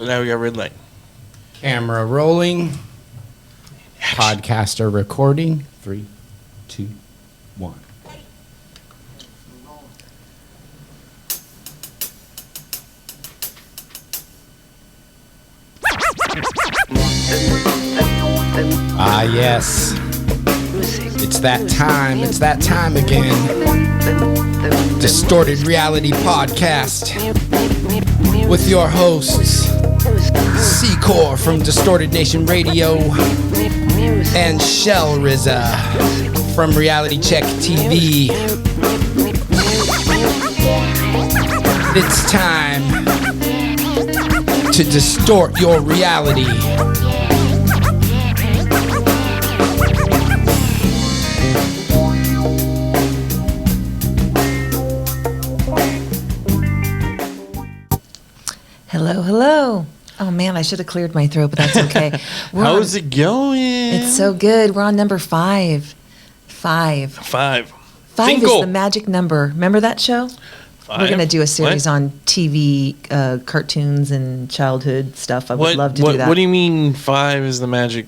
Now we got red light. Camera rolling. Podcaster recording. 3, 2, 1. Ah, yes. It's that time. It's that time again. Distorted Reality Podcast with your hosts, C-Core from Distorted Nation Radio and Shellrzzr from Reality Check TV. It's time to distort your reality. Hello, hello. Oh man, I should have cleared my throat, but that's okay. How's it going? It's so good. We're on number 5. 5. 5. 5 Cinco. is the magic number. Remember that show? 5? We're going to do a series What? on TV, cartoons, and childhood stuff. I would love to do that. What do you mean 5 is the magic?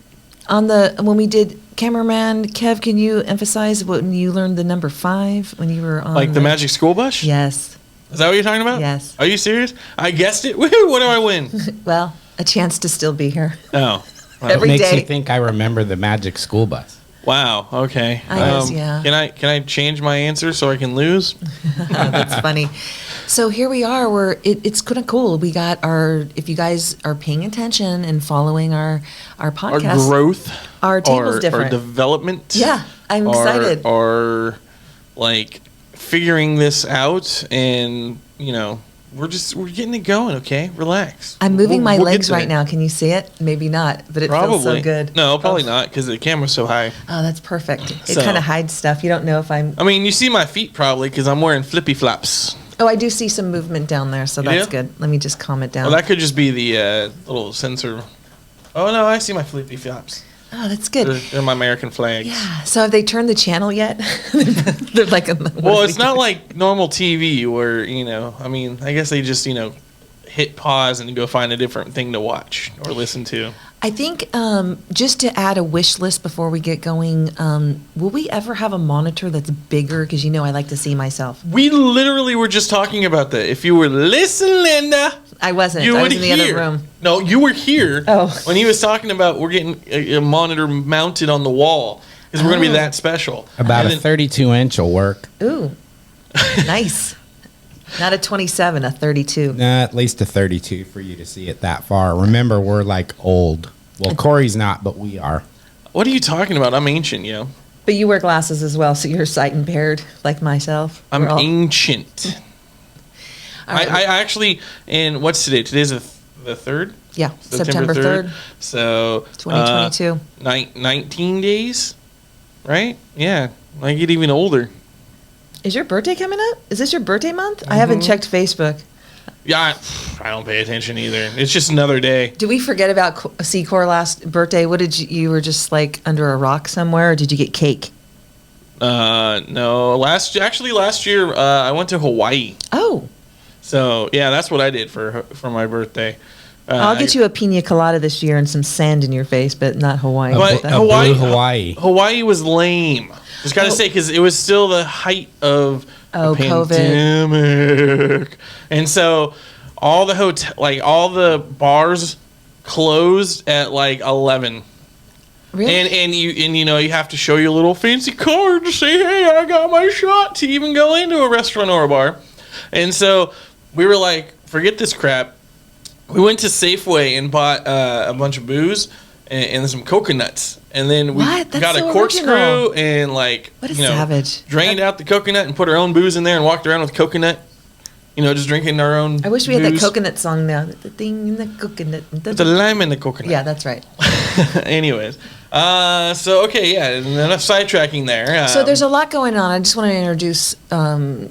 When we did cameraman Kev, can you emphasize when you learned the number 5 when you were on Like the magic school bus? Yes. Is that what you're talking about? Yes. Are you serious? I guessed it. Woohoo! What do I win? Well, a chance to still be here. Oh. Every Makes day. you think I remember the magic school bus. Wow. Okay. I guess, yeah. Can I change my answer so I can lose? That's funny. So here we are. It's kind of cool. We got if you guys are paying attention and following our Our podcast, growth. our table's different. Our development. Yeah, I'm excited. Or like figuring this out, and we're getting it going. Okay, relax. I'm moving my We'll get legs to right it. now. Can you see it? Maybe not, but it Probably. feels so good. No, probably not, because the camera's so high. Oh, that's perfect. It So- kind of hides stuff. You don't know if I'm. I mean, you see my feet probably because I'm wearing flippy flops. Oh, I do see some movement down there, so You that's do? good. Let me just calm it down. Well, that could just be the little sensor. Oh no, I see my flippy flops. Oh, that's good. They're my American flags. Yeah. So have they turned the channel yet? They're like. Well, it's not like normal TV where I mean, I guess they just hit pause and go find a different thing to watch or listen to. I think just to add a wish list before we get going, will we ever have a monitor that's bigger? Because I like to see myself. We literally were just talking about that. If you were listening, Linda, I wasn't. you I would was in the hear. other room. No, you were here Oh. when he was talking about we're getting a monitor mounted on the wall because we're going to be that special. About And a then- 32-inch will work. Ooh, nice. Not a 27, a 32. Nah, at least a 32 for you to see it that far. Remember, we're like old. Well, Corey's not, but we are. What are you talking about? I'm ancient, yo. But you wear glasses as well, so you're sight impaired, like myself. I'm We're all- ancient. All right. I actually, and what's today? Today's the 3rd? Yeah, September 3rd, So 2022. 19 days, right? Yeah, I get even older. Is your birthday coming up? Is this your birthday month? I haven't checked Facebook. Yeah, I don't pay attention either. It's just another day. Did we forget about C-Core last birthday? What did you were just like under a rock somewhere, or did you get cake? No, last year I went to Hawaii. Oh, So yeah, that's what I did for my birthday. I'll get you a pina colada this year and some sand in your face, but not Hawaii. But That- Hawaii- Blue Hawaii. Hawaii was lame. Just gotta say, because it was still the height of the COVID. pandemic, and so all the bars closed at like 11. Really? And you have to show your little fancy card to say, hey, I got my shot to even go into a restaurant or a bar. And so we were like, forget this crap. We went to Safeway and bought a bunch of booze and some coconuts. And then we What? That's got so a corkscrew original. and What a savage. drained out the coconut and put our own booze in there and walked around with coconut. Just drinking our own I wish we had that booze. coconut song now. The thing in the coconut. With the lime in the coconut. Yeah, that's right. Anyways. So, okay, yeah, enough sidetracking there. So there's a lot going on. I just want to introduce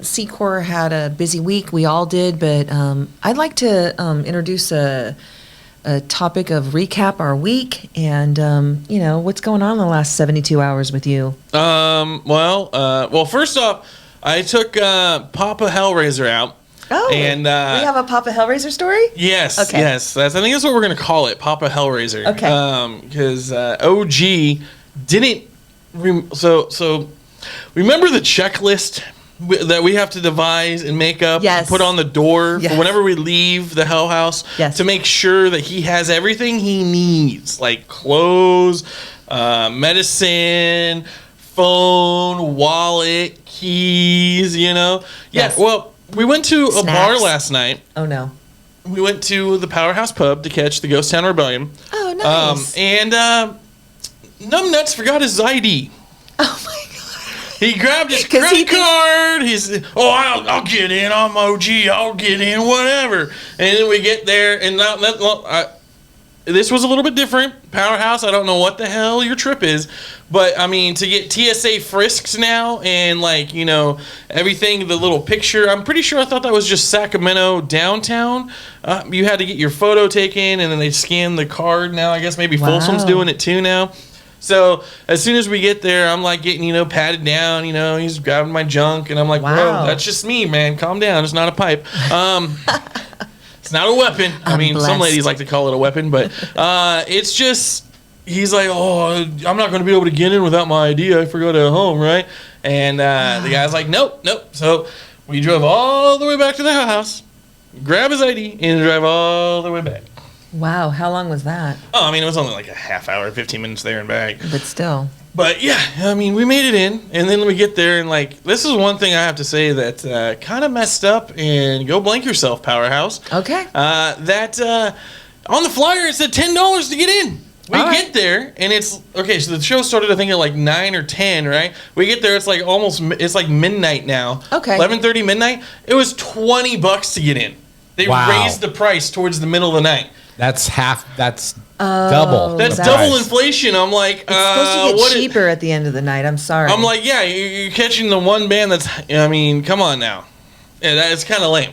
C-Core had a busy week. We all did, but I'd like to introduce a topic of recap our week and what's going on in the last 72 hours with you. Well, first off, I took Papa Hellrzzr out Oh, and we have a Papa Hellraiser story? yes, Okay. yes. I think that's what we're gonna call it, Papa Hellraiser. Okay. Because OG didn't. So remember the checklist that we have to devise and make up, Yes. put on the door Yes. for whenever we leave the Hell House, Yes. to make sure that he has everything he needs, like clothes, medicine, phone, wallet, keys. Yeah. Yes. Well, we went to a bar Snacks. last night. Oh, no. We went to the Powerhouse Pub to catch the Ghost Town Rebellion. Oh, nice. And Numbnuts forgot his ID. Oh, my God. He grabbed his 'Cause he credit card. He's, I'll get in. I'm OG. I'll get in, whatever. And then we get there, and this was a little bit different. Powerhouse, I don't know what the hell your trip is, but I mean, to get TSA frisks now and everything, the little picture, I'm pretty sure I thought that was just Sacramento downtown. You had to get your photo taken, and then they scan the card now. I guess maybe Wow. Folsom's doing it too now. So as soon as we get there, I'm like getting, patted down, he's grabbing my junk, and I'm like, Wow. bro, that's just me, man. Calm down. It's not a pipe. It's not a weapon. I mean, some blessed. ladies like to call it a weapon, but it's just, he's like, I'm not going to be able to get in without my ID. I forgot it at home, right? And the guy's like, nope. So we drove all the way back to the house, grab his ID, and drive all the way back. Wow. How long was that? Oh, I mean, it was only like a half hour, 15 minutes there and back. But still. But yeah, I mean, we made it in, and then we get there, and this is one thing I have to say that kind of messed up, and go blank yourself, Powerhouse. Okay. That on the flyer it said $10 to get in. We All right. get there, and it's okay. So the show started, I think, at like 9 or 10, right? We get there, it's like midnight now. Okay. 11:30 midnight. It was $20 to get in. They Wow. raised the price towards the middle of the night. That's double. That's the double price. inflation. I'm like, It's supposed to what get cheaper at the end of the night. I'm sorry. I'm like, yeah, you're catching the one band that's, I mean, come on now. Yeah, that's kind of lame.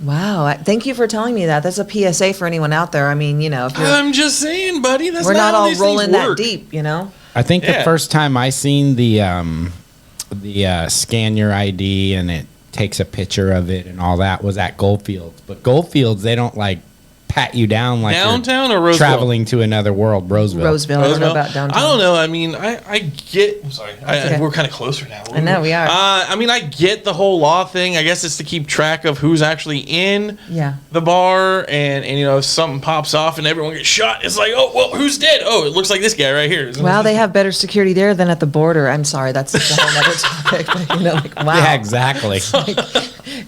Wow. Thank you for telling me that. That's a PSA for anyone out there. I mean, if you're, I'm just saying, buddy, that's we're not how all these rolling things that work. deep, I think Yeah. the first time I seen the scan your ID and it takes a picture of it and all that was at Goldfields. But Goldfields, they don't pat you down like Downtown you're or Roseville? traveling to another world. Roseville. Roseville. I don't know about downtown. I don't know. I mean, I get. I'm sorry. okay. We're kind of closer now. I know, we are. I mean, I get the whole law thing. I guess it's to keep track of who's actually in Yeah. the bar, and if something pops off and everyone gets shot, it's like, oh well, who's dead? Oh, it looks like this guy right here. Well, they have better security there than at the border. I'm sorry, that's a whole other topic. But, wow. Yeah, exactly.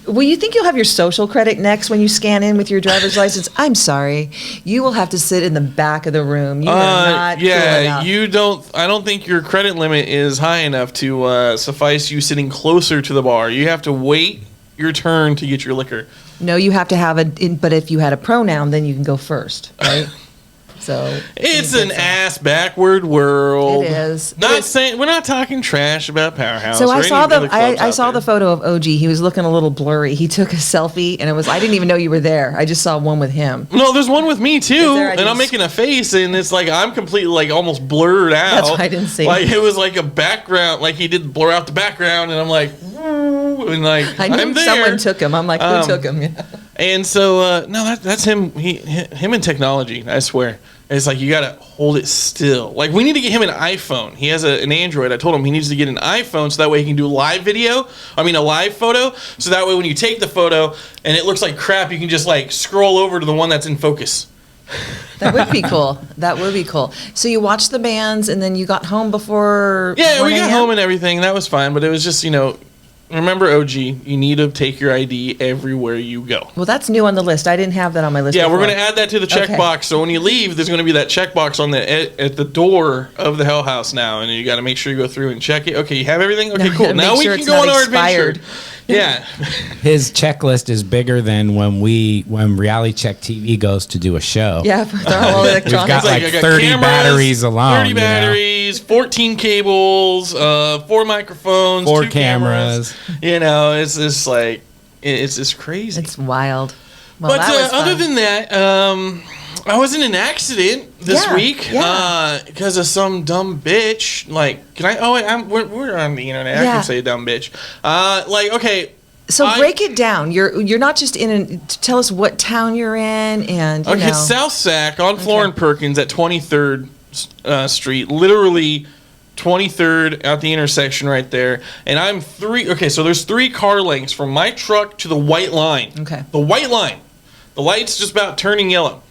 Well, you think you'll have your social credit next when you scan in with your driver's license? I'm sorry. You will have to sit in the back of the room. You are not cool enough. you don't. I don't think your credit limit is high enough to suffice you sitting closer to the bar. You have to wait your turn to get your liquor. No, you have to have but if you had a pronoun, then you can go first, right? So It's an ass backward world. It is. Not saying we're not talking trash about Powerhouse. So or I any saw other clubs I out saw there. the photo of OG. He was looking a little blurry. He took a selfie, and I didn't even know you were there. I just saw one with him. No, there's one with me too, there? I and I'm didn't- making a face, and it's like I'm completely like almost blurred out. That's why I didn't see. Like it was like a background, like he did blur out the background, and I'm like, woo, and like I knew I'm there. someone took him. I'm like, who took him? And so no, that's him. Him and technology. I swear, it's like you gotta hold it still. Like we need to get him an iPhone. He has an Android. I told him he needs to get an iPhone so that way he can do live video. I mean a live photo. So that way when you take the photo and it looks like crap, you can just like scroll over to the one that's in focus. That would be cool. That would be cool. So you watched the bands, and then you got home before. Yeah, 1 we got a.m.? home and everything. That was fine, but it was just remember OG. You need to take your ID everywhere you go. Well, that's new on the list. I didn't have that on my list. Yeah, we're before. going to add that to the checkbox. So when you leave, there's going to be that checkbox on at the door of the Hell House now, and you got to make sure you go through and check it. Okay, you have everything. Okay, No, cool. make Now we sure can it's go not on our expired. adventure. Yeah, His checklist is bigger than when Reality Check TV goes to do a show. Yeah, they're all electronic. got, like, I got 30 batteries alone, 30 batteries, 14 cables, 4 microphones, 4 2 cameras. cameras. It's just like it's just crazy. It's wild. Well, But that was other fun. than that, I was in an accident this Yeah, week yeah. because of some dumb bitch. Like, can I? Oh, wait, we're on the internet. I Yeah. can say dumb bitch. Okay, So break it down. You're not just tell us what town you're in and okay, South Sac on Florin Perkins at 23rd Street, literally 23rd at the intersection right there. And I'm so there's 3 car lengths from my truck to the white line. Okay. The white line. The light's just about turning yellow.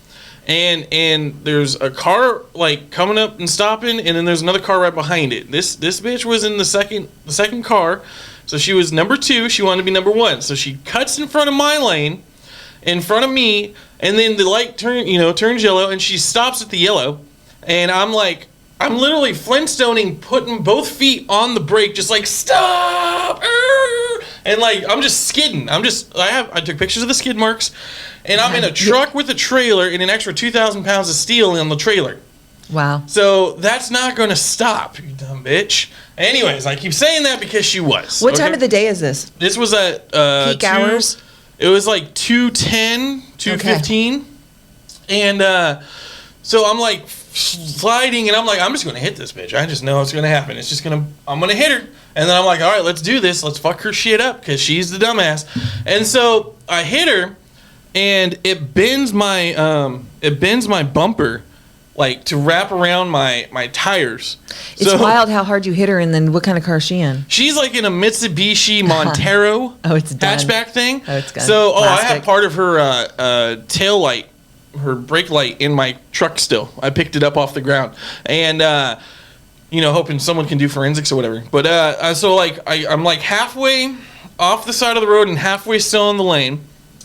And there's a car like coming up and stopping, and then there's another car right behind it. This bitch was in the second car, so she was number 2. She wanted to be number 1, so she cuts in front of my lane, in front of me, and then the light turns yellow, and she stops at the yellow, and I'm literally Flintstoning, putting both feet on the brake, just like stop, and like I'm just skidding. I took pictures of the skid marks. And I'm in a truck with a trailer and an extra 2,000 pounds of steel on the trailer. Wow. So that's not going to stop, you dumb bitch. Anyways, I keep saying that because she was. What time of the day is this? This was at peak hours? It was like 2:10, 2:15. Okay. And so I'm like sliding, and I'm like, I'm just going to hit this bitch. I just know it's going to happen. I'm going to hit her. And then I'm like, all right, let's do this. Let's fuck her shit up because she's the dumbass. And so I hit her. And it bends my bumper, like to wrap around my tires. It's wild how hard you hit her, and then what kind of car is she in? She's like in a Mitsubishi Montero hatchback thing. Oh, it's gone. So I have part of her tail light, her brake light in my truck still. I picked it up off the ground, and hoping someone can do forensics or whatever. But so like I'm like halfway off the side of the road and halfway still in the lane.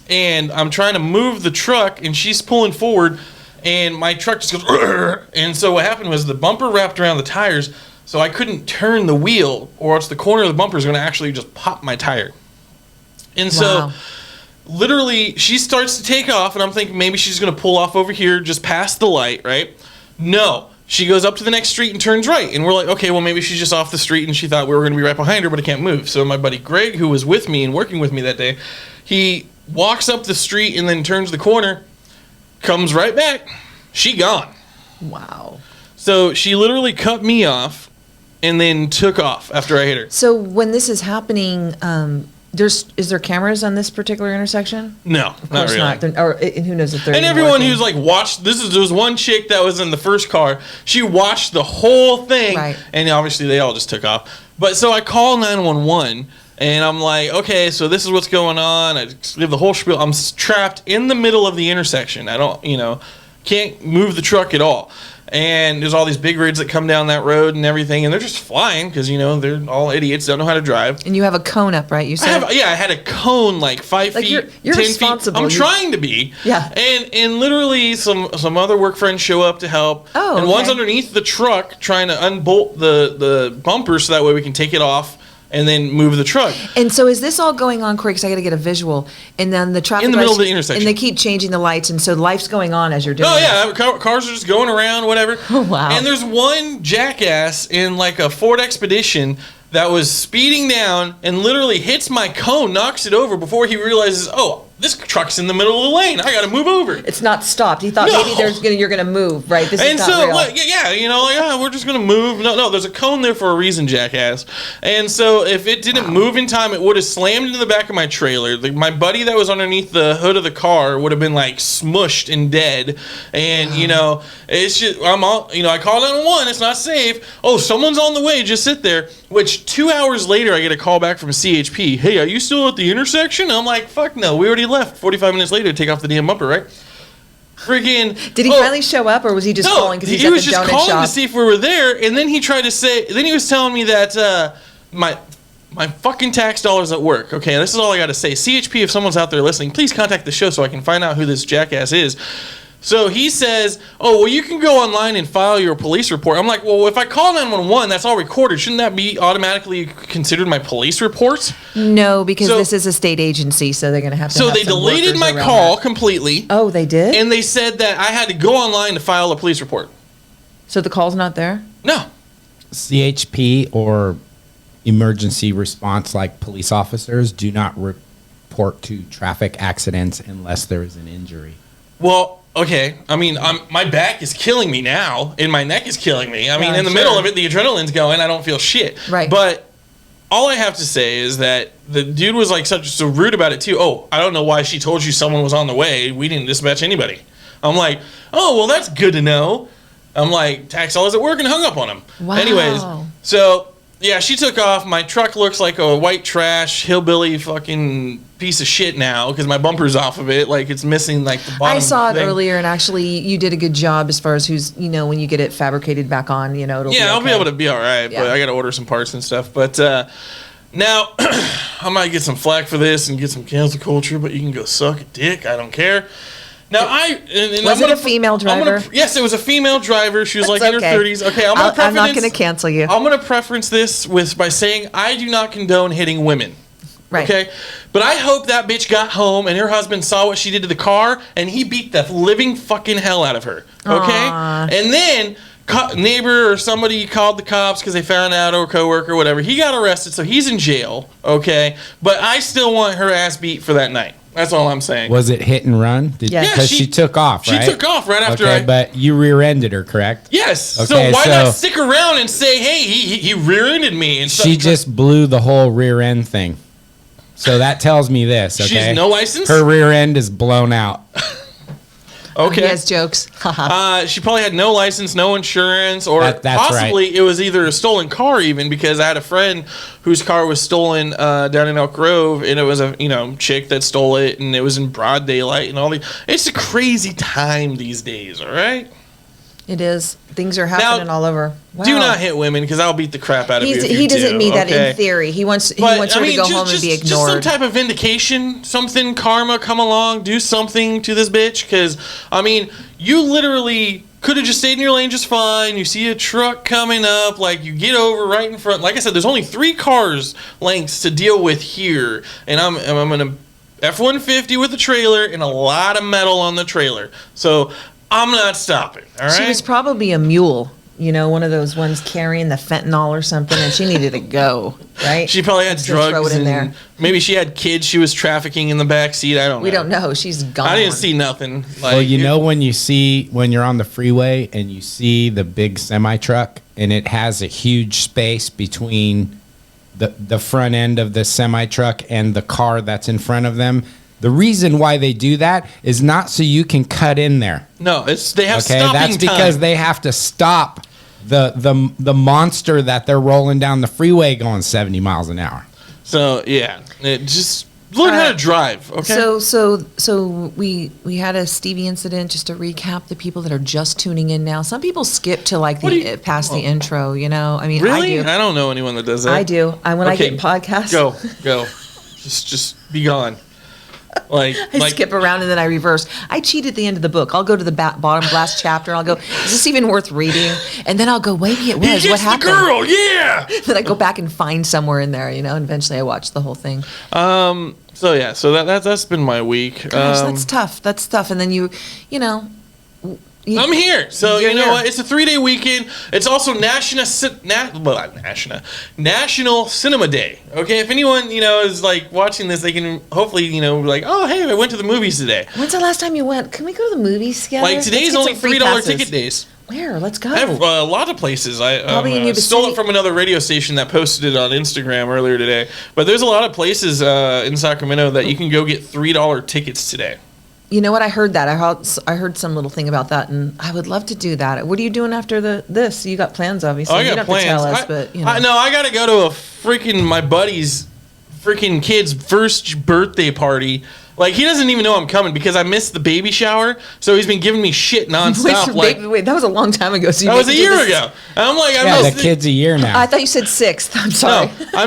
And I'm trying to move the truck, and she's pulling forward, and my truck just goes, "Rrr." And so what happened was the bumper wrapped around the tires, so I couldn't turn the wheel, or else the corner of the bumper is going to actually just pop my tire. And so, literally, she starts to take off, and I'm thinking maybe she's going to pull off over here, just past the light, right? No. She goes up to the next street and turns right. And we're like, okay, well, maybe she's just off the street, and she thought we were going to be right behind her, but I can't move. So my buddy Greg, who was with me and working with me that day, he walks up the street and then turns the corner, comes right back. She gone. Wow. So she literally cut me off and then took off after I hit her. So when this is happening, is there cameras on this particular intersection? No, not really. Not. And who knows if they're and everyone who's like watched, there was one chick that was in the first car. She watched the whole thing, right. And obviously they all just took off. But so I call 911. And I'm like, okay, so this is what's going on. I give the whole spiel. I'm trapped in the middle of the intersection. I don't, can't move the truck at all. And there's all these big rigs that come down that road and everything, and they're just flying because, they're all idiots, don't know how to drive. And you have a cone up, right? You said? I had a cone like 5 feet, you're 10 responsible. feet. I'm trying to be. Yeah. And literally some other work friends show up to help. Oh, and one's underneath the truck trying to unbolt the bumper so that way we can take it off and then move the truck. And so is this all going on, Corey? Because I got to get a visual. And then the traffic in the middle of the intersection. And they keep changing the lights, and so life's going on as you're doing cars are just going around, whatever. Oh, wow. And there's one jackass in like a Ford Expedition that was speeding down and literally hits my cone, knocks it over before he realizes, oh, this truck's in the middle of the lane. I got to move over. It's not stopped. He thought maybe you're going to move, right? This and is not real. We're just going to move. No, there's a cone there for a reason, jackass. And so if it didn't move in time, it would have slammed into the back of my trailer. My buddy that was underneath the hood of the car would have been like smushed and dead. And, it's just, I call 911. It's not safe. Oh, someone's on the way. Just sit there. Which 2 hours later, I get a call back from CHP. Hey, are you still at the intersection? I'm like, fuck no. We already left 45 minutes later to take off the damn bumper, right? Friggin' Did he finally show up, or was he just calling because he's at the donut shop? He was just calling to see if we were there, and then he tried to say, then he was telling me that my fucking tax dollars at work. Okay, this is all I got to say. CHP, if someone's out there listening, please contact the show so I can find out who this jackass is. So he says, oh, well, you can go online and file your police report. I'm like, well, if I call 911, that's all recorded. Shouldn't that be automatically considered my police report? No, because this is a state agency, so they're going to have to So have they deleted my call completely. Oh, they did? And they said that I had to go online to file a police report. So the call's not there? No. CHP or emergency response like police officers do not report to traffic accidents unless there is an injury. Well, okay. I mean, my back is killing me now, and my neck is killing me. I mean, in the sure. middle of it, the adrenaline's going. I don't feel shit. Right. But all I have to say is that the dude was like so rude about it too. Oh, I don't know why she told you someone was on the way. We didn't dispatch anybody. I'm like, oh, well, that's good to know. I'm like, Taxel is at work, and hung up on him. Wow. Anyways, so yeah, she took off. My truck looks like a white trash hillbilly fucking piece of shit now because my bumper's off of it. Like it's missing like the bottom. I saw it thing. earlier, and actually, you did a good job as far as who's, when you get it fabricated back on, it'll be I'll be okay. able to be all right, Yeah. but I got to order some parts and stuff. But now I might get some flack for this and get some cancel culture, but you can go suck a dick. I don't care. Now Was it a female driver? Yes, it was a female driver. She was like in her okay. 30s. Okay, I'm not going to cancel you. I'm going to preference this by saying I do not condone hitting women. Right. Okay, but I hope that bitch got home and her husband saw what she did to the car and he beat the living fucking hell out of her. Okay, Aww. and then neighbor or somebody called the cops because they found out, or coworker or whatever. He got arrested, so he's in jail. Okay, but I still want her ass beat for that night. That's all I'm saying. Was it hit and run? Yeah. Because she took off, right? She took off right after. Okay, but you rear-ended her, correct? Yes. Okay, so why so- not stick around and say, hey, he rear-ended me? And She just blew the whole rear end thing. So that tells me this, okay? She has no license? Her rear end is blown out. Okay. He has jokes. She probably had no license, no insurance, or That's possibly it was either a stolen car even, because I had a friend whose car was stolen down in Elk Grove, and it was a chick that stole it, and it was in broad daylight and all the. It's a crazy time these days. All right. It is. Things are happening all over. Wow. Do not hit women because I'll beat the crap out of you. If He you doesn't do, mean that okay? in theory. He wants her to go home and be ignored. Just some type of vindication, something, karma, come along, do something to this bitch. Because, you literally could have just stayed in your lane just fine. You see a truck coming up, like you get over right in front. Like I said, there's only 3 cars lengths to deal with here. And I'm going to F-150 with the trailer and a lot of metal on the trailer. So I'm not stopping, all right? She was probably a mule, one of those ones carrying the fentanyl or something, and she needed to go, right? She probably had Just throw drugs it in and there. maybe she had kids she was trafficking in the back seat. I don't know. We don't know. She's gone. I didn't see nothing. Well, when you're on the freeway and you see the big semi truck and it has a huge space between the front end of the semi truck and the car that's in front of them. The reason why they do that is not so you can cut in there. No, they have Okay, stopping that's because time. they have to stop the monster that they're rolling down the freeway going 70 miles an hour. So yeah, just learn how to drive. Okay. So we had a Stevie incident. Just to recap, the people that are just tuning in now. Some people skip to past the intro. I mean, Really? I do. I don't know anyone that does that. I do. When I get podcasts, Go. Just be gone. I skip around and then I reverse. I cheat at the end of the book. I'll go to the bottom last chapter. I'll go, is this even worth reading? And then I'll go, maybe it was. He gets What happened? the girl, yeah. Then I go back and find somewhere in there, and eventually I watch the whole thing. So yeah. So that's been my week. Gosh, that's tough. That's tough. And then I'm here. So You're you know here. what? It's a 3-day weekend. It's also National Cinema Day. Okay, if anyone is like watching this, they can hopefully be like, oh hey, I went to the movies today. When's the last time you went? Can we go to the movies together? Like today's only $3 ticket days. Where? Let's go. I have a lot of places. I Probably in Yuba stole City. it from another radio station that posted it on Instagram earlier today. But there's a lot of places in Sacramento that you can go get $3 tickets today. You know what? I heard that. I heard some little thing about that, and I would love to do that. What are you doing after this? You got plans, obviously. I you got don't have plans. to tell us, but I got to go to a freaking my buddy's freaking kid's first birthday party. Like he doesn't even know I'm coming because I missed the baby shower, so he's been giving me shit nonstop. Wait, that was a long time ago. So that was a year ago. And I'm like, Yeah, the kid's a year now. I thought you said 6th. I'm sorry. No, I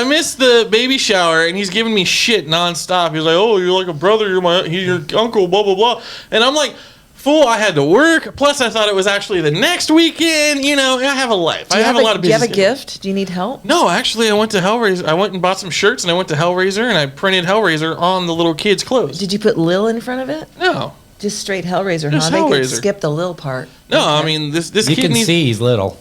missed the baby shower, and he's giving me shit nonstop. He's like, "Oh, you're like a brother. He's your uncle." Blah blah blah. And I'm like, "Fool! I had to work. Plus, I thought it was actually the next weekend. I have a life. I have a lot of Do you have a business. gift? Do you need help? No, actually, I went to Hellrzzr. I went and bought some shirts, and I went to Hellrzzr, and I printed Hellrzzr on the little kids' clothes. Did you put Lil in front of it? No, Just straight Hellraiser, Just huh? They Hellraiser. could skip the Lil part. no. Okay. I mean, this You kid can needs. see he's little.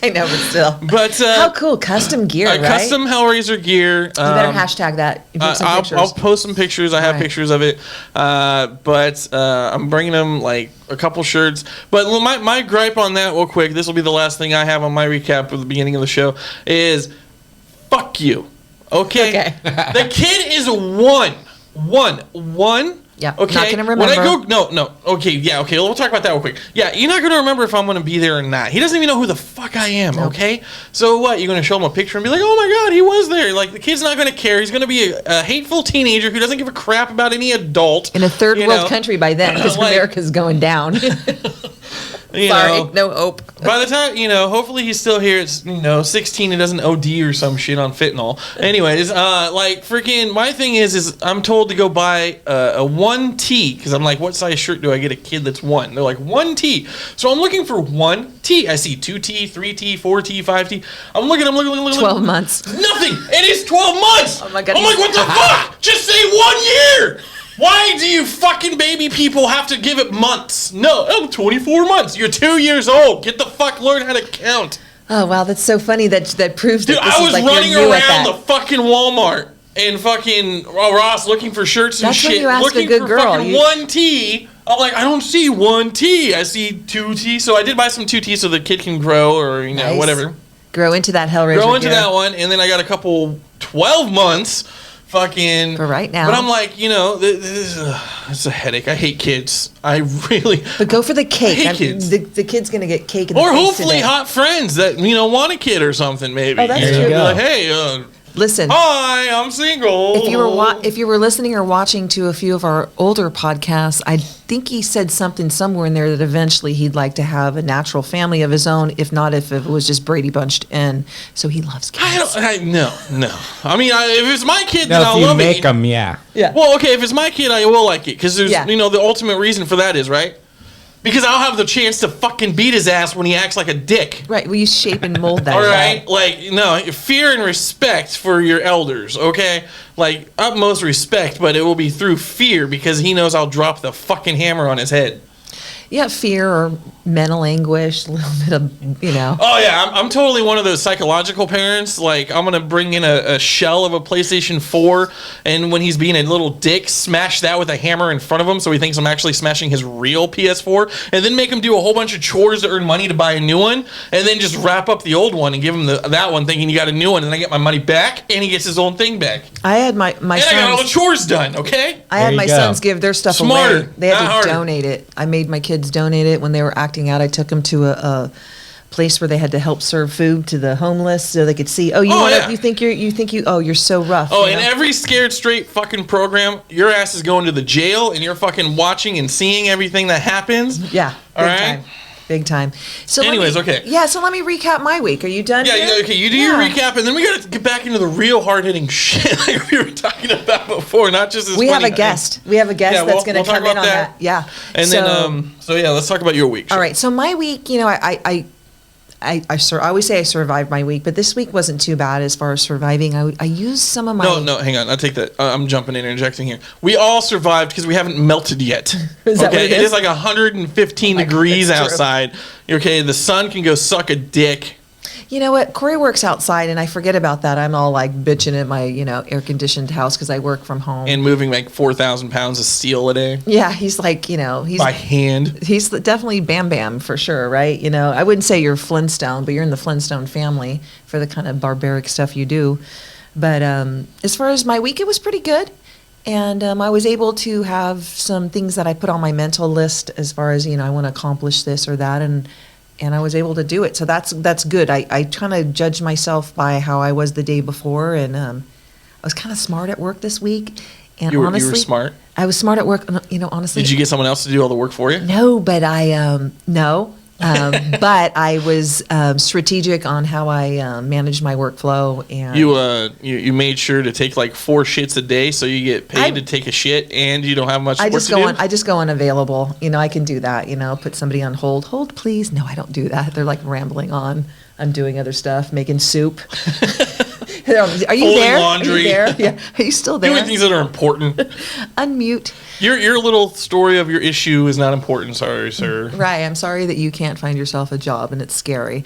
Hey, I know, but still. But how cool, custom gear, right? Custom Hellraiser gear. You better hashtag that. You put some pictures. I'll post some pictures. I have Right. pictures of it. But I'm bringing them like a couple shirts. But my gripe on that, real quick, this will be the last thing I have on my recap of the beginning of the show, is fuck you. Okay? The kid is one. Yeah, Okay. not gonna remember. When I go, no. Okay, yeah, okay. We'll talk about that real quick. Yeah, you're not gonna remember if I'm gonna be there or not. He doesn't even know who the fuck I am. Nope. Okay. So what? You're gonna show him a picture and be like, oh my god, he was there. Like the kid's not gonna care. He's gonna be a hateful teenager who doesn't give a crap about any adult in a third you world know? country by then, because Like- America's going down. You Sorry, know, no hope. by the time, hopefully he's still here. It's, 16 and doesn't OD or some shit on fentanyl. Anyways, like freaking, my thing is I'm told to go buy a 1T because I'm like, what size shirt do I get a kid that's one? They're like 1T. So I'm looking for 1T. I see 2T, 3T, 4T, 5T. I'm looking. 12 months. Nothing. It is 12 months. Oh my God. I'm like, what the fuck? Just say 1 year. Why do you fucking baby people have to give it months? No, 24 months. You're 2 years old. Get the fuck, learn how to count. Oh wow, that's so funny. That proves Dude, that this I is was like running you're new at around that. the fucking Walmart and fucking Ross looking for shirts and That's when shit. you ask a looking good for girl. fucking 1T. I'm like, I don't see 1T. I see 2T. So I did buy some 2T so the kid can grow or, Nice. whatever. Grow into that Hellraiser. Grow into gear. that one. And then I got a couple 12 months fucking. For right now. But I'm like, it's a headache. I hate kids. I really. But go for the cake. I hate kids. The kid's gonna get cake in the Or face hopefully today. hot friends that, want a kid or something, maybe. Oh, that's There you true. go. Like, hey, Listen, hi, I'm single. if you were listening or watching to a few of our older podcasts, I think he said something somewhere in there that eventually he'd like to have a natural family of his own. If not, if it was just Brady bunched in. So he loves kids. No. I mean, if it's my kid, then No, I'll if you love make it. them, yeah. Yeah. Well, okay, if it's my kid, I will like it because there's, Yeah. the ultimate reason for that is right. Because I'll have the chance to fucking beat his ass when he acts like a dick. Right. Will you shape and mold that? All guy? right, like no fear and respect for your elders. Okay, like utmost respect, but it will be through fear because he knows I'll drop the fucking hammer on his head. Yeah, fear or mental anguish, a little bit of, Oh yeah, I'm totally one of those psychological parents. Like I'm gonna bring in a shell of a PlayStation 4, and when he's being a little dick, smash that with a hammer in front of him, so he thinks I'm actually smashing his real PS4, and then make him do a whole bunch of chores to earn money to buy a new one, and then just wrap up the old one and give him that one, thinking you got a new one, and then I get my money back, and he gets his own thing back, I had my and I got all the sons. chores done. Okay. I had There you my go. sons give their stuff Smarter, away. They had not to harder. donate it. I made my kids donate it when they were acting out. I took them to a place where they had to help serve food to the homeless, so they could see. Oh, yeah. you're so rough. Oh, you in know? every Scared Straight fucking program, your ass is going to the jail, and you're fucking watching and seeing everything that happens. Yeah, All big right. time. Big time. So Anyways, okay. Yeah, so let me recap my week. Are you done? Yeah, here? okay, you do your recap, and then we got to get back into the real hard-hitting shit like we were talking about before, not just this We have funny- a guest. We have a guest Yeah, that's we'll going to talk come in about on that. that. Yeah. And then, let's talk about your week. All right. So my week, I always say I survived my week, but this week wasn't too bad as far as surviving. I used some of my. No, hang on. I'll take that. I'm jumping in, interjecting here. We all survived because we haven't melted yet. Is that what it It is? is like 115 Oh my God, degrees that's true. outside. Okay, the sun can go suck a dick. You know what? Corey works outside, and I forget about that. I'm all like bitching at my, air conditioned house because I work from home. And moving like 4,000 pounds of steel a day yeah, he's like, he's by hand. he's definitely Bam Bam for sure, right? I wouldn't say you're Flintstone, but you're in the Flintstone family for the kind of barbaric stuff you do. But as far as my week, it was pretty good. And I was able to have some things that I put on my mental list as far as, I want to accomplish this or that. And I was able to do it. So that's good. I kind of judged myself by how I was the day before. And I was kind of smart at work this week. And You were honestly, smart. I was smart at work. Honestly. Did you get someone else to do all the work for you? No, but but I was strategic on how I managed my workflow, and You made sure to take like 4 shits a day, so you get paid to take a shit, and you don't have much work to do. I just go unavailable. I can do that. Put somebody on hold. Hold, please. No, I don't do that. They're like rambling on. I'm doing other stuff, making soup. Are you Folding there? laundry. Are you there? Yeah. Are you still there? Doing things that are important. Unmute. Your little story of your issue is not important. Sorry, sir. Right. I'm sorry that you can't find yourself a job and it's scary.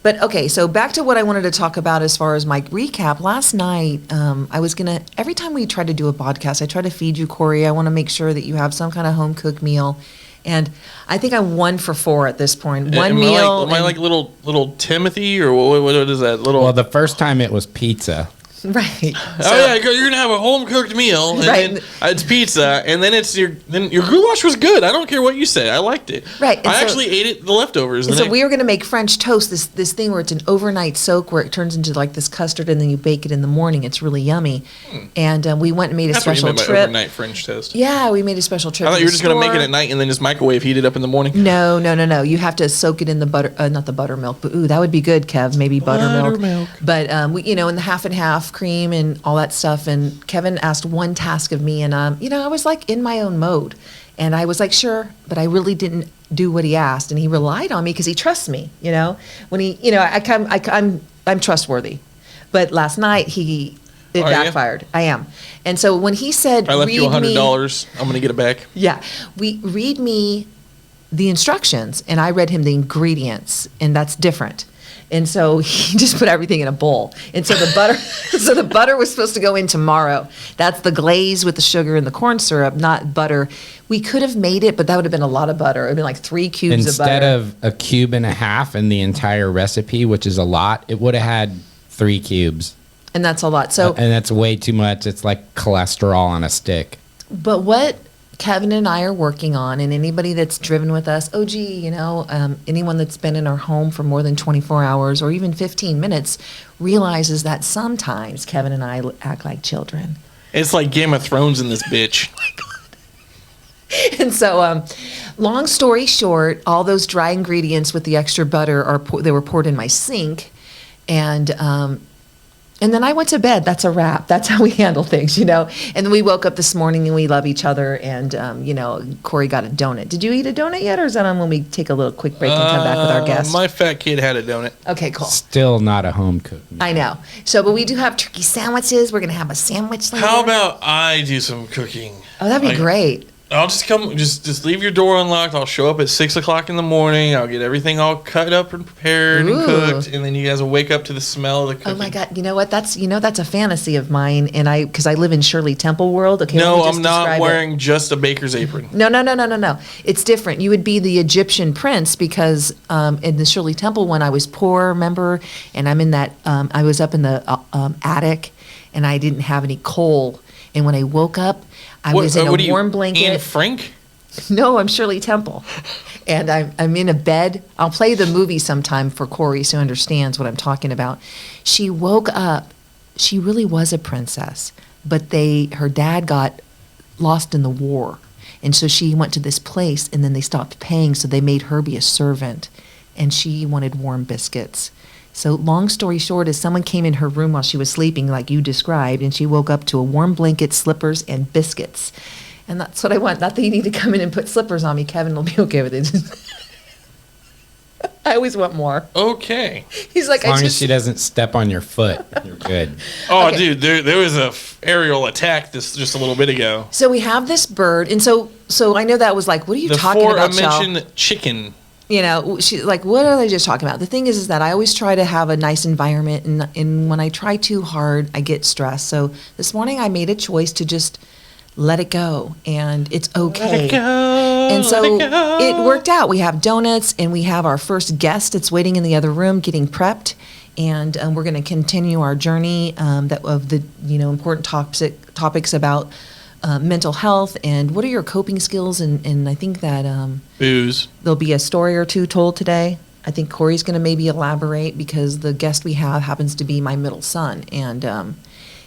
But okay, so back to what I wanted to talk about as far as my recap. Last night, I was going to, every time we try to do a podcast, I try to feed you, Corey. I want to make sure that you have some kind of home cooked meal. And I think I'm 1 for 4 at this point. One meal. Am I like little Timothy or what is that? Little. Well, the first time it was pizza. Right. Oh yeah, you're gonna have a home cooked meal, and Right. then it's pizza, and then your goulash was good. I don't care what you say, I liked it. Right, and I so- actually ate it, the leftovers. And so we were going to make French toast, this thing where it's an overnight soak where it turns into like this custard and then you bake it in the morning. It's really yummy. And we went and made a That's what you special meant by trip. overnight French toast. Yeah, we made a special trip. I thought to you were the just gonna make it store. at night and then just microwave heat it up in the morning. No. You have to soak it in the butter, not the buttermilk, but ooh, that would be good, Kev. Maybe buttermilk. Buttermilk. But we, in the half and half cream and all that stuff. And Kevin asked one task of me, and I was like in my own mode, and I was like, sure, but I really didn't do what he asked, and he relied on me because he trusts me. When he, I'm trustworthy. But last night it Are you? backfired. I am, and so when he said, I left you "Read me," $100. I'm gonna get it back. Yeah, read me the instructions, and I read him the ingredients, and that's different. And so he just put everything in a bowl. And so the butter was supposed to go in tomorrow. That's the glaze with the sugar and the corn syrup, not butter. We could have made it, but that would have been a lot of butter. It would have been like 3 cubes of butter. Instead of a cube and a half in the entire recipe, which is a lot, it would have had 3 cubes. And that's a lot. So, And that's way too much. It's like cholesterol on a stick. but what Kevin and I are working on, and anybody that's driven with us, anyone that's been in our home for more than 24 hours or even 15 minutes realizes that sometimes Kevin and I act like children. It's like Game of Thrones in this bitch. And so, long story short, all those dry ingredients with the extra butter they were poured in my sink, and then I went to bed. That's a wrap. That's how we handle things, And then we woke up this morning and we love each other. And, Corey got a donut. Did you eat a donut yet, or is that on when we take a little quick break and come back with our guest? My fat kid had a donut. Okay, cool. Still not a home cooked meal. I know. So, but we do have turkey sandwiches. We're going to have a sandwich later. How about I do some cooking? Oh, that'd be great. I'll just come, just leave your door unlocked. I'll show up at 6:00 in the morning. I'll get everything all cut up and prepared and Ooh. cooked, and then you guys will wake up to the smell of the cooking. Oh my God! You know what? That's a fantasy of mine, and because I live in Shirley Temple world. Okay, No, let me just I'm not describe it. wearing just a baker's apron. No. It's different. You would be the Egyptian prince because in the Shirley Temple one, I was poor, remember? And I'm in that, I was up in the attic and I didn't have any coal. And when I woke up, I was in a warm blanket. Anne Frank? No, I'm Shirley Temple. And I'm in a bed. I'll play the movie sometime for Corey so he understands what I'm talking about. She woke up. She really was a princess, but her dad got lost in the war. And so she went to this place and then they stopped paying, so they made her be a servant. And she wanted warm biscuits. So long story short is someone came in her room while she was sleeping, like you described, and she woke up to a warm blanket, slippers, and biscuits. And that's what I want. Not that you need to come in and put slippers on me. Kevin will be okay with it. I always want more. Okay. He's like, As long as she doesn't step on your foot, you're good. Oh, Okay. dude, there was a aerial attack just a little bit ago. So we have this bird, and so I know that was like, what are you The talking about, Shell? aforementioned chicken. She's like, what are they just talking about? The thing is that I always try to have a nice environment, and when I try too hard, I get stressed. So this morning I made a choice to just let it go, and it's okay. Let it go. And so let it go. it worked out. We have donuts, and we have our first guest that's waiting in the other room getting prepped. And we're going to continue our journey of the important topics about mental health and what are your coping skills. And I think that Booze. there'll be a story or two told today. I think Corey's going to maybe elaborate because the guest we have happens to be my middle son. And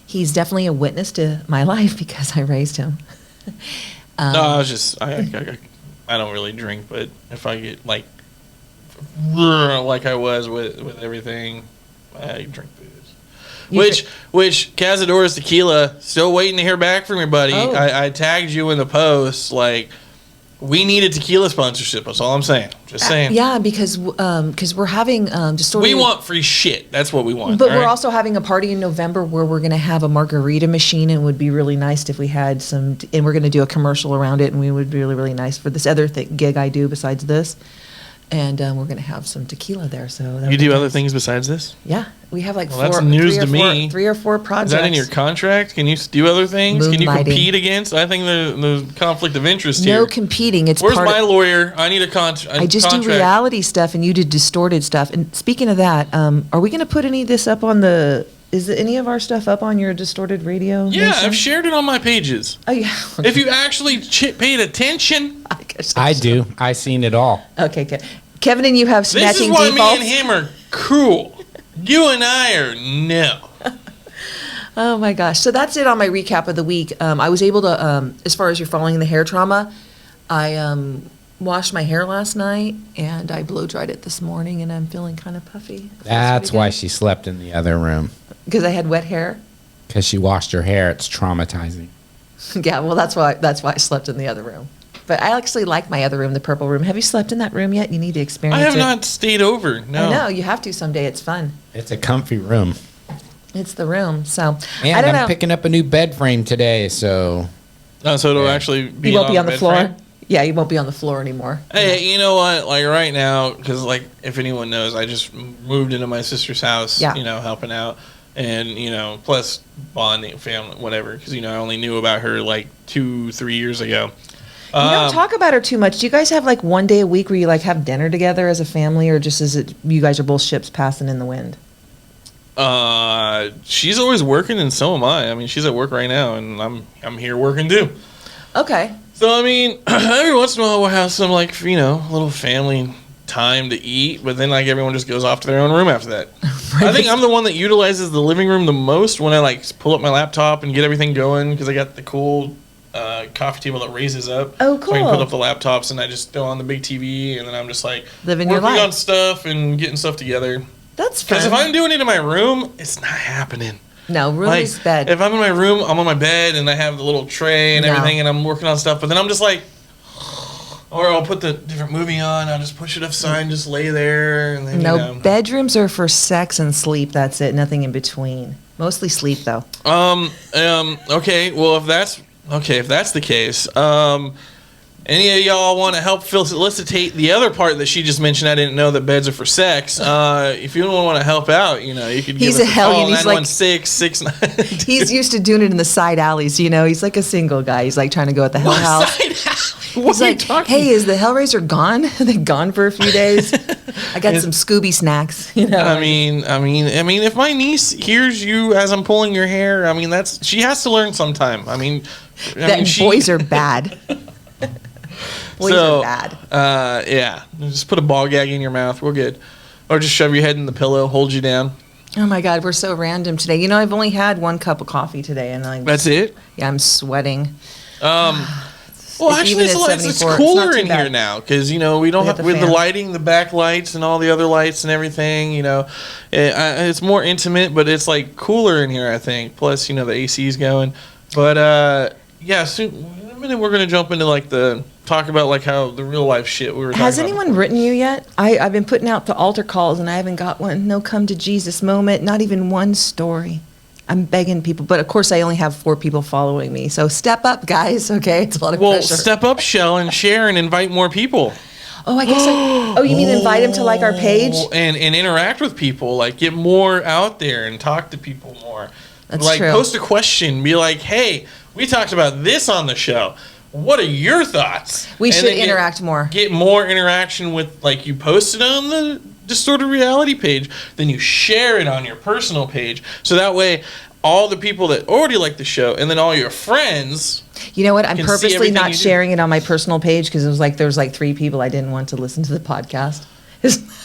he's definitely a witness to my life because I raised him. No, I was just I don't really drink, but if I get like I was with everything, I drink booze. Which Cazadora's tequila, still waiting to hear back from your buddy. Oh. I tagged you in the post. Like, We need a tequila sponsorship. That's all I'm saying. Just saying. Yeah, because we're having distorted. We want free shit. That's what we want. But all we're right? also having a party in November where we're going to have a margarita machine, and it would be really nice if we had some. And we're going to do a commercial around it, and we would be really, really nice for this other gig I do besides this. And we're going to have some tequila there. So You do other things besides this? Yeah, we have like that's news to me. 3 or 4 projects. Is that in your contract? Can you do other things? Can you Moonlighting. compete against? I think there's conflict of interest No here. competing. It's Where's part my of, lawyer? I need a contract. I just do reality stuff, and you did distorted stuff. And speaking of that, are we going to put any of this up on the? Is any of our stuff up on your distorted radio? Yeah, Nation? I've shared it on my pages. Oh yeah. If you actually paid attention, I guess I do. I seen it all. Okay, good. Kevin and you have this is snatching why defaults. me and him are cool. You and I are no. Oh my gosh! So that's it on my recap of the week. I was able to, as far as you're following the hair trauma, I washed my hair last night and I blow dried it this morning, and I'm feeling kind of puffy. That's why she slept in the other room. Because I had wet hair. Because she washed her hair. It's traumatizing. Yeah, well, that's why I slept in the other room. But I actually like my other room, the purple room. Have you slept in that room yet? You need to experience I have it. not stayed over. No. I know you have to someday. It's fun. It's a comfy room. It's the room. So And I don't know. I'm picking up a new bed frame today, so Oh, so it'll actually be You won't be on the bed floor. frame? Yeah, you won't be on the floor anymore. Hey, you know what? Like right now, because like if anyone knows, I just moved into my sister's house. Yeah. You know, helping out, and plus bonding, family, whatever. Because I only knew about her like 2-3 years ago. You don't talk about her too much. Do you guys have like one day a week where you like have dinner together as a family, or just is it you guys are both ships passing in the wind? She's always working, and so am I. I mean, she's at work right now, and I'm here working too. Okay. So I mean, every once in a while we'll have some like little family time to eat, but then like everyone just goes off to their own room after that. I think I'm the one that utilizes the living room the most when I like pull up my laptop and get everything going because I got the cool coffee table that raises up. Oh, So I can cool. put up the laptops and I just throw on the big TV and then I'm just like Living your working life. on stuff and getting stuff together. That's fun. Because if I'm doing it in my room, it's not happening. No, room Like, is bed. if I'm in my room, I'm on my bed and I have the little tray and No. everything and I'm working on stuff, but then I'm just like, or I'll put the different movie on, I'll just push it aside and just lay there. And then, No, bedrooms are for sex and sleep. That's it. Nothing in between. Mostly sleep, though. Okay, well, if that's the case, any of y'all want to help felicitate the other part that she just mentioned? I didn't know that beds are for sex. If you don't want to help out, you could He's give us a a hellion. call, He's like- 916-69. He's used to doing it in the side alleys. He's like a single guy. He's like trying to go at the hell house. What He's are you like, talking hey, is the Hellraiser gone? Are they gone for a few days? I got some Scooby snacks. I mean, if my niece hears you as I'm pulling your hair, I mean, she has to learn sometime. Boys are bad. Boys are bad. Yeah, just put a ball gag in your mouth. We're good. Or just shove your head in the pillow, hold you down. Oh my God, we're so random today. I've only had 1 cup of coffee today, and That's it. yeah, I'm sweating. Well, Even actually, at it's 74, it's cooler not too in here bad. now because we don't have the with the fan. lighting, the back lights, and all the other lights and everything. It's more intimate, but it's like cooler in here. I think. Plus, the AC's going. But yeah, soon in a minute we're gonna jump into like the talk about like how the real life shit we were. Has talking about anyone written you yet? I've been putting out the altar calls, and I haven't got one. No come to Jesus moment. Not even one story. I'm begging people, but of course I only have 4 people following me. So step up, guys. Okay, it's a lot of Well, pressure. step up, Shell, and share and invite more people. Oh, I guess. Oh, you mean invite them to like our page? And interact with people, like get more out there and talk to people more. That's like true. post a question, be like, "Hey, we talked about this on the show. What are your thoughts?" We And should then interact more. Get more interaction with like you post it on the Distorted Reality page, then you share it on your personal page, so that way all the people that already like the show and then all your friends. You know what? I'm can see purposely everything not you do. sharing it on my personal page because there was like 3 people I didn't want to listen to the podcast.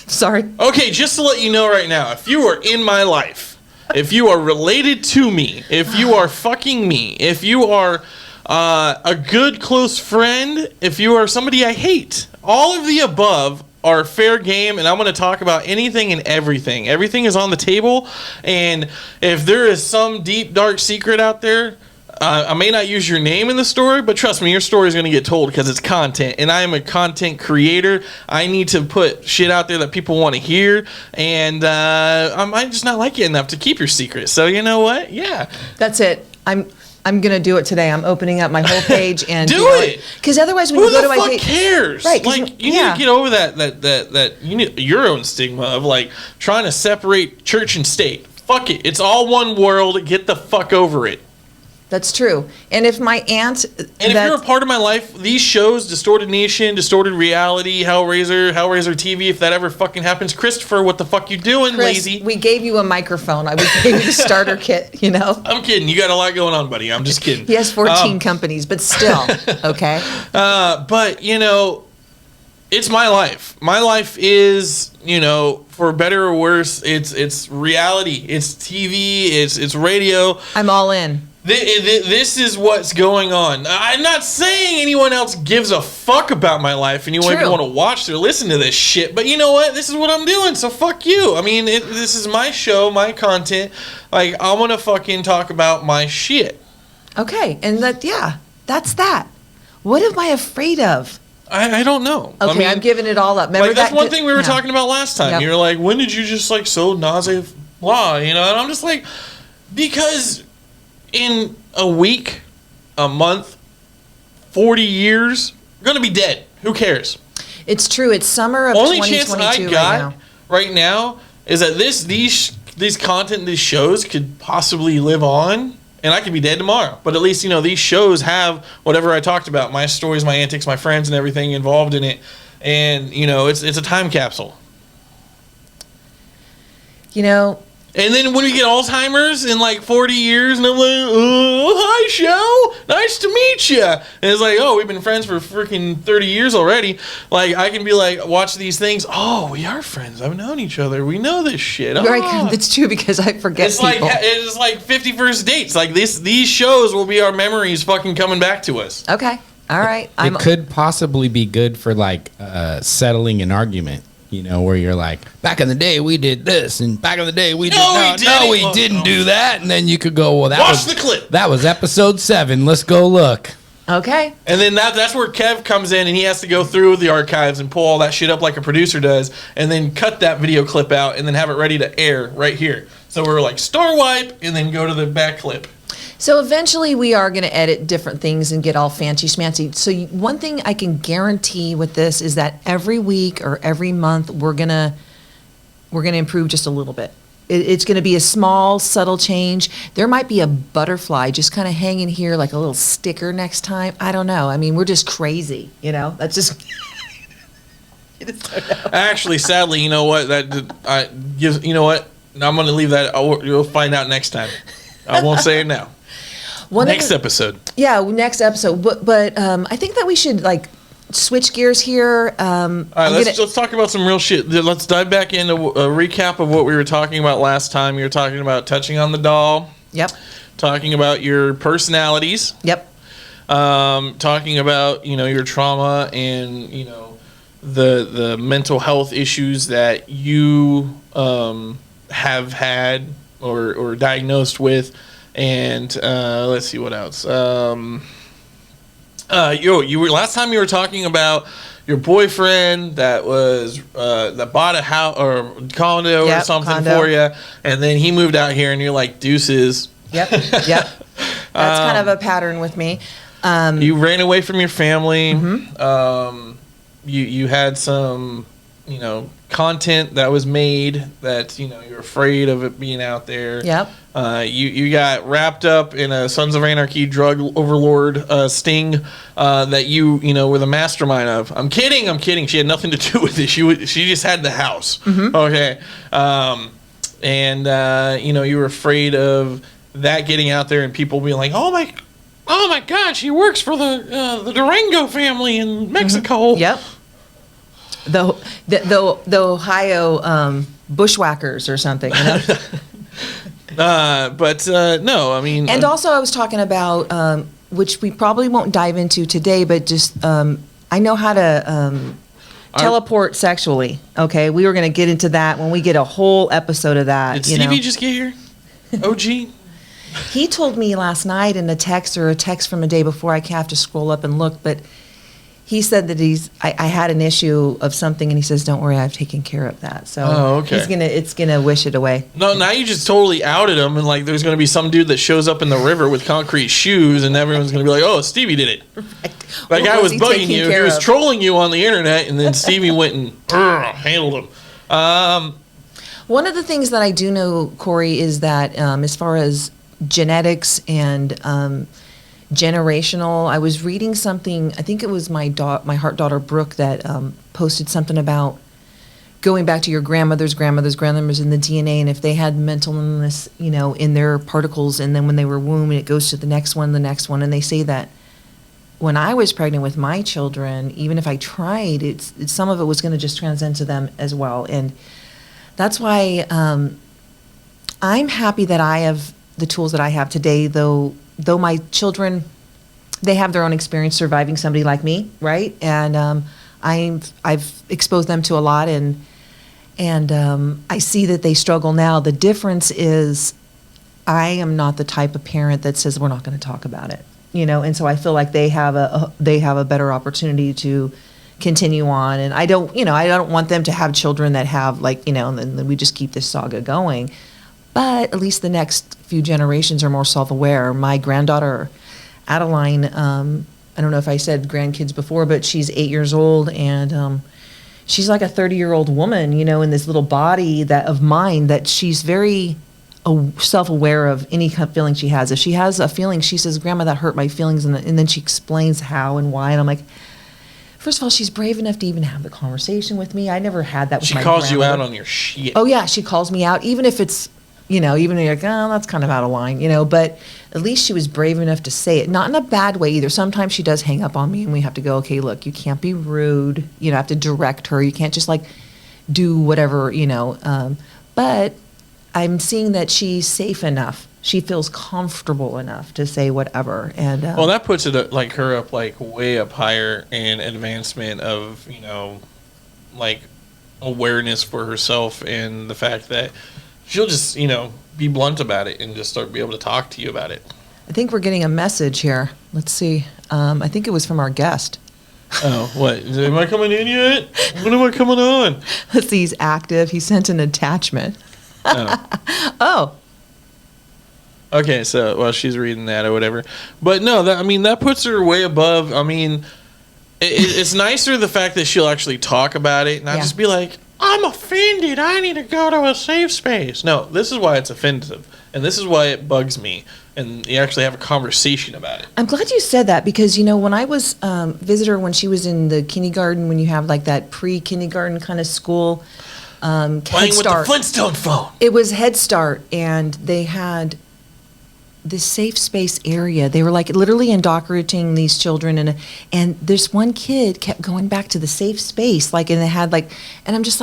Sorry. Okay, just to let you know right now, if you are in my life, if you are related to me, if you are fucking me, if you are a good close friend, if you are somebody I hate, all of the above are fair game, and I'm going to talk about anything and everything. Everything is on the table, and if there is some deep, dark secret out there, I may not use your name in the story, but trust me, your story is going to get told because it's content, and I am a content creator. I need to put shit out there that people want to hear, and I might just not like you enough to keep your secret. So you know what? Yeah, That's it. I'm gonna do it today. I'm opening up my whole page and do it. Because otherwise, when Who you go the to my fuck page, cares? Right, 'cause Like you need to get over that you need your own stigma of like trying to separate church and state. Fuck it. It's all one world. Get the fuck over it. That's true. And if my aunt, And if you're a part of my life, these shows, Distorted Nation, Distorted Reality, Hellrzzr TV, if that ever fucking happens, Christopher, what the fuck you doing, Chris, lazy? we gave you a microphone. We gave you the starter kit. You know. I'm kidding. You got a lot going on, buddy. I'm just kidding. He has 14 companies, but still, okay. But you know, it's my life. My life is, you know, for better or worse, it's reality. It's TV. It's radio. I'm all in. This is what's going on. I'm not saying anyone else gives a fuck about my life and you even True. want to watch or listen to this shit, but you know what? This is what I'm doing, so fuck you. I mean, this is my show, my content. Like, I want to fucking talk about my shit. Okay, and that's that. What am I afraid of? I don't know. Okay, I mean, I'm giving it all up. Remember like, that's that one thing we were yeah. talking about last time. Yep. You're like, when did you just like so nausea blah, you know? And I'm just like, because in a week, a month, 40 years, I'm gonna be dead. Who cares? It's true. It's summer of Only 2022 chance I got right now is that these content, these shows could possibly live on, and I could be dead tomorrow. But at least, you know, these shows have whatever I talked about, my stories, my antics, my friends, and everything involved in it. And you know, it's a time capsule. You know, And then when we get Alzheimer's in like 40 years, and I'm like, oh, hi, Shell. Nice to meet you. And it's like, oh, we've been friends for freaking 30 years already. Like, I can be like, watch these things. Oh, we are friends. I've known each other. We know this shit. right? Ah. It's true because I forget It's people. like 51st dates. Like, these shows will be our memories fucking coming back to us. Okay, all right. It could possibly be good for like settling an argument. You know, where you're like, back in the day we did this, and back in the day we did we didn't do that, and then you could go, well, Watch the clip. That was episode 7. Let's go look. Okay. And then that's where Kev comes in, and he has to go through the archives and pull all that shit up like a producer does, and then cut that video clip out, and then have it ready to air right here. So we're like, star wipe, and then go to the back clip. So eventually we are going to edit different things and get all fancy schmancy. So one thing I can guarantee with this is that every week or every month we're gonna improve just a little bit. It's going to be a small, subtle change. There might be a butterfly just kind of hanging here like a little sticker next time. I don't know. I mean, we're just crazy, you know? That's just... You just don't know. Actually, sadly, you know what? You know what? I'm going to leave that. You'll find out next time. I won't say it now. Next episode. Yeah, next episode. But I think that we should like switch gears here. All right, let's talk about some real shit. Let's dive back into a recap of what we were talking about last time. You were talking about touching on the doll. Yep. Talking about your personalities. Yep. Talking about, you know, your trauma and, you know, the mental health issues that you have had or diagnosed with. And let's see what else. You were last time you were talking about your boyfriend that was that bought a house or condo or something for you, and then he moved out here, and you're like, deuces. Yep. That's kind of a pattern with me. You ran away from your family. Mm-hmm. You had some, you know, content that was made that, you know, you're afraid of it being out there. Yep. You got wrapped up in a Sons of Anarchy drug overlord sting that you know, were the mastermind of. I'm kidding. She had nothing to do with it. She just had the house. Mm-hmm. Okay. And you know, you were afraid of that getting out there and people being like, oh my God, she works for the Durango family in Mexico. Mm-hmm. Yep. The Ohio bushwhackers or something, you know? But no, I mean... And also I was talking about, which we probably won't dive into today, but just, I know how to teleport sexually, okay? We were going to get into that when we get a whole episode of that. Did Stevie just get here? OG? he told me last night in a text from a day before. I have to scroll up and look, but he said that I had an issue of something, and he says, "Don't worry, I've taken care of that." So okay. it's gonna wish it away. No, now you just totally outed him, and like there's gonna be some dude that shows up in the river with concrete shoes, and everyone's gonna be like, "Oh, Stevie did it." That guy was bugging you. He was trolling you on the internet, and then Stevie went and handled him. One of the things that I do know, Corey, is that as far as genetics and generational, I was reading something. I think it was my heart daughter Brooke that posted something about going back to your grandmother's in the DNA, and if they had mental illness, in their particles, and then when they were womb, it goes to the next one, and they say that when I was pregnant with my children, even if I tried, it's some of it was going to just transcend to them as well, and that's why I'm happy that I have the tools that I have today, though my children, they have their own experience surviving somebody like me, right? And I've exposed them to a lot, and I see that they struggle now. The difference is I am not the type of parent that says we're not going to talk about it, and so I feel like they have a better opportunity to continue on, and I don't want them to have children that have and then we just keep this saga going. But at least the next few generations are more self-aware. My granddaughter, Adeline, I don't know if I said grandkids before, but she's 8 years old, and she's like a 30-year-old woman, in this little body of mine, that she's very self-aware of any kind of feeling she has. If she has a feeling, she says, "Grandma, that hurt my feelings," and then she explains how and why, and I'm like, first of all, she's brave enough to even have the conversation with me. I never had that with my grandmother. She calls you out on your shit. Oh, yeah, she calls me out, even if it's, even you're like, oh, that's kind of out of line, but at least she was brave enough to say it. Not in a bad way either. Sometimes she does hang up on me, and we have to go, okay, look, you can't be rude. I have to direct her. You can't just do whatever, but I'm seeing that she's safe enough. She feels comfortable enough to say whatever. And well, that puts it her up way up higher in advancement of, awareness for herself, and the fact that she'll just, be blunt about it and just be able to talk to you about it. I think we're getting a message here. Let's see. I think it was from our guest. Oh, what? Am I coming in yet? When am I coming on? Let's see. He's active. He sent an attachment. Oh. Oh. Okay, so, well, she's reading that or whatever. But no, that puts her way above. It's nicer the fact that she'll actually talk about it, not just be like, "I'm offended, I need to go to a safe space." No, this is why it's offensive, and this is why it bugs me, and you actually have a conversation about it. I'm glad you said that, because, when I was visitor, when she was in the kindergarten, when you have that pre-kindergarten kind of school, playing with the Flintstone phone. It was Head Start, and they had this safe space area. They were literally indoctrinating these children, and this one kid kept going back to the safe space, and they had and I'm just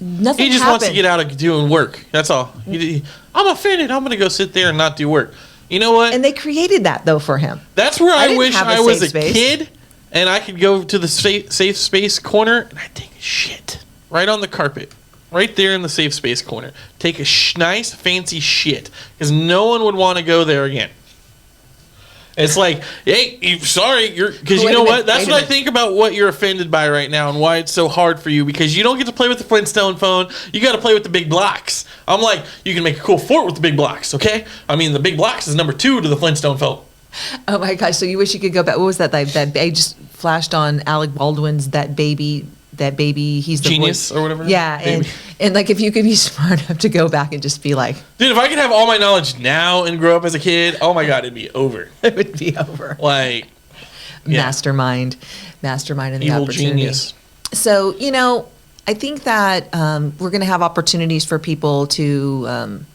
nothing. He just happened. wants to get out of doing work. That's all. I'm offended. I'm going to go sit there and not do work. You know what? And they created that though for him. That's where I wish I was a kid, and I could go to the safe space corner and I take a shit right on the carpet. Right there in the safe space corner. Take a nice, fancy shit. Because no one would want to go there again. It's like, hey, sorry. Because you know what? That's what I think about what you're offended by right now and why it's so hard for you. Because you don't get to play with the Flintstone phone. You got to play with the big blocks. I'm like, you can make a cool fort with the big blocks, okay? The big blocks is number 2 to the Flintstone phone. Oh, my gosh. So you wish you could go back. What was that? That I just flashed on Alec Baldwin's That Baby, he's the Genius voice. Or whatever. Yeah, and if you could be smart enough to go back and just be like, dude, if I could have all my knowledge now and grow up as a kid, oh my God, it'd be over. It would be over. Mastermind in the evil opportunity. Genius. So I think that we're going to have opportunities for people to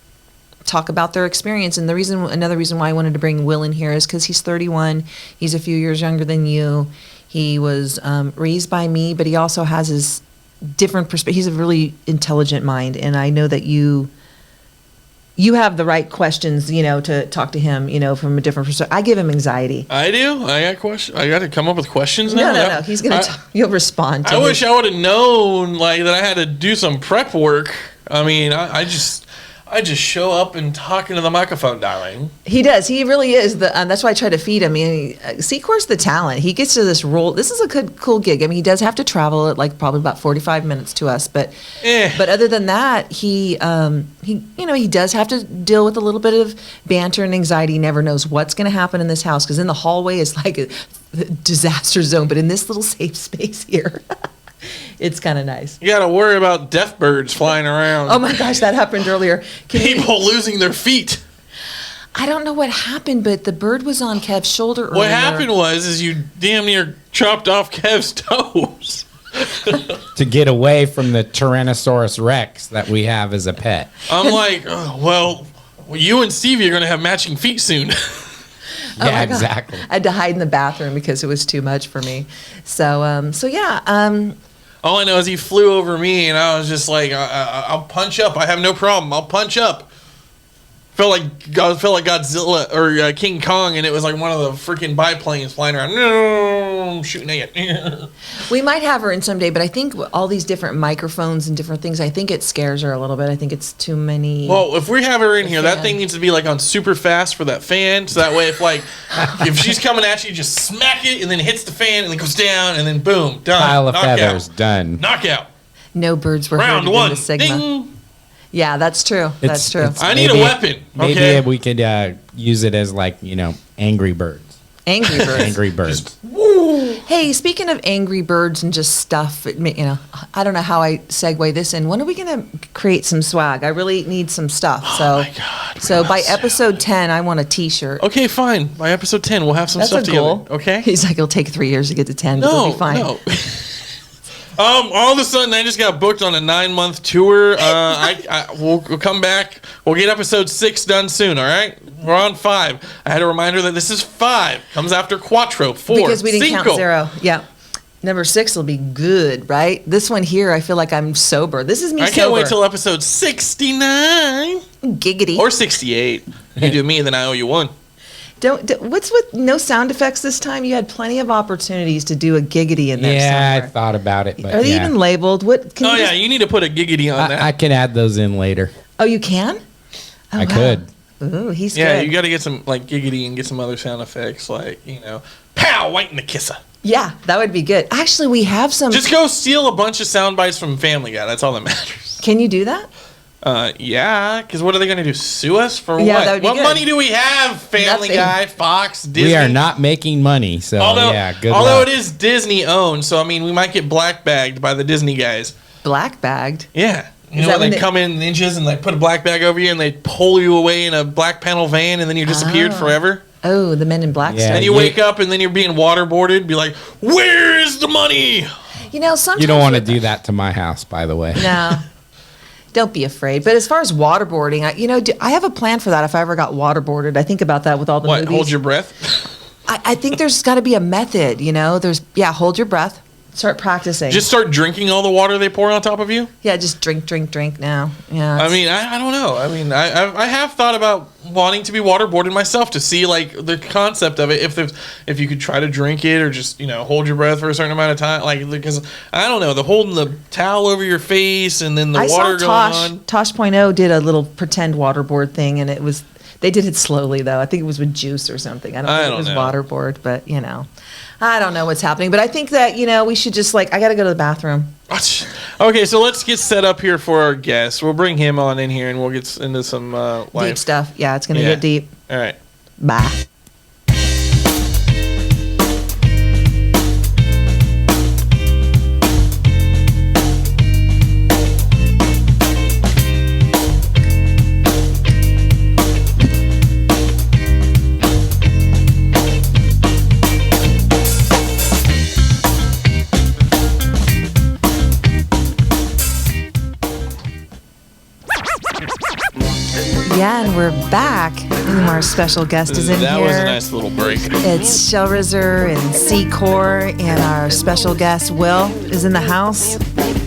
talk about their experience, and another reason why I wanted to bring Will in here is because he's 31. He's a few years younger than you. He was raised by me, but he also has his different perspective. He's a really intelligent mind, and I know that you have the right questions, to talk to him, from a different perspective. I give him anxiety. I do. I got questions. I got to come up with questions now. No. He's gonna. You'll respond. I wish I would have known that I had to do some prep work. I I just show up and talk into the microphone, darling. He does. He really is. That's why I try to feed him. I mean, Secor's the talent. He gets to this role. This is a good, cool gig. I mean, he does have to travel at like probably about 45 minutes to us, but other than that, he does have to deal with a little bit of banter and anxiety. He never knows what's going to happen in this house because in the hallway is like a disaster zone, but in this little safe space here. It's kind of nice. You got to worry about deaf birds flying around. Oh my gosh, that happened earlier. People losing their feet. I don't know what happened, but the bird was on Kev's shoulder earlier. What happened was you damn near chopped off Kev's toes. To get away from the Tyrannosaurus Rex that we have as a pet. I'm like, well, you and Stevie are going to have matching feet soon. Yeah, exactly. I had to hide in the bathroom because it was too much for me. So yeah. All I know is he flew over me, and I was just like, I'll punch up. I have no problem. I'll punch up. Felt like Godzilla or King Kong, and it was like one of the freaking biplanes flying around. No, I'm shooting at you. We might have her in someday, but I think all these different microphones and different things, I think it scares her a little bit. I think it's too many. Well, if we have her in here, that thing needs to be like on super fast for that fan, so that way if she's coming at you, just smack it, and then hits the fan, and then goes down, and then boom, done. Pile of Knockout. feathers, done. Knockout. No birds were Round hurted one. in the Sigma. Ding. Yeah, that's true. That's true. I need a weapon. Maybe Okay. we could use it as like, Angry Birds. Angry birds. Angry Birds. Hey, speaking of angry birds and just stuff, I don't know how I segue this in. When are we going to create some swag? I really need some stuff. Oh my God. So by episode 10, I want a T-shirt. Okay, fine. By episode 10, we'll have some That's stuff a together. goal. Okay. He's like, it'll take 3 years to get to 10, but it'll be fine. No. All of a sudden, I just got booked on a 9-month tour. We'll come back. We'll get episode 6 done soon. All right, we're on 5. I had a reminder that this is 5. Comes after Quattro. 4. Because we didn't Cinco. count 0. Yeah. Number 6 will be good, right? This one here, I feel like I'm sober. This is me I sober. can't wait till episode 69 Giggity. or 68. You do me, then I owe you one. What's with no sound effects this time? You had plenty of opportunities to do a giggity in there Yeah, I somewhere. thought about it. But Are they yeah. even labeled? What? Can Oh you yeah, just- you need to put a giggity on that. I can add those in later. Oh, you can? Oh, I wow. could. Ooh, he's Yeah, good. you got to get some like giggity and get some other sound effects like pow, white in the kisser. Yeah, that would be good. Actually, we have some. Just go steal a bunch of sound bites from Family Guy. That's all that matters. Can you do that? Yeah, because what are they going to do? Sue us for Yeah, what? that would be What good. money do we have? Family Nothing. Guy, Fox, Disney. We are not making money, so yeah, good although luck. it is Disney owned, so I mean, we might get black bagged by the Disney guys. Black bagged. Yeah. You Is know that when when they they- come in ninjas and they put a black bag over you and they pull you away in a black panel van and then you disappeared Oh. forever? Oh, the Men in Black Yeah. stuff. And you wake up and then you're being waterboarded, be like, where's the money? Sometimes You don't want to do that to my house, by the way. No. Don't be afraid. But as far as waterboarding, I have a plan for that. If I ever got waterboarded, I think about that with all the What, movies. hold your breath? I think there's got to be a method. Hold your breath. Start practicing. Just start drinking all the water they pour on top of you? just drink now. Yeah. I mean, I don't know. I mean, I have thought about wanting to be waterboarded myself to see like the concept of it. If you could try to drink it or just hold your breath for a certain amount of time, like because I don't know, the holding the towel over your face and then the I water saw going on. Tosh.0 did a little pretend waterboard thing, and they did it slowly though. I think it was with juice or something. I don't think it was know. waterboard, but I don't know what's happening. But I think that we should just I got to go to the bathroom. Okay, so let's get set up here for our guest. We'll bring him on in here and we'll get into some Deep life. stuff. Yeah, it's gonna Yeah. get deep. All right. Bye. Yeah, and we're back. And our special guest is in That here. was a nice little break. It's Shellrzzr and Secor, and our special guest Will is in the house.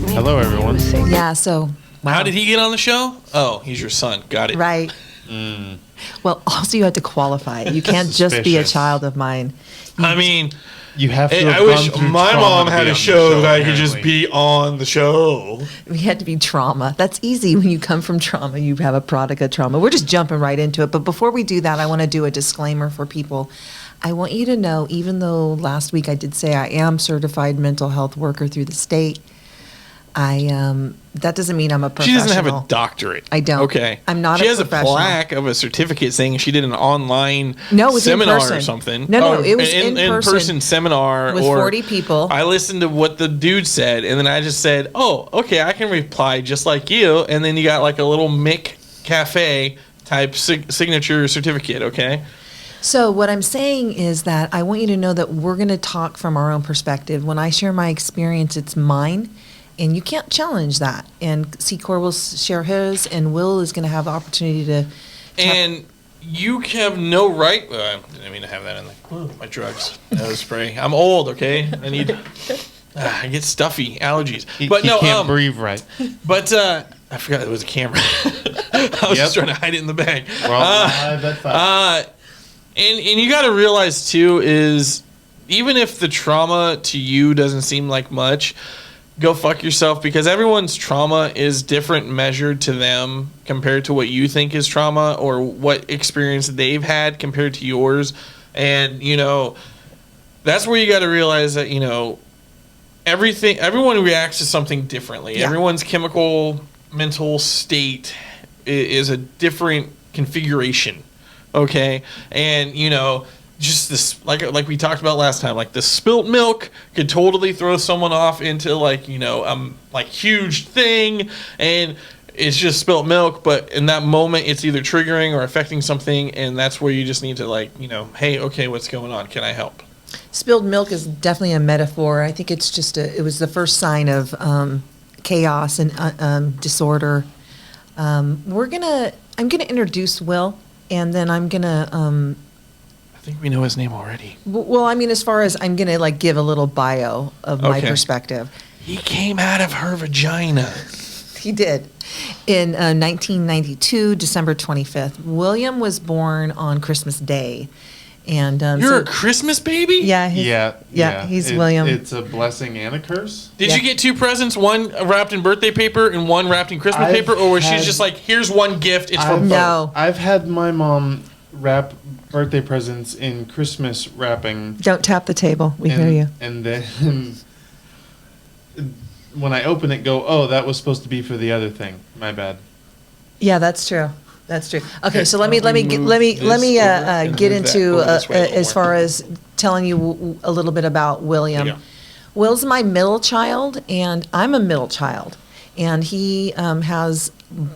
Hello, everyone. Yeah, so How did he get on the show? Oh, he's your son. Got it. right. Well, also you had to qualify. You can't just be a Suspicious. child of mine. I mean, You have to. Hey, have I gone wish through my trauma mom to had be a on the show that I could just apparently. be on the show. We had to be trauma. That's easy when you come from trauma. You have a product of trauma. We're just jumping right into it. But before we do that, I want to do a disclaimer for people. I want you to know, even though last week I did say I am certified mental health worker through the state, that doesn't mean I'm a She professional. doesn't have a doctorate. I don't. Okay. I'm not She a has professional. a plaque of a certificate saying she did an online No, it was in seminar person. or something. No, it was an in person seminar with or 40 people. I listened to what the dude said, and then I just said, "Oh, okay, I can reply just like you." And then you got like a little Mick Cafe type signature certificate. Okay. So what I'm saying is that I want you to know that we're going to talk from our own perspective. When I share my experience, it's mine, and you can't challenge that. And Secor will share his, and Will is going to have the opportunity to. And you have no right. I didn't mean to have that in my drugs. Nose spray. I'm old. Okay. I need. I get stuffy allergies. He But no. can't breathe right. But I forgot it was a camera. I was just trying to hide it in the bag. Well, I bet five. And you got to realize too is even if the trauma to you doesn't seem like much, go fuck yourself because everyone's trauma is different measured to them compared to what you think is trauma or what experience they've had compared to yours. And that's where you got to realize that everyone reacts to something differently. Yeah. Everyone's chemical mental state is a different configuration. Okay, and just this like we talked about last time, like the spilt milk could totally throw someone off into like huge thing, and it's just spilt milk, but in that moment it's either triggering or affecting something, and that's where you just need to hey, okay, what's going on? Can I help? Spilled milk is definitely a metaphor. I think it's just it was the first sign of chaos and disorder. I'm gonna introduce Will. And then I'm gonna. I think we know his name already. Well, I mean, as far as I'm gonna give a little bio of my Okay. perspective. He came out of her vagina. He did. In 1992, December 25th, William was born on Christmas Day, and You're a Christmas baby? yeah, he's William. It's a blessing and a curse. Did Yeah. you get 2 presents, one wrapped in birthday paper and one wrapped in Christmas I've paper, or was she had- just like, here's one gift, it's for I've- both? No. I've had my mom wrap birthday presents in Christmas wrapping. Don't tap the table. We hear you. And then when I open it, go, oh, that was supposed to be for the other thing. My bad. Yeah, that's true. That's true. Okay, Okay, so let me move get this over and get move that into over this way a little as more. far as telling you a little bit about William. Yeah. Will's my middle child, and I'm a middle child, and he has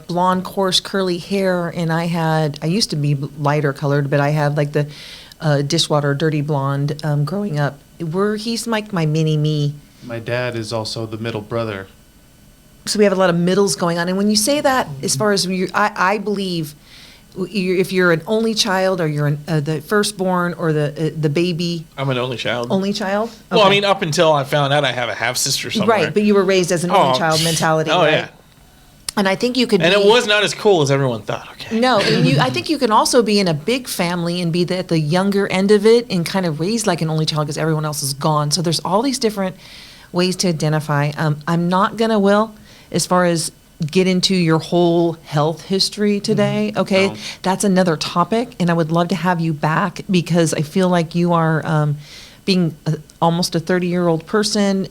blonde, coarse, curly hair, and I used to be lighter colored, but I have like the dishwater dirty blonde growing up. He's like my mini me. My dad is also the middle brother. So we have a lot of middles going on. And when you say that, as far as I believe, if you're an only child or you're the firstborn or the baby I'm an only child. only child. Well, I Okay. mean, up until I found out I have a half sister somewhere. right, but you were raised as an only child mentality. Oh, right? yeah. And I think you could. And be, it was not as cool as everyone thought, okay? No, and I think you can also be in a big family and be at the younger end of it and kind of raised like an only child because everyone else is gone. So there's all these different ways to identify. I'm not gonna, Will, as far as get into your whole health history today. Okay, No. that's another topic, and I would love to have you back because I feel like you are. Being almost a 30-year-old person,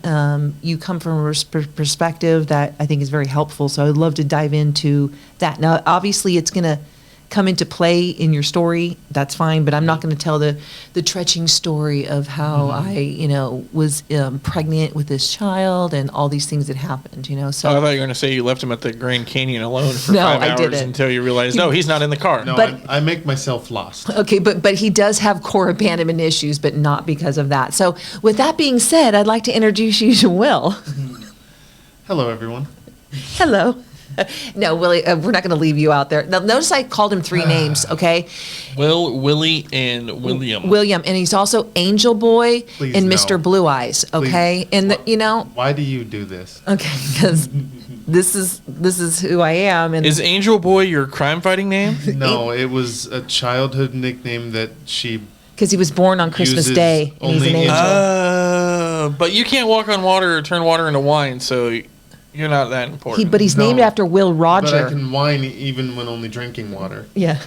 you come from a perspective that I think is very helpful. So I'd love to dive into that. Now, obviously, it's going to come into play in your story. That's fine, but I'm not going to tell the retching story of how I, was pregnant with this child and all these things that happened. So Oh, I thought you were going to say you left him at the Grand Canyon alone for No, 5 I hours didn't. until you realized, no, he's not in the car. No, But- I make myself lost. Okay, but he does have core abandonment issues, but not because of that. So with that being said, I'd like to introduce you to Will. Hello, everyone. Hello. No, Willie, we're not going to leave you out there. Now, notice I called him 3 names, okay? Willie, and William. William, and he's also Angel Boy Please, and no. Mr. Blue Eyes, okay? And Why do you do this? okay, because this is who I am, and Is Angel Boy your crime-fighting name? No, it was a childhood nickname that she Because he was born on Christmas Uses Day, and he's an only- angel. But you can't walk on water or turn water into wine, so you're not that important. But he's named No. after Will But I Roger. can whine even when only drinking water. Yeah.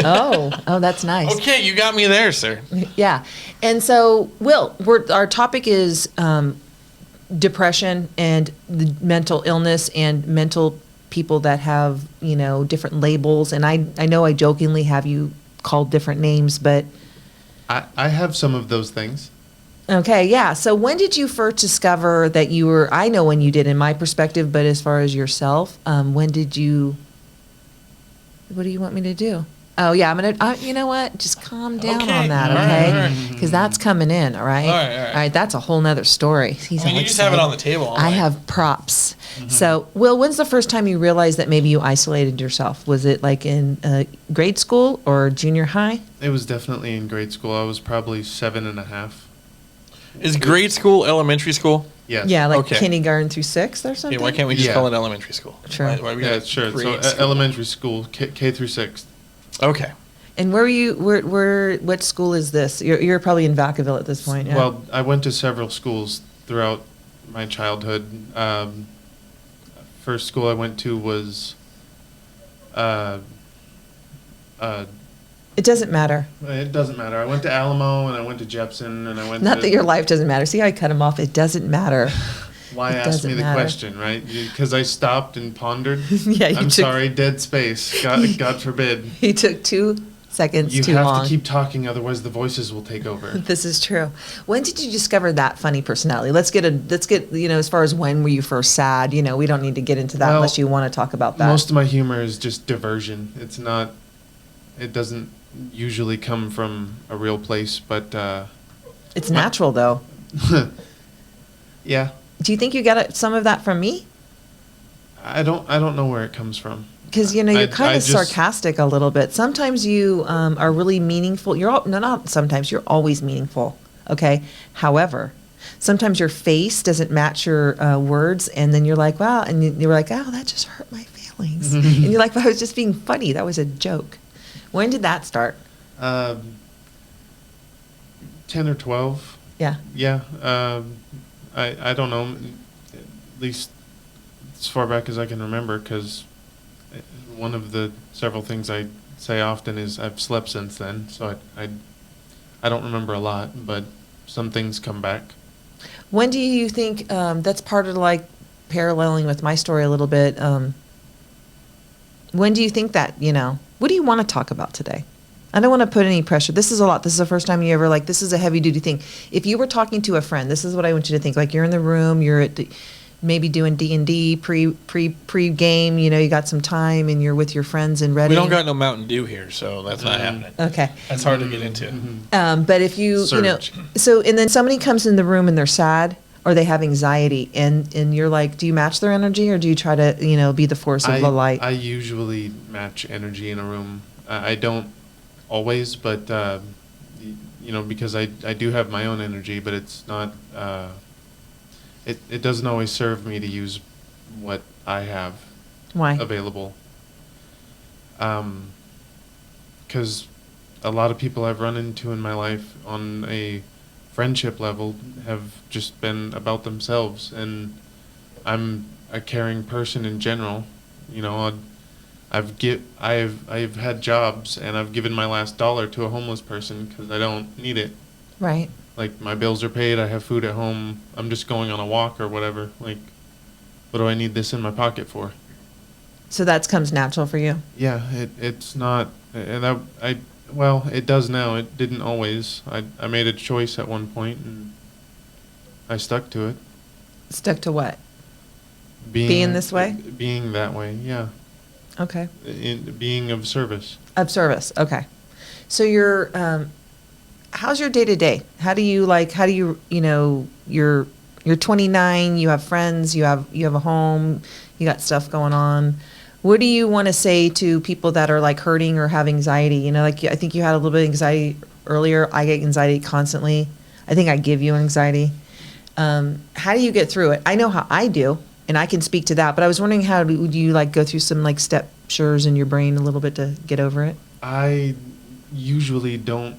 Oh, that's nice. Okay, you got me there, sir. Yeah. And so, Will, our topic is depression and the mental illness and mental people that have, different labels. And I know I jokingly have you called different names, but I have some of those things. okay, yeah. So when did you first discover that you were, I know when you did in my perspective, but as far as yourself, when did you, what do you want me to do? Oh, yeah, I'm going to, you know what? Just calm down Okay. on that, All right, okay? all right. Because that's coming in, all right? All right, all right. That's a whole nother story. He's I mean, all you just have it excited. on the table. all I right. have props. So, Will, when's the first time you realized that maybe you isolated yourself? Was it like in grade school or junior high? It was definitely in grade school. I was probably 7.5. Is grade school elementary school? Yes. Yeah, like Okay. kindergarten through sixth or Yeah, something? why can't we just Yeah. call it elementary school? Sure. Why we Yeah, got sure. So grade school? elementary school, K through 6th. Okay. And where were you? What school is this? You're probably in Vacaville at this point. Yeah. Well, I went to several schools throughout my childhood. First school I went to was, it doesn't matter. it doesn't matter. I went to Alamo and I went to Jepson and I went Not to. that your life doesn't matter. See how I cut him off? It doesn't matter. Why it ask doesn't me the matter. question, right? Because I stopped and pondered. Yeah, you I'm took- sorry, dead space. God forbid. He took 2 seconds You too have long. to keep talking, otherwise the voices will take over. This is true. When did you discover that funny personality? Let's get as far as when were you first sad? We don't need to get into that Well, unless you want to talk about that. Most of my humor is just diversion. It's not. It doesn't usually come from a real place, but It's natural though. yeah, Do you think you got some of that from me? I don't know where it comes from. Because you're I kind of just- sarcastic a little bit. Sometimes you are really meaningful. Not sometimes. You're always meaningful. Okay. However, sometimes your face doesn't match your words, and then you're like, wow, and you're like, oh, that just hurt my feelings. And you're like, well, I was just being funny. That was a joke. When did that start? 10 or 12. Yeah. Yeah. I don't know. At least as far back as I can remember, because one of the several things I say often is I've slept since then, so I don't remember a lot, but some things come back. When do you think that's part of like paralleling with my story a little bit? When do you think that, what do you want to talk about today? I don't want to put any pressure. This is a lot. This is the first time you ever this is a heavy duty thing. If you were talking to a friend, this is what I want you to think. Like you're in the room, you're at maybe doing D&D pre game, you got some time and you're with your friends and ready. We don't got no Mountain Dew here, so that's not happening. Okay. That's hard to get into. But if you, Surge. and then somebody comes in the room and they're sad or they have anxiety and you're like, do you match their energy or do you try to, be the force of the light? I usually match energy in a room. I don't always, but because I do have my own energy, but it's not. It doesn't always serve me to use what I have Why? available. Because a lot of people I've run into in my life on a friendship level have just been about themselves, and I'm a caring person in general. I've had jobs and I've given my last dollar to a homeless person because I don't need it. Right. Like my bills are paid, I have food at home. I'm just going on a walk or whatever. Like, what do I need this in my pocket for? So that comes natural for you. Yeah, it's not, and it does now. It didn't always. I made a choice at one point and I stuck to it. Stuck to what? Being this way? Being that way, yeah. Okay. Being of service. Of service. Okay. So you're, how's your day to day? You're 29, you have friends, you have a home, you got stuff going on. What do you want to say to people that are like hurting or have anxiety? I think you had a little bit of anxiety earlier. I get anxiety constantly. I think I give you anxiety. How do you get through it? I know how I do, and I can speak to that, but I was wondering would you go through some step-shurs in your brain a little bit to get over it? I usually don't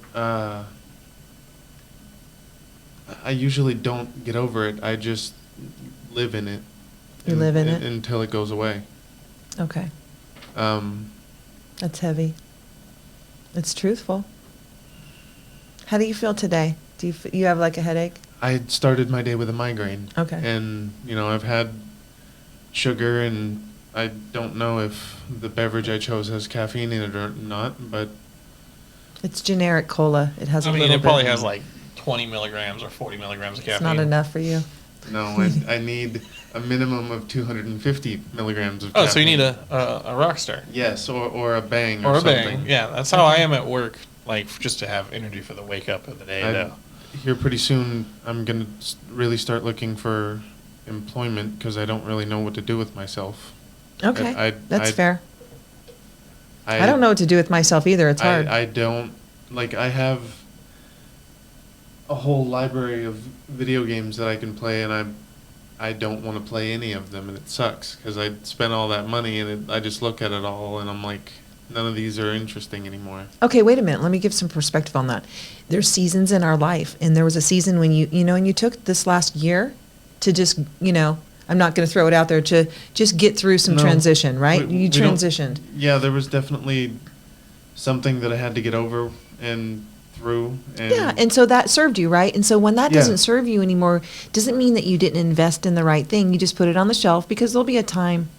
I usually don't get over it. I just live in it. You live in it? Until it goes away. Okay. Um, That's heavy. It's truthful. How do you feel today? Do you have like a headache? I had started my day with a migraine. Okay. And, I've had sugar, and I don't know if the beverage I chose has caffeine in it or not, but It's generic cola. It has a I mean, little it probably bit. has like 20 milligrams or 40 milligrams of It's caffeine. not enough for you. no, I need a minimum of 250 milligrams of Oh, caffeine. so you need a rock star. Yes, or a bang Or a something. bang. Yeah, that's how I am at work. Like, just to have energy for the wake up of the day. though. Here pretty soon, I'm going to really start looking for employment because I don't really know what to do with myself. Okay. That's fair. I I don't know what to do with myself either. It's hard. I don't, I have a whole library of video games that I can play, and I don't want to play any of them, and it sucks because I spent all that money, and I just look at it all, and I'm like, none of these are interesting anymore. Okay, wait a minute. Let me give some perspective on that. There's seasons in our life, and there was a season when and you took this last year to just, I'm not going to throw it out there, to just get through some No, transition, right? we You don't- transitioned. Yeah, there was definitely something that I had to get over and through. And Yeah, and so that served you, right? And so when that Yeah. doesn't serve you anymore, doesn't mean that you didn't invest in the right thing. You just put it on the shelf because there'll be a time.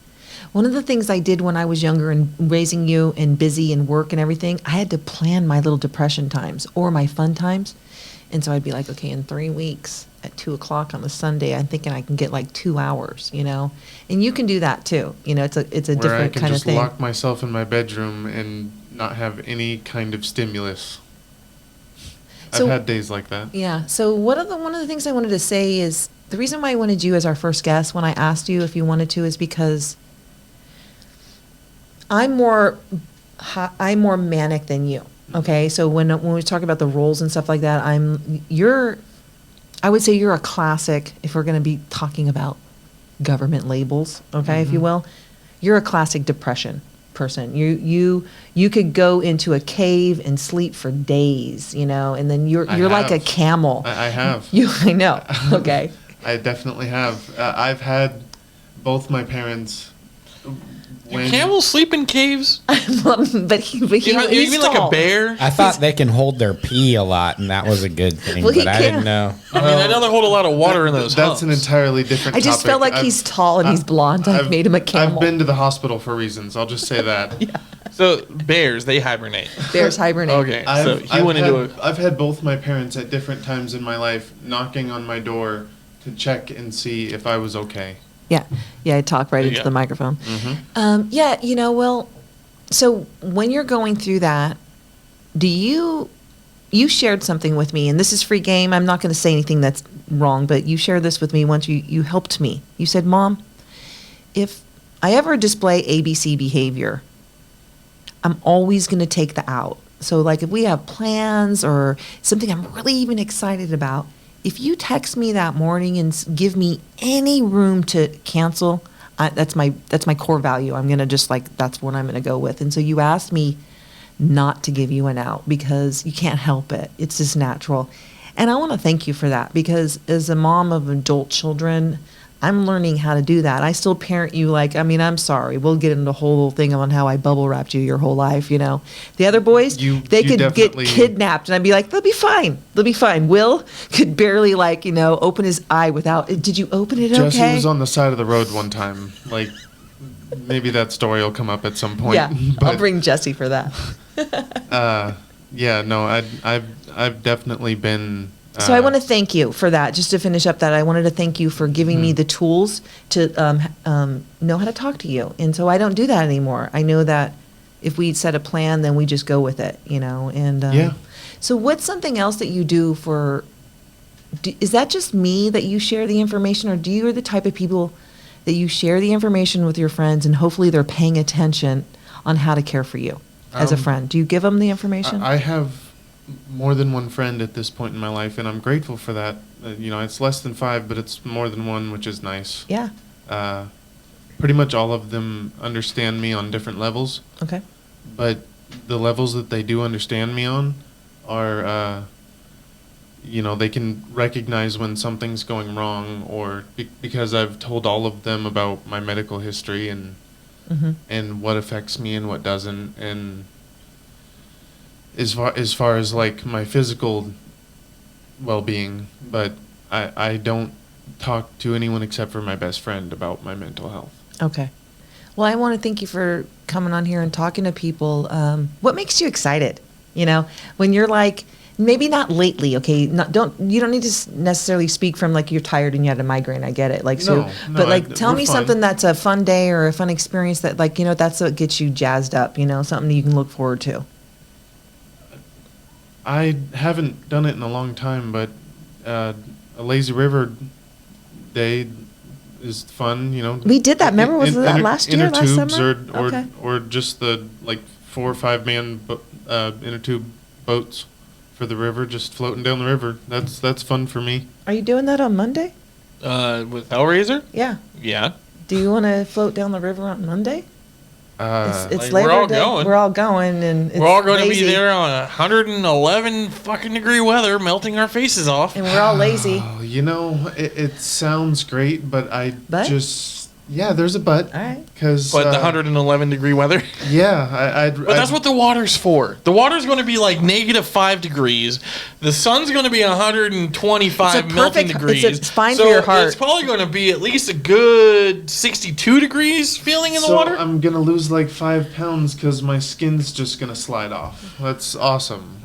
One of the things I did when I was younger and raising you and busy and work and everything, I had to plan my little depression times or my fun times. And so I'd be like, okay, in 3 weeks at 2:00 on a Sunday, I'm thinking I can get like 2 hours, And you can do that too. It's a where I different can kind of just thing. lock myself in my bedroom and not have any kind of stimulus. So- I've had days like that. Yeah. So one of the things I wanted to say is the reason why I wanted you as our first guest when I asked you if you wanted to is because I'm more manic than you. Okay. So when we talk about the roles and stuff like that, I would say you're a classic, if we're going to be talking about government labels, okay, if you will, you're a classic depression person. You could go into a cave and sleep for days, and then you're like a have. camel. I have. I know. Okay. I definitely have. I've had both my parents. Do camels sleep in caves? but You he's mean like a tall. bear? I thought they can hold their pee a lot, and that was a good thing, Well, he but I didn't can. know. I mean, I know they hold a lot of water in those That's an humps. entirely different I just topic. felt like he's tall and he's blonde. I've made him a camel. I've been to the hospital for reasons. I'll just say that. So, bears, they hibernate. Bears hibernate. Okay, so he went into a... I've had both my parents at different times in my life knocking on my door to check and see if I was okay. Yeah, I talk right into Yeah. the microphone. Mm-hmm. Well, so when you're going through that, do you shared something with me, and this is free game. I'm not going to say anything that's wrong, but you shared this with me once. You helped me. You said, Mom, if I ever display ABC behavior, I'm always going to take the out. So like if we have plans or something I'm really even excited about, if you text me that morning and give me any room to cancel, that's my core value. I'm going to just that's what I'm going to go with. And so you asked me not to give you an out because you can't help it. It's just natural. And I want to thank you for that because as a mom of adult children, I'm learning how to do that. I still parent you I'm sorry. We'll get into the whole thing on how I bubble wrapped you your whole life, The other boys, You they could get definitely- kidnapped and I'd be like, they'll be fine. They'll be fine. Will could barely open his eye without, did you open it Jesse okay? was on the side of the road one time. Maybe that story will come up at some point. Yeah, I'll but, bring Jesse for that. Yeah, no, I've definitely been. So I want to thank you for that. Just to finish up that, I wanted to thank you for giving me the tools to know how to talk to you. And so I don't do that anymore. I know that if we set a plan, then we just go with it, And Yeah. So what's something else that you do for? Is that just me that you share the information, or do you are the type of people that you share the information with your friends, and hopefully they're paying attention on how to care for you as a friend? Do you give them the information? I have more than one friend at this point in my life, and I'm grateful for that. It's less than 5, but it's more than one, which is nice. Yeah. Pretty much all of them understand me on different levels, Okay. but the levels that they do understand me on are they can recognize when something's going wrong, or because I've told all of them about my medical history and what affects me and what doesn't, and as far as like my physical well-being, but I don't talk to anyone except for my best friend about my mental health. Okay. Well, I want to thank you for coming on here and talking to people. What makes you excited? When you're like, maybe not lately, okay? You don't need to necessarily speak from like you're tired and you had a migraine. I get it. Like, so, No, but like, tell we're me fine. something that's a fun day or a fun experience that like, that's what gets you jazzed up, something you can look forward to. I haven't done it in a long time, but a lazy river day is fun. We did that. Remember, was that last year, last inner tubes, summer? Okay. or just the like 4 or 5 man inner tube boats for the river, just floating down the river. That's fun for me. Are you doing that on Monday? With Shellrzzr? Yeah. Yeah. Do you want to float down the river on Monday? It's Like, Labor we're all Day. going. We're all going, and it's We're all going to lazy, be there on 111 fucking degree weather, melting our faces off. and we're all lazy. Oh, it sounds great, but But? there's a but. All right. Because But the 111 degree weather. yeah, But that's what the water's for. The water's going to be like -5 degrees. The sun's going to be 125 It's a melting perfect- degrees. it's fine so for your heart. It's probably going to be at least a good 62 degrees feeling in the so water. I'm gonna lose like 5 pounds because my skin's just gonna slide off. That's awesome.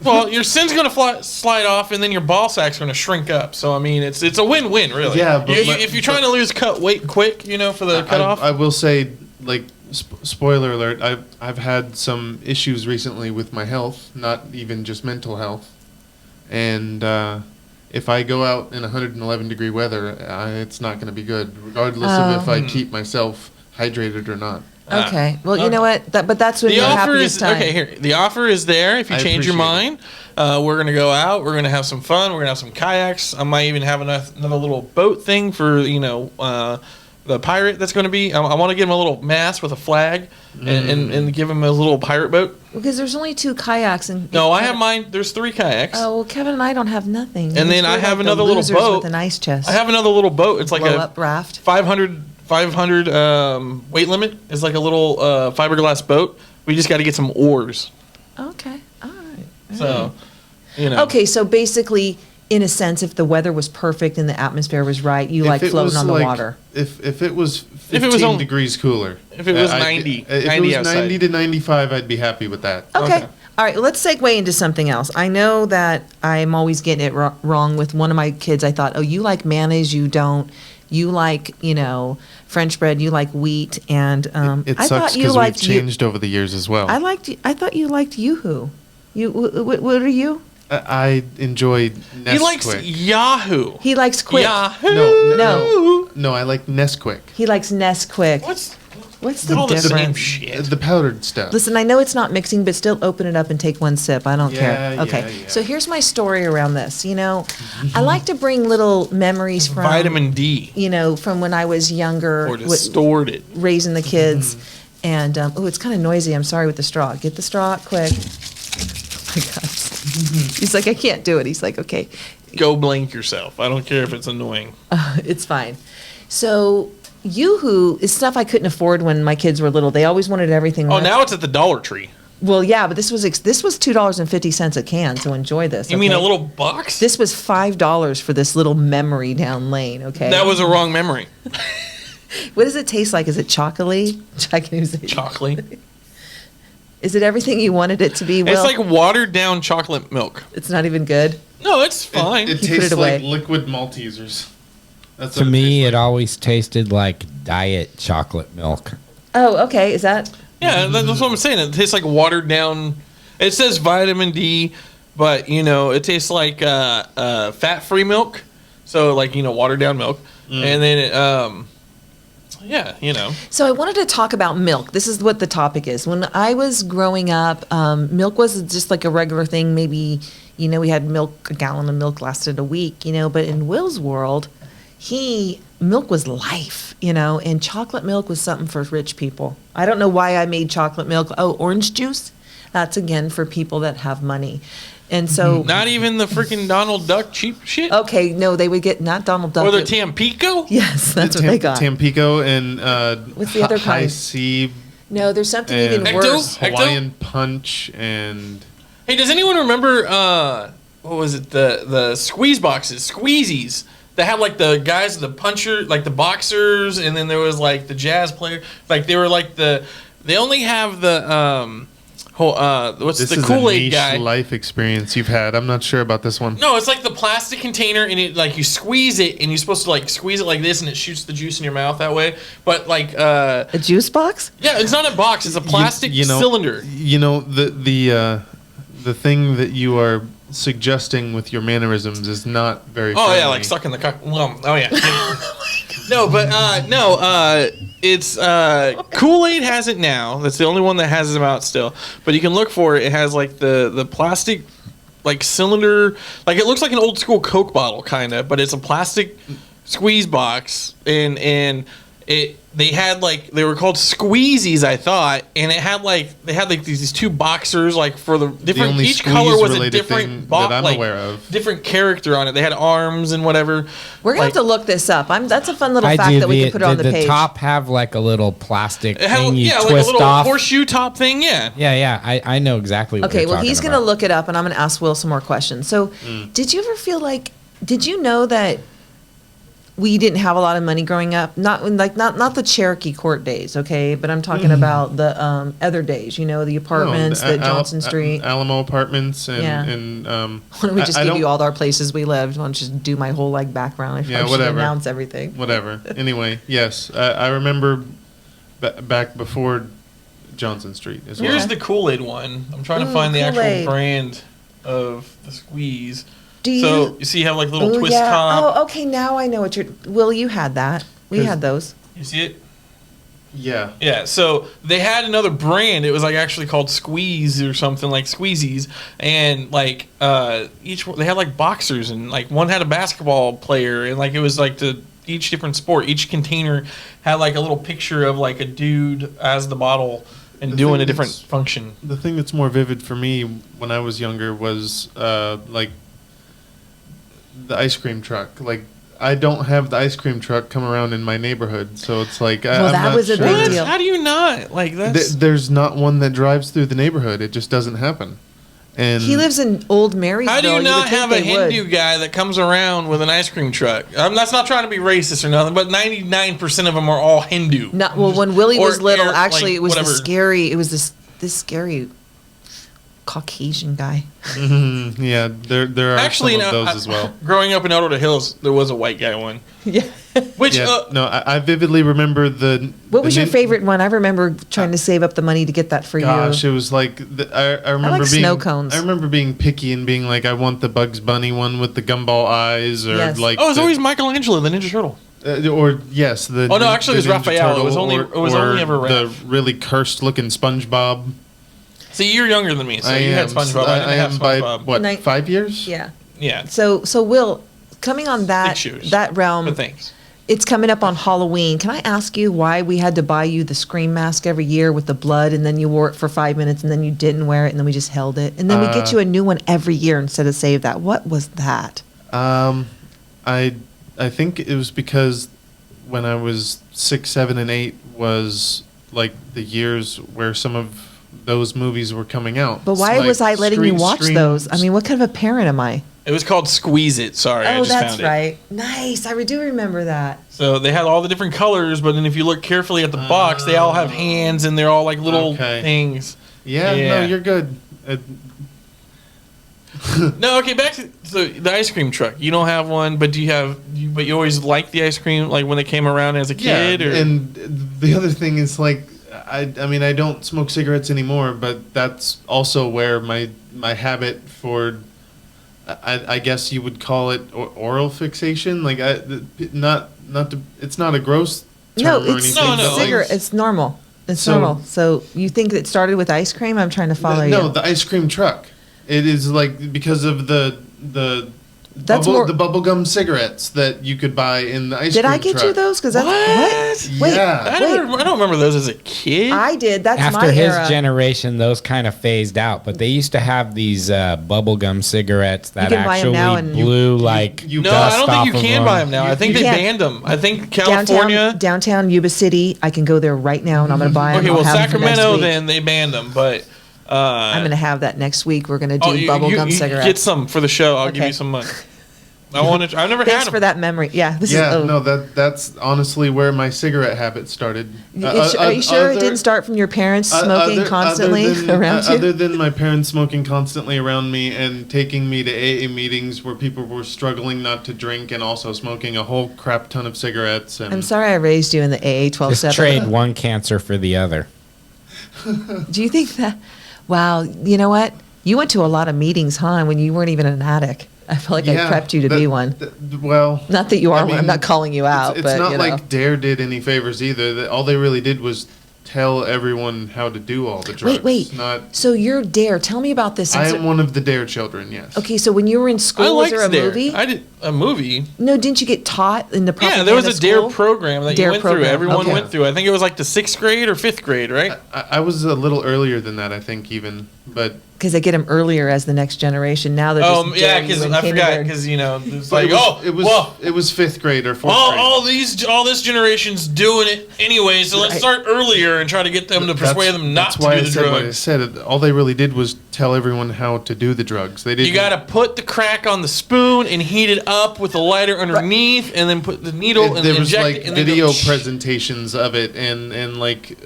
Well, your skin's going to slide off, and then your ball sack's going to shrink up. So I mean, it's a win-win, really. Yeah, but if you're trying to lose cut weight quick, for the cutoff. I will say, like, spoiler alert, I've had some issues recently with my health, not even just mental health. And if I go out in 111 degree weather, it's not going to be good, regardless of if I keep myself hydrated or not. Okay. Well, you okay. know what? But that's when The you're offer happiest is time. okay. Here, the offer is there. If you I change your appreciate mind, we're gonna go out. We're gonna have some fun. We're gonna have some kayaks. I might even have another little boat thing for the pirate that's going to be. I want to give him a little mast with a flag and give him a little pirate boat. Because there's only 2 kayaks and. No, I have mine. There's 3 kayaks. Oh well, Kevin and I don't have nothing. And then I have the another little losers boat. with an ice chest. I have another little boat. It's like blow a up raft. 500 weight limit. It's like a little fiberglass boat. We just got to get some oars. Okay. All right. So, Okay, so basically, in a sense, if the weather was perfect and the atmosphere was right, you like If it floating was on the like- water. If it was 15 If it was only- degrees cooler. if it was I'd- 90 if 90 it was outside. 90 to 95, I'd be happy with that. Okay. Okay. All right, let's segue into something else. I know that I'm always getting it wrong with one of my kids. I thought, oh, you like mayonnaise, you don't. You like, French bread, you like wheat, and It I sucks thought you because we've liked changed over the years as well. I thought you liked Yoo-hoo. What are you? I enjoy Nesquik. He likes Yahoo. He likes Quick. Yahoo. No. I like Nesquik. He likes Nesquik. What's the all the same difference? shit? The powdered stuff. Listen, I know it's not mixing, but still open it up and take one sip. I don't care. Yeah, Okay. yeah. So here's my story around this. I like to bring little memories from Vitamin D. From when I was younger, Or just stored it. raising the kids. And it's kind of noisy. I'm sorry with the straw. Get the straw quick. Oh my God. He's like, I can't do it. He's like, okay, Go blink yourself. I don't care if it's annoying. it's fine. So Yoo-hoo is stuff I couldn't afford when my kids were little. They always wanted everything. Oh, now it's at the Dollar Tree. Well, yeah, but this was $2.50 a can. So enjoy this. You mean okay? a little box? This was $5 for this little memory down lane. Okay. That was a wrong memory. What does it taste like? Is it chocolatey? I can't even say. Chocolate. Is it everything you wanted it to be? Will? It's like watered down chocolate milk. It's not even good. No, it's fine. It You put tastes it away. like liquid Maltesers. That's To what me, tastes it always tasted like diet chocolate milk. Oh, okay. Is that? Yeah, that's what I'm saying. It tastes like watered down. It says vitamin D, but it tastes like fat-free milk. So like watered down milk, and then it, So I wanted to talk about milk. This is what the topic is. When I was growing up, milk was just like a regular thing. Maybe, we had milk, a gallon of milk lasted a week, but in Will's world, milk was life, and chocolate milk was something for rich people. I don't know why I made chocolate milk. Oh, orange juice. That's again for people that have money. And so, Not even the freaking Donald Duck cheap shit? okay, no, they would get not Donald Duck. Or the it- Tampico? Yes, that's what they got. Tampico and What's the other High kind? C No, there's something even and worse. Ecto? Hawaiian Punch and Hey, does anyone remember, what was it, the squeeze boxes, squeezies, that had like the guys, the puncher, like the boxers, and then there was like the jazz player, like they were like they only have the, what's this the is a Kool-Aid niche guy? life experience you've had. I'm not sure about this one. No, it's like the plastic container, and it like you squeeze it, and you're supposed to like squeeze it like this, and it shoots the juice in your mouth that way. But like, A juice box? yeah, it's not a box; it's a plastic cylinder. You know the thing that you are suggesting with your mannerisms is not very. Oh yeah, friendly. like sucking the cock. Oh yeah. No, but it's Kool-Aid has it now. That's the only one that has them out still. But you can look for it. It has like the plastic like cylinder, like it looks like an old school Coke bottle kind of, but it's a plastic squeeze box, and they were called squeezies, I thought, and they had these two boxers like for the different. only Each color was a squeeze-related different thing that I'm aware of. different character on it. They had arms and whatever. We're gonna have to look this up. That's a fun little I fact do. that we can put on the page. The top have like a little plastic It had, thing you yeah, like a twist little off. horseshoe top thing. Yeah. Yeah, I know exactly what Okay, you're well, talking he's going to about. look it up, and I'm going to ask Will some more questions. So, did you ever feel like, did you know that we didn't have a lot of money growing up? Not the Cherokee Court days, okay? But I'm talking about the other days. You know, the apartments, the Johnson Street. Alamo Apartments, and Yeah. and Why don't we just give you all our places we lived? Why don't you just do my whole like background? I Yeah, probably should whatever. announce everything. whatever. Anyway, yes, I remember back before Johnson Street as well. Here's the Kool-Aid one. I'm trying to Ooh, find the Kool-Aid. actual brand of the squeeze. Do So you see, you have like little Ooh, twist yeah. top. Oh, okay. Now I know what you're. Will, you had that. We 'Cause- had those. You see it? Yeah. Yeah. So they had another brand. It was like actually called Squeeze or something, like Squeezies, and like each one, they had like boxers, and like one had a basketball player, and like it was like each different sport. Each container had like a little picture of like a dude as the bottle and The doing thing a different that's- function. The thing that's more vivid for me when I was younger was like the ice cream truck. Like I don't have the ice cream truck come around in my neighborhood, so it's like Well, I'm that not was a sure. big What? deal. How do you not like that's? There's not one that drives through the neighborhood. It just doesn't happen. And He lives in Old Marysville. How do you would not think have a they would. Hindu guy that comes around with an ice cream truck? That's not trying to be racist or nothing, but 99% of them are all Hindu. Not well. When Willie Or was little, air- actually, like, it was whatever. the scary. It was this scary Caucasian guy. Mhm, yeah, there are Actually, some no, of those as well. growing up in Elderwood Hills, there was a white guy one. Yeah. Which, Yeah, no, I vividly remember the. What was the your favorite one? I remember trying to save up the money to get that for Gosh, you. it was like I remember like being snow cones. I remember being picky and being like, I want the Bugs Bunny one with the gumball eyes, or Yes. like oh, it was the- always Michelangelo, the Ninja Turtle. or yes, the. Oh, no, actually, it was the Ninja Raphael. It Turtle, was only- it was or only ever the Raph. really cursed looking SpongeBob. See, you're younger than me, so you had SpongeBob. I didn't I have am by SpongeBob. what Nin- 5 years? Yeah. Yeah, So Will, coming on that shoes. that realm, but thanks. it's coming up on Halloween. Can I ask you why we had to buy you the Scream mask every year with the blood, and then you wore it for 5 minutes, and then you didn't wear it, and then we just held it, and then we get you a new one every year instead of save that? What was that? I think it was because when I was 6, 7, and 8 was like the years where some of those movies were coming out. But why Like was I letting you watch those? I mean, what kind of a parent am I? It was called Squeeze It. Sorry, I Oh, just that's found it. right. Nice. I do remember that. So they had all the different colors, but then if you look carefully at the box, they all have hands and they're all like little Okay. things. Yeah, Yeah. no, you're good. No, okay, back to the ice cream truck. You don't have one, but but you always liked the ice cream, like when it came around as a kid, yeah, or and the other thing is like I mean I don't smoke cigarettes anymore, but that's also where my habit for I guess you would call it oral fixation. Like not to, it's not a gross term No, or it's anything. No, but, like, cigarette. It's normal. It's So- normal. So you think it started with ice cream? I'm trying to follow no, you. the ice cream truck. It is like because of the That's more. The bubblegum cigarettes that you could buy in the ice Did cream I get truck. you those? Because that's What? Wait, Yeah. I don't remember those as a kid. I did. That's After my his era. generation, those kind of phased out. But they used to have these bubblegum cigarettes that can buy 'em actually now and- blew like you- no, dust I don't think you off of can buy them now. I think you they can't. banned them. I think California. downtown Yuba City. I can go there right now, and I'm going to buy them. Okay, well, I'll have 'em for next Sacramento week. then they banned them, but I'm going to have that next week. We're going to do bubblegum cigarettes. Get some for the show. I'll give Okay. you some money. I want to. I've never Thanks had for them. that memory. Yeah, this Yeah, is. no, that's honestly where my cigarette habit started. Are you sure it didn't start from your parents smoking constantly around you? Other than my parents smoking constantly around me and taking me to AA meetings where people were struggling not to drink and also smoking a whole crap ton of cigarettes. And I'm sorry I raised you in the AA 12 just trade one cancer for the other. Do you think that? Wow, you know what? You went to a lot of meetings, huh? When you weren't even an addict. I feel like I prepped you to be one. Well, Not that you are I one. mean, I'm not calling you out, It's but not you know. like Dare did any favors either. All they really did was tell everyone how to do all the drugs. Wait. Not, So you're Dare. Tell me about this. I am one of the Dare children. Yes. Okay, so when you were in I school, was liked there a Dare. movie? I did a movie. No, didn't you get taught in the propaganda Yeah, there was a Dare school? program that Dare you went program, through. Everyone okay. went through. I think it was like the 6th grade or 5th grade, right? I was a little earlier than that, I think, even. But Because they get them earlier as the next generation. Now they're just Oh yeah, daring because you in I forgot kindergarten. because it's but like it was 5th grade or 4th grade. all this generation's doing it anyway, so let's Right. start earlier and try to get them to persuade them not That's to why do I the said what I drugs. said. All they really did was tell everyone how to do the drugs. They didn't. You gotta put the crack on the spoon and heat it up with a lighter underneath, and then put the needle and There was inject like it. And then video go, presentations of it and like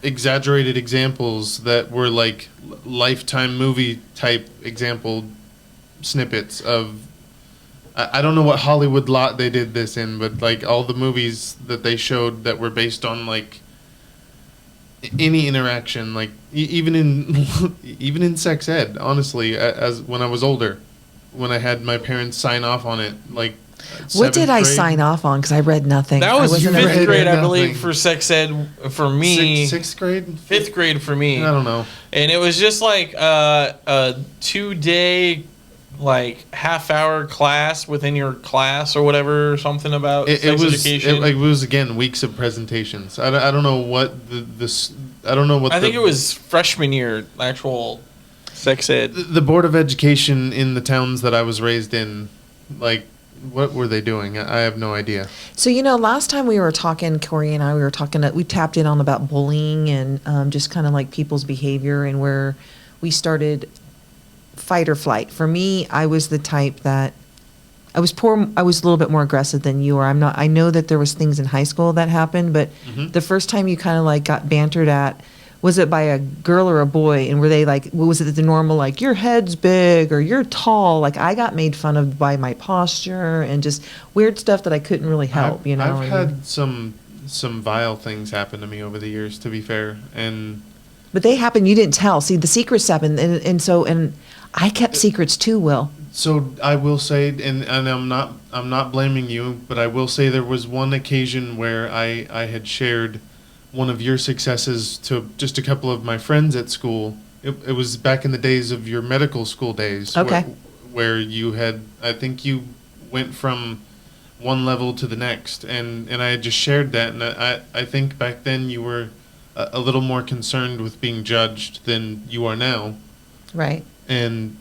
exaggerated examples that were like Lifetime movie type example snippets of. I don't know what Hollywood lot they did this in, but like all the movies that they showed that were based on like any interaction, like even in even in sex ed. Honestly, as when I was older, when I had my parents sign off on it, like. What did 7th I grade? sign off on? Because I read nothing. that I was wasn't 5th ever- grade, I Nothing. believe, for sex ed for me. Sixth grade? 5th grade for me. I don't know. And it was just like a 2-day, like half-hour class within your class or whatever, or something about It sex was education. it was again weeks of presentations. I don't know what I don't know what I think it was freshman year, actual sex ed. the board of education in the towns that I was raised in. Like, what were they doing? I have no idea. So, last time we were talking, Corey and I, we tapped in on about bullying and just kind of like people's behavior and where we started fight or flight. For me, I was the type that I was a little bit more aggressive than you are. I know that there was things in high school that happened, but the first time you kind of like got bantered at, was it by a girl or a boy? And were they like, was it the normal, like, your head's big or you're tall? Like, I got made fun of by my posture and just weird stuff that I couldn't really help, I've and- had some vile things happen to me over the years, to be fair, and But they happened, you didn't tell. See, the secrets happened. And I kept secrets too, Will. so I will say, and I'm not blaming you, but I will say there was one occasion where I had shared one of your successes to just a couple of my friends at school. It was back in the days of your medical school days. Okay. Where you had, I think you went from one level to the next, and I had just shared that, and I think back then you were a little more concerned with being judged than you are now, Right. and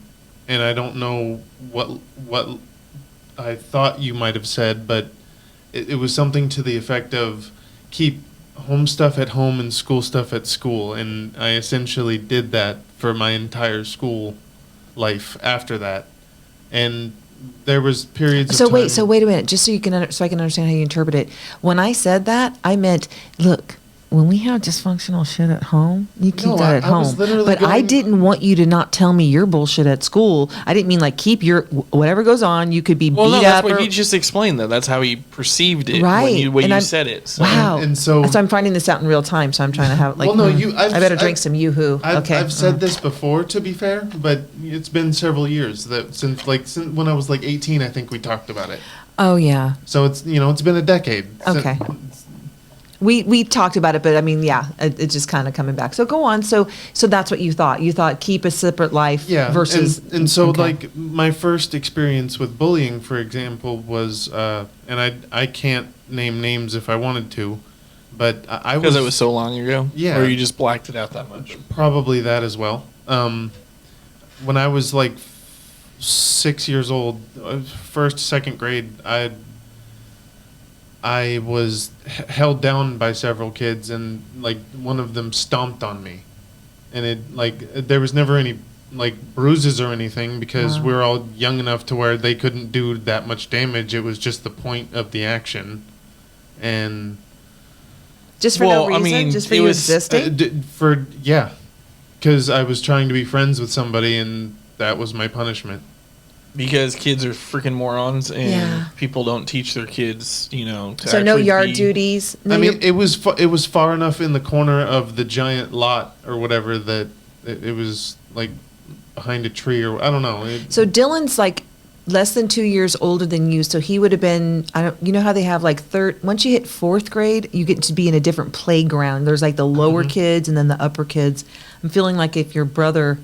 I don't know what I thought you might have said, but it was something to the effect of keep home stuff at home and school stuff at school, and I essentially did that for my entire school life after that, and there was periods of time. So wait a minute, just so I can understand how you interpret it. When I said that, I meant, look, when we have dysfunctional shit at home, you keep No, that at I was home. literally But I going- didn't want you to not tell me your bullshit at school. I didn't mean like keep your whatever goes on. You could be Well, no, beat that's up. what or, he just explained, though. That's how he perceived it Right. when And you I'm- said it. So. wow. And so- I'm finding this out in real time. So I'm trying to have like. Well, no, I better drink some Yoo-hoo. Okay. I've said this before, to be fair, but it's been several years that since when I was like 18, I think we talked about it. Oh yeah. So it's it's been a decade. Okay. We talked about it, but I mean, yeah, it's just kind of coming back. So go on. So that's what you thought. You thought keep a separate life Yeah, versus. and so okay. like my first experience with bullying, for example, was and I can't name names if I wanted to, but I was Because it was so long ago? Yeah. Or you just blacked it out that much? probably that as well. When I was like 6 years old, first, second grade, I was held down by several kids, and like one of them stomped on me, and it like there was never any like bruises or anything because Wow. we were all young enough to where they couldn't do that much damage. It was just the point of the action, and Just for Well, no I reason, mean, just for it you was, existing. because I was trying to be friends with somebody, and that was my punishment. Because kids are freaking morons, and Yeah. people don't teach their kids, to So no actually yard be- duties. No, I mean, it was far enough in the corner of the giant lot or whatever that it was like behind a tree, or I don't know. so Dylan's like less than 2 years older than you, so he would have been. I don't. You know how they have like once you hit fourth grade, you get to be in a different playground. There's like the lower kids and then the upper kids. I'm feeling like if your brother.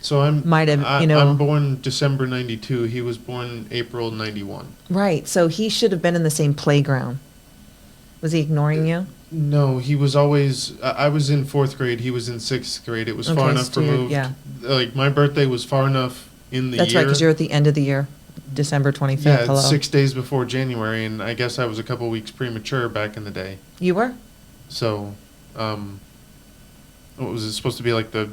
So Might have, I'm born December 92. He was born April 91. Right, so he should have been in the same playground. Was he ignoring you? No, he was always. I was in fourth grade. He was in sixth grade. It was far Okay, enough so you're- removed. yeah. Like my birthday was far enough in the That's year. right, because you're at the end of the year, December 25th. Yeah, Hello. it's 6 days before January, and I guess I was a couple weeks premature back in the day. You were? So, what was it supposed to be, like the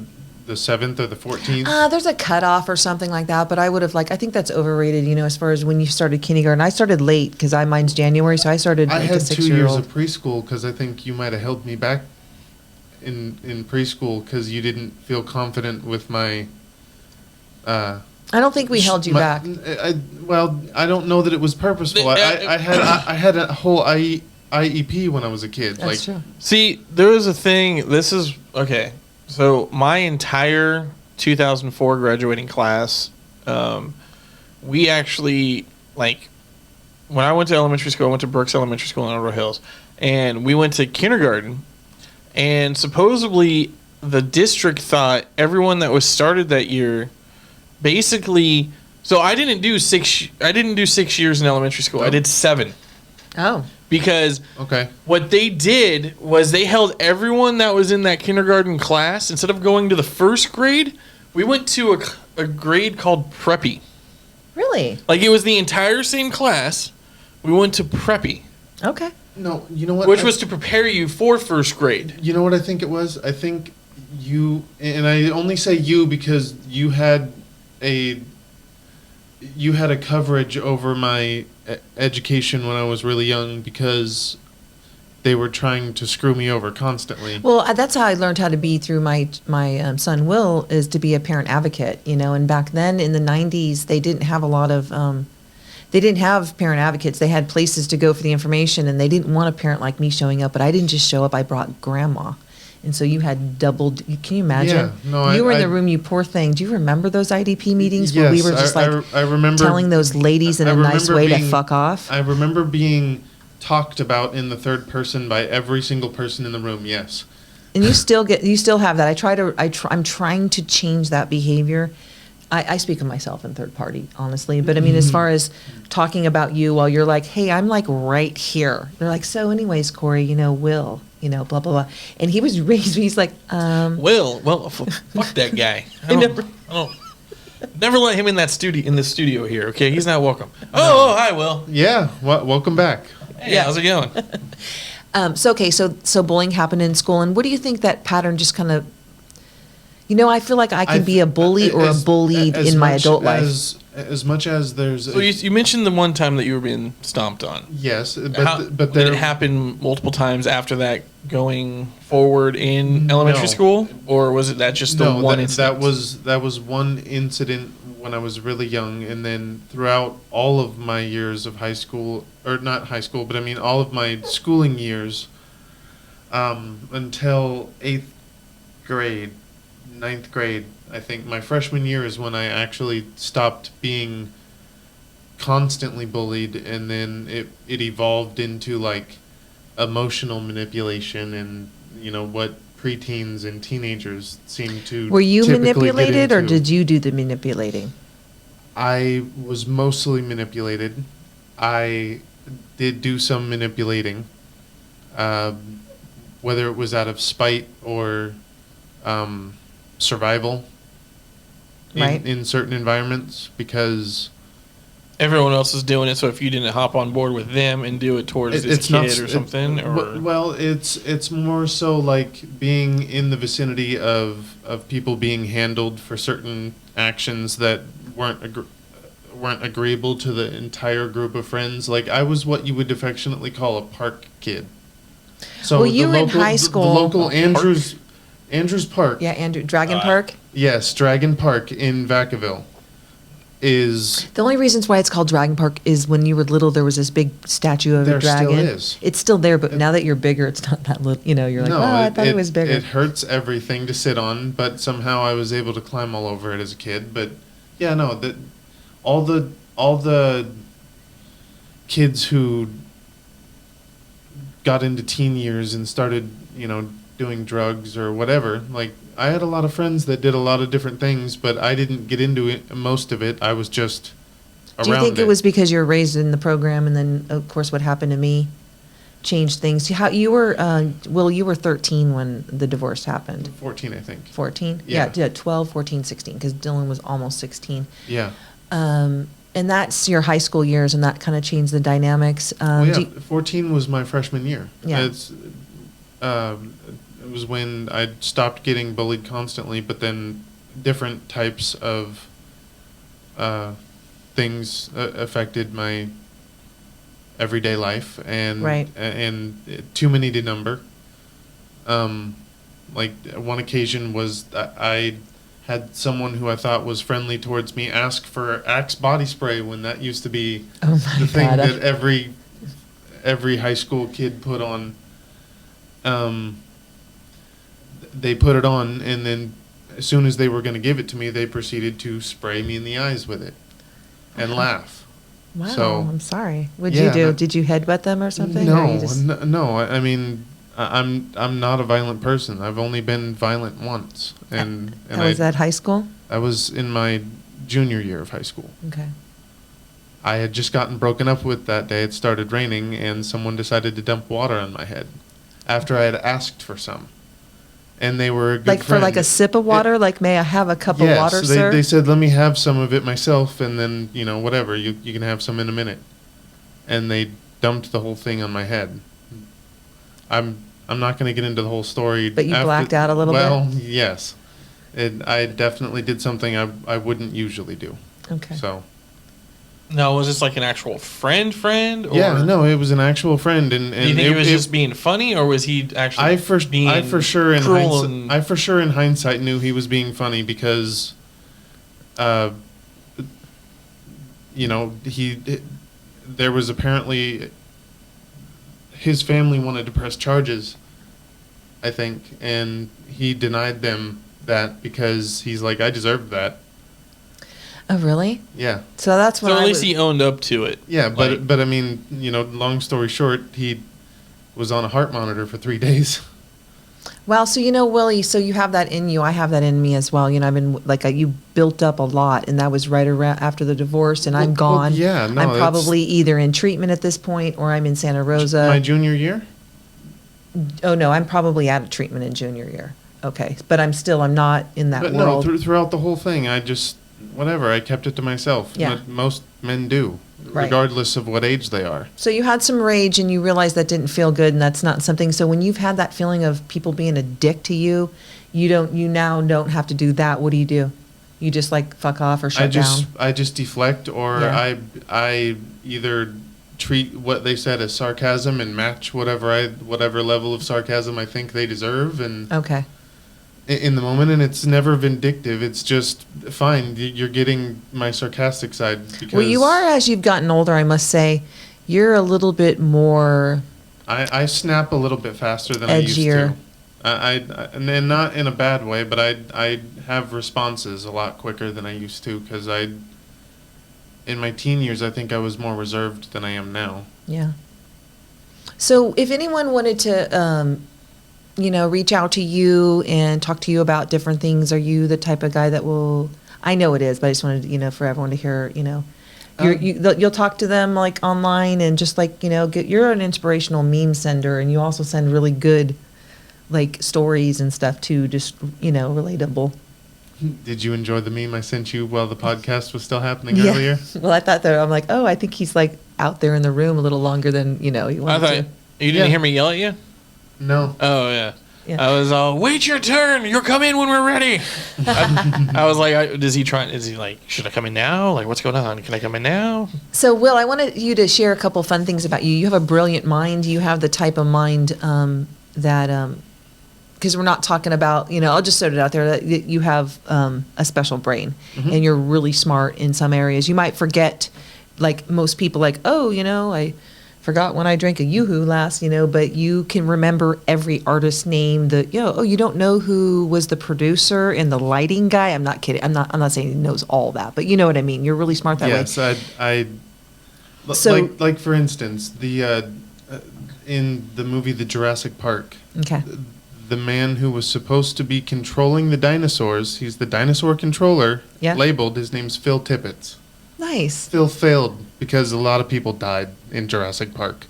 7th or the 14th? There's a cutoff or something like that, but I would have I think that's overrated, as far as when you started kindergarten. I started late because mine's January, so I started I like a had 2 years 6-year-old. of preschool because I think you might have held me back in preschool because you didn't feel confident with my. I don't think we held you back. Well, I don't know that it was purposeful. I had a whole IEP when I was a kid. That's true. See, there was a thing. This is okay. So my entire 2004 graduating class, we actually when I went to elementary school. I went to Brooks Elementary School in Elder Hills, and we went to kindergarten. And supposedly, the district thought everyone that was started that year, basically. So I didn't do 6. I didn't do 6 years in elementary school. I did 7. Oh. Because Okay. what they did was they held everyone that was in that kindergarten class, instead of going to the first grade, we went to a grade called preppy. Really? Like it was the entire same class. We went to preppy, Okay. No, you know what? which was to prepare you for first grade. You know what I think it was? I think you, and I only say you because you had a coverage over my education when I was really young because they were trying to screw me over constantly. Well, that's how I learned how to be through my son Will, is to be a parent advocate. And back then in the 90s, they didn't have a lot of. They didn't have parent advocates. They had places to go for the information, and they didn't want a parent like me showing up. But I didn't just show up; I brought grandma, and so you had doubled. Can you imagine? Yeah, no, you were in I- the room, you poor thing. Do you remember those IDP meetings where we Yes, were just I remember telling those ladies in I a nice remember way to being- fuck off? I remember being talked about in the third person by every single person in the room. Yes. And you still have that. I'm trying to change that behavior. I speak of myself in third party, honestly. But I mean, as far as talking about you while you're like, hey, I'm like right here. They're like, so anyways, Corey, Will, blah, blah, blah. And he was raised, he's like, Well, fuck that guy. I don't. Never let him in that studio. In the studio here, okay? He's not welcome. Oh, hi, Will. Yeah. Welcome back. Hey, how's it going? so bullying happened in school. And what do you think that pattern just kind of, I feel like I can be a bully or a bullied in my adult life. As much as there's. So you mentioned the one time that you were being stomped on. Yes, but Did there it happen multiple times after that, going forward in elementary school, or was it that just the one incident? That was one incident when I was really young, and then throughout all of my years of high school, or not high school, but I mean all of my schooling years, until 8th grade, 9th grade, I think my freshman year is when I actually stopped being constantly bullied, and then it evolved into like emotional manipulation and, what preteens and teenagers seem to Were you typically get manipulated, or into. did you do the manipulating? I was mostly manipulated. I did do some manipulating, whether it was out of spite or survival Right. in certain environments, because Everyone else is doing it, so if you didn't hop on board with them and do it towards this kid or something, or well, it's more so like being in the vicinity of people being handled for certain actions that weren't agreeable to the entire group of friends. Like, I was what you would affectionately call a park kid. So Well, you were in high school. The local Andrews Park. Yeah, Andrew, Dragon Park. Yes, Dragon Park in Vacaville is. The only reasons why it's called Dragon Park is when you were little, there was this big statue of a There still dragon. is. It's still there, but now that you're bigger, it's not that little. You're like, I thought it was bigger. It hurts everything to sit on, but somehow I was able to climb all over it as a kid. But yeah, no, that all the kids who got into teen years and started, doing drugs or whatever, like, I had a lot of friends that did a lot of different things, but I didn't get into it, most of it. I was just around Do you think it was because you were raised in the program, and then, of course, what happened to me changed things? How you were? Well, you were 13 when the divorce happened. 14, I think. 14? Yeah. Yeah, 12, 14, 16, because Dylan was almost 16. Yeah. And that's your high school years, and that kind of changed the dynamics. Well, yeah, do you- 14 was my freshman year. Yeah. It was when I stopped getting bullied constantly, but then different types of things affected my everyday life, and Right. and too many to number. Like, one occasion was that I had someone who I thought was friendly towards me ask for Axe body spray, when that used to be Oh my the thing God. that every high school kid put on. They put it on, and then as soon as they were going to give it to me, they proceeded to spray me in the eyes with it and laugh. Wow, So- I'm sorry. What'd Yeah, you do? that- Did you headbutt them or something? Or No, you just- no. I mean, I'm not a violent person. I've only been violent once, and was that high school? I was in my junior year of high school. Okay. I had just gotten broken up with that day. It started raining, and someone decided to dump water on my head after I had asked for some. And they were a good Like for like a friend. sip of water? Like, may I have a cup of water, they, sir? they said, let me have some of it myself, and then, whatever, you can have some in a minute. And they dumped the whole thing on my head. I'm not going to get into the whole story. But you blacked out a little bit? Well, yes. I definitely did something I wouldn't usually do. Okay. So. no, was this like an actual friend? Or Yeah, no, it was an actual friend, and Do you think he was just being funny, or was he actually? I for sure in cruel hindsight, and- I for sure in hindsight knew he was being funny, because, there was apparently his family wanted to press charges, I think, and he denied them that because he's like, I deserved that. Oh, really? Yeah, So that's when So at I least was, he owned up to it. yeah, Like- but I mean, long story short, he was on a heart monitor for 3 days. well, so Willie, so you have that in you. I have that in me as well. I've been like, you built up a lot, and that was right around after the divorce, and I'm Well, gone. yeah, no, I'm that's- probably either in treatment at this point, or I'm in Santa Rosa. My junior year. Oh, no, I'm probably out of treatment in junior year. Okay, but I'm not in that But world. no, throughout the whole thing, I just, whatever, I kept it to myself. Yeah. Most men do, Right. regardless of what age they are. So you had some rage, and you realized that didn't feel good, and that's not something. So when you've had that feeling of people being a dick to you, you now don't have to do that. What do? You just like fuck off or shut down? I just deflect, or Yeah. I either treat what they said as sarcasm and match whatever level of sarcasm I think they deserve, and Okay. in the moment, and it's never vindictive. It's just fine. You're getting my sarcastic side because Well, you are, as you've gotten older, I must say. You're a little bit more. I snap a little bit faster than I used Edgier. to. And not in a bad way, but I have responses a lot quicker than I used to, because in my teen years, I think I was more reserved than I am now. Yeah. So if anyone wanted to, reach out to you and talk to you about different things, are you the type of guy that will? I know it is, but I just wanted, for everyone to hear, you'll talk to them like online and just like, you're an inspirational meme sender, and you also send really good like stories and stuff too, just, relatable. Did you enjoy the meme I sent you while the podcast was still happening earlier? Well, I thought that, I'm like, oh, I think he's like out there in the room a little longer than, he I wanted thought to. you didn't hear me yell at you. No. Oh yeah. Yeah. I was all, wait your turn. You'll come in when we're ready. I was like, is he like, should I come in now? Like, what's going on? Can I come in now? So, Will, I wanted you to share a couple fun things about you. You have a brilliant mind. You have the type of mind that, because we're not talking about, I'll just throw it out there, that you have a special brain, and you're really smart in some areas. You might forget, like most people, like, oh, I forgot when I drank a Yoo-Hoo last, but you can remember every artist name. You don't know who was the producer and the lighting guy. I'm not kidding. I'm not saying he knows all that, but you know what I mean. You're really smart that way. Yes, I So- like for instance, the in the movie The Jurassic Park, Okay. the man who was supposed to be controlling the dinosaurs, he's the dinosaur controller, Yeah. labeled, his name's Phil Tippett. Nice. Phil failed because a lot of people died in Jurassic Park.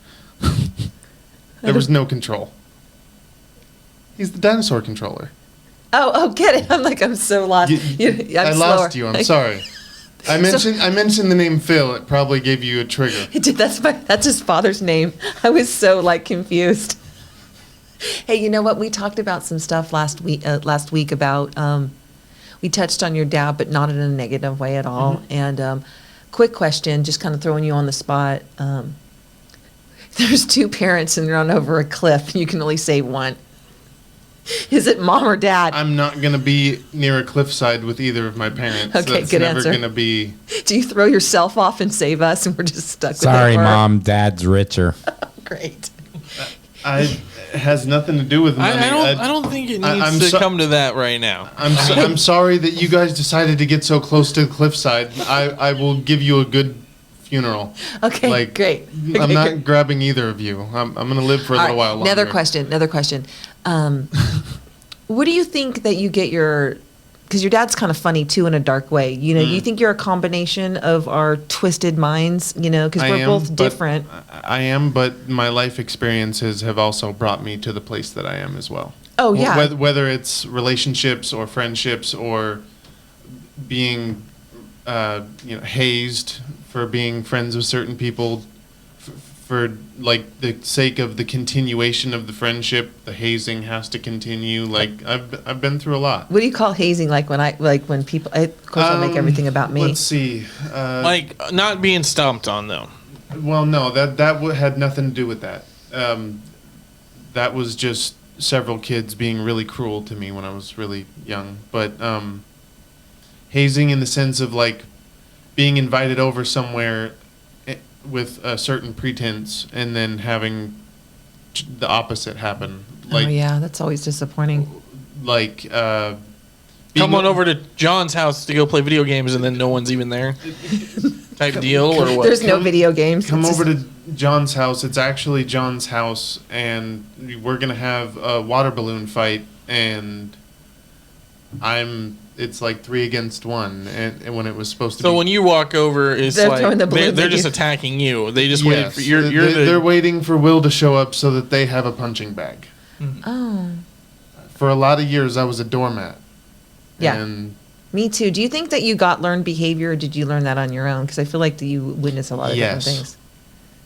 There was no control. He's the dinosaur controller. Oh, get it. I'm so lost. I lost you. I'm sorry. I mentioned the name Phil. It probably gave you a trigger. That's his father's name. I was so confused. Hey, you know what? We talked about some stuff last week about. We touched on your dad, but not in a negative way at all. And quick question, just kind of throwing you on the spot. There's two parents and they're on over a cliff. You can only save one. Is it mom or dad? I'm not going to be near a cliffside with either of my parents. Okay, That's good never answer. going to be. Do you throw yourself off and save us, and we're just stuck with it? Sorry, forever? Mom. Dad's richer. Great. It has nothing to do with money. I don't think it I'm needs to so- come to that right now. I'm sorry that you guys decided to get so close to the cliffside. I will give you a good funeral. Okay, great. I'm Okay, not great. grabbing either of you. I'm going to live for a All little right, while longer. Another question. What do you think that you get because your dad's kind of funny too in a dark way. You think you're a combination of our twisted minds, because we're both different. I am, but my life experiences have also brought me to the place that I am as well. Oh, yeah. Whether it's relationships or friendships or being, hazed for being friends with certain people, for like the sake of the continuation of the friendship, the hazing has to continue. Like I've been through a lot. What do you call hazing? When people, of course, I'll make everything about me. Let's see. Like not being stomped on though. Well, no, that had nothing to do with that. That was just several kids being really cruel to me when I was really young. But hazing in the sense of like being invited over somewhere with a certain pretense and then having the opposite happen. Like, oh yeah, that's always disappointing. Like Come on over to John's house to go play video games and then no one's even there. Type deal or what? There's no video games. Come It's over just- to John's house. It's actually John's house, and we're gonna have a water balloon fight, and it's like 3 against 1, and when it was supposed to be. So when you walk over, it's They're like throwing the balloons they're at just you. attacking you. They just wait Yes, for you're they're the waiting for Will to show up so that they have a punching bag. Oh, For a lot of years, I was a doormat. Yeah. And me too. Do you think that you got learned behavior, or did you learn that on your own? Because I feel like that you witness a lot of different Yes. things.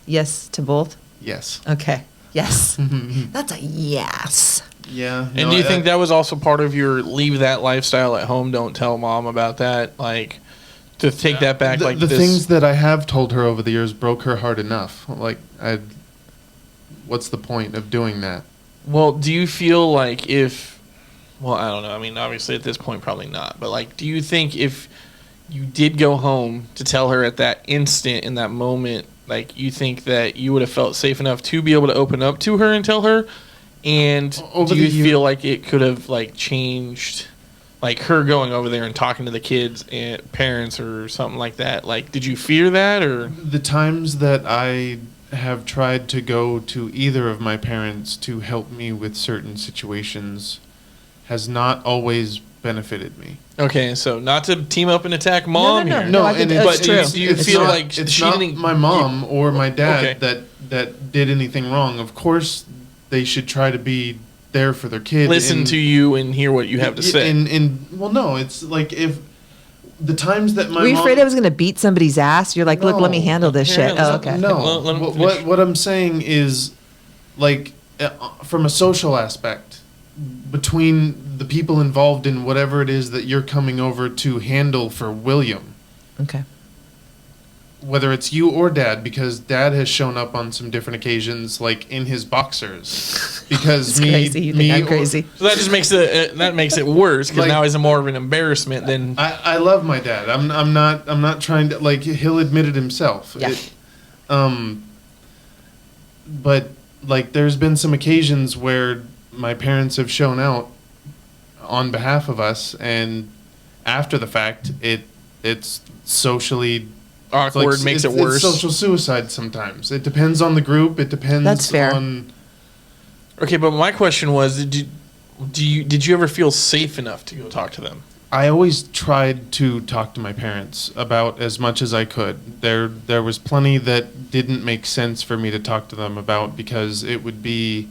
Yes to both? yes. Okay. Yes. That's a yes. Yeah. And do you think that was also part of your leave that lifestyle at home, don't tell mom about that? Like, to take that back the this. things that I have told her over the years broke her heart enough. Like, what's the point of doing that? Well, do you feel like well, I don't know. I mean, obviously at this point, probably not. But, like, do you think if you did go home to tell her at that instant, in that moment, like, you think that you would have felt safe enough to be able to open up to her and tell her? And Over do the you year- feel like it could have, like, changed, like, her going over there and talking to the kids and parents or something like that? Like, did you fear that or? The times that I have tried to go to either of my parents to help me with certain situations has not always benefited me. Okay, so not to team up and attack mom no, here. no, I think that's true. Do you It's feel not- like It's she not didn't? my mom or my dad Okay. that did anything wrong. Of course, they should try to be there for their kid. Listen and- to you and hear what you have to say. Well, no, it's like if the times that my Were you mom, afraid I was going to beat somebody's ass? You're like, look, let me No. handle this Here, shit. let's- Oh, okay. No, Let him what, finish. what I'm saying is, like, from a social aspect, between the people involved in whatever it is that you're coming over to handle for William, Okay. whether it's you or dad, because dad has shown up on some different occasions, like in his boxers, because It's me, crazy. You me think I'm or- crazy. So that makes it worse because Like- now he's more of an embarrassment than. I love my dad. I'm not trying to, like, he'll admit it himself. Yeah. But like there's been some occasions where my parents have shown out on behalf of us, and after the fact it's socially Awkward like, makes it it's worse. social suicide sometimes. It depends on the group. It depends That's fair. on Okay, but my question was, did you ever feel safe enough to go talk to them? I always tried to talk to my parents about as much as I could. There was plenty that didn't make sense for me to talk to them about because it would be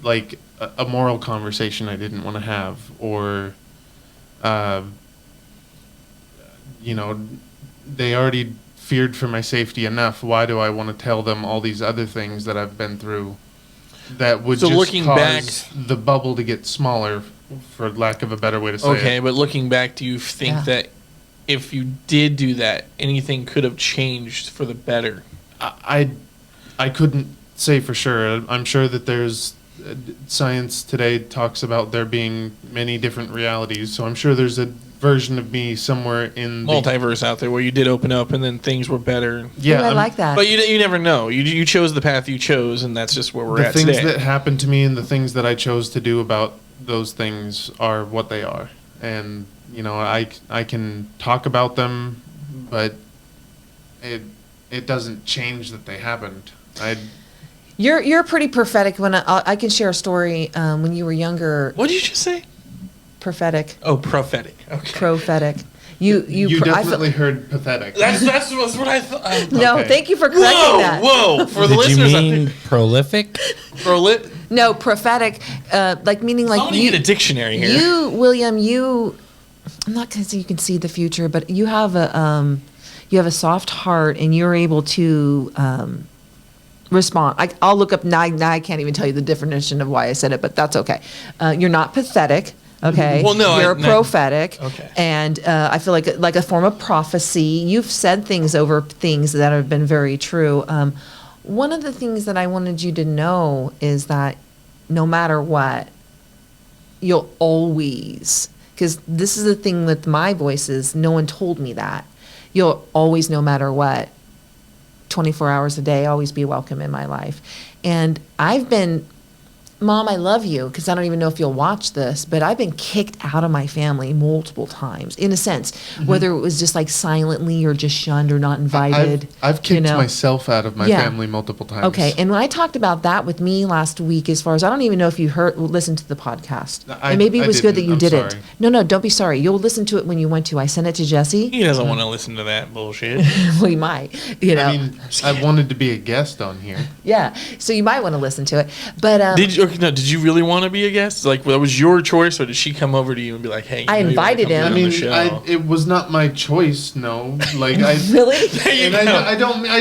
like a moral conversation I didn't want to have, or they already feared for my safety enough. Why do I want to tell them all these other things that I've been through that would So just looking cause back- the bubble to get smaller, for lack of a better way to say it? Okay, but looking back, do you think Yeah. that if you did do that, anything could have changed for the better? I couldn't say for sure. I'm sure that there's science today talks about there being many different realities. So I'm sure there's a version of me somewhere in the Multiverse out there where you did open up and then things were better. yeah. Ooh, I like that. But you never know. You chose the path you chose, and that's just where we're The at things today. that happened to me and the things that I chose to do about those things are what they are, and I can talk about them, but it doesn't change that they happened. You're pretty prophetic. When I can share a story when you were younger. What did you just say? Prophetic, Oh, prophetic. Okay. prophetic. You You I feel- definitely heard pathetic. That's what I thought. No, Okay. thank you for correcting Whoa, that. whoa! For the Did you listeners, I mean think prolific? No, prophetic, like meaning like somebody you. get a dictionary here. You, William, I'm not going to say you can see the future, but you have a soft heart, and you're able to respond. I'll look up now. I can't even tell you the definition of why I said it, but that's okay. You're not pathetic. Okay. Well, no, you're no. prophetic. Okay. And I feel like a form of prophecy. You've said things over things that have been very true. One of the things that I wanted you to know is that no matter what, you'll always, because this is the thing with my voices, no one told me that. You'll always, no matter what, 24 hours a day, always be welcome in my life. And I've been, Mom, I love you, because I don't even know if you'll watch this, but I've been kicked out of my family multiple times, in a sense, whether it was just like silently or just shunned or not invited. I've kicked you know? myself out of my Yeah. family multiple times. Okay, and when I talked about that with me last week, as far as I don't even know if you listened to the podcast, and maybe it was good that you didn't. I'm didn't. sorry. No, don't be sorry. You'll listen to it when you want to. I sent it to Jesse. He doesn't want to listen to that bullshit. We might, you know. I mean, I wanted to be a guest on here. Yeah, so you might want to listen to it. But Did you really want to be a guest? Like, that was your choice, or did she come over to you and be like, "Hey"? I invited him. I On the mean, show? it was not my choice. No, like I really, and I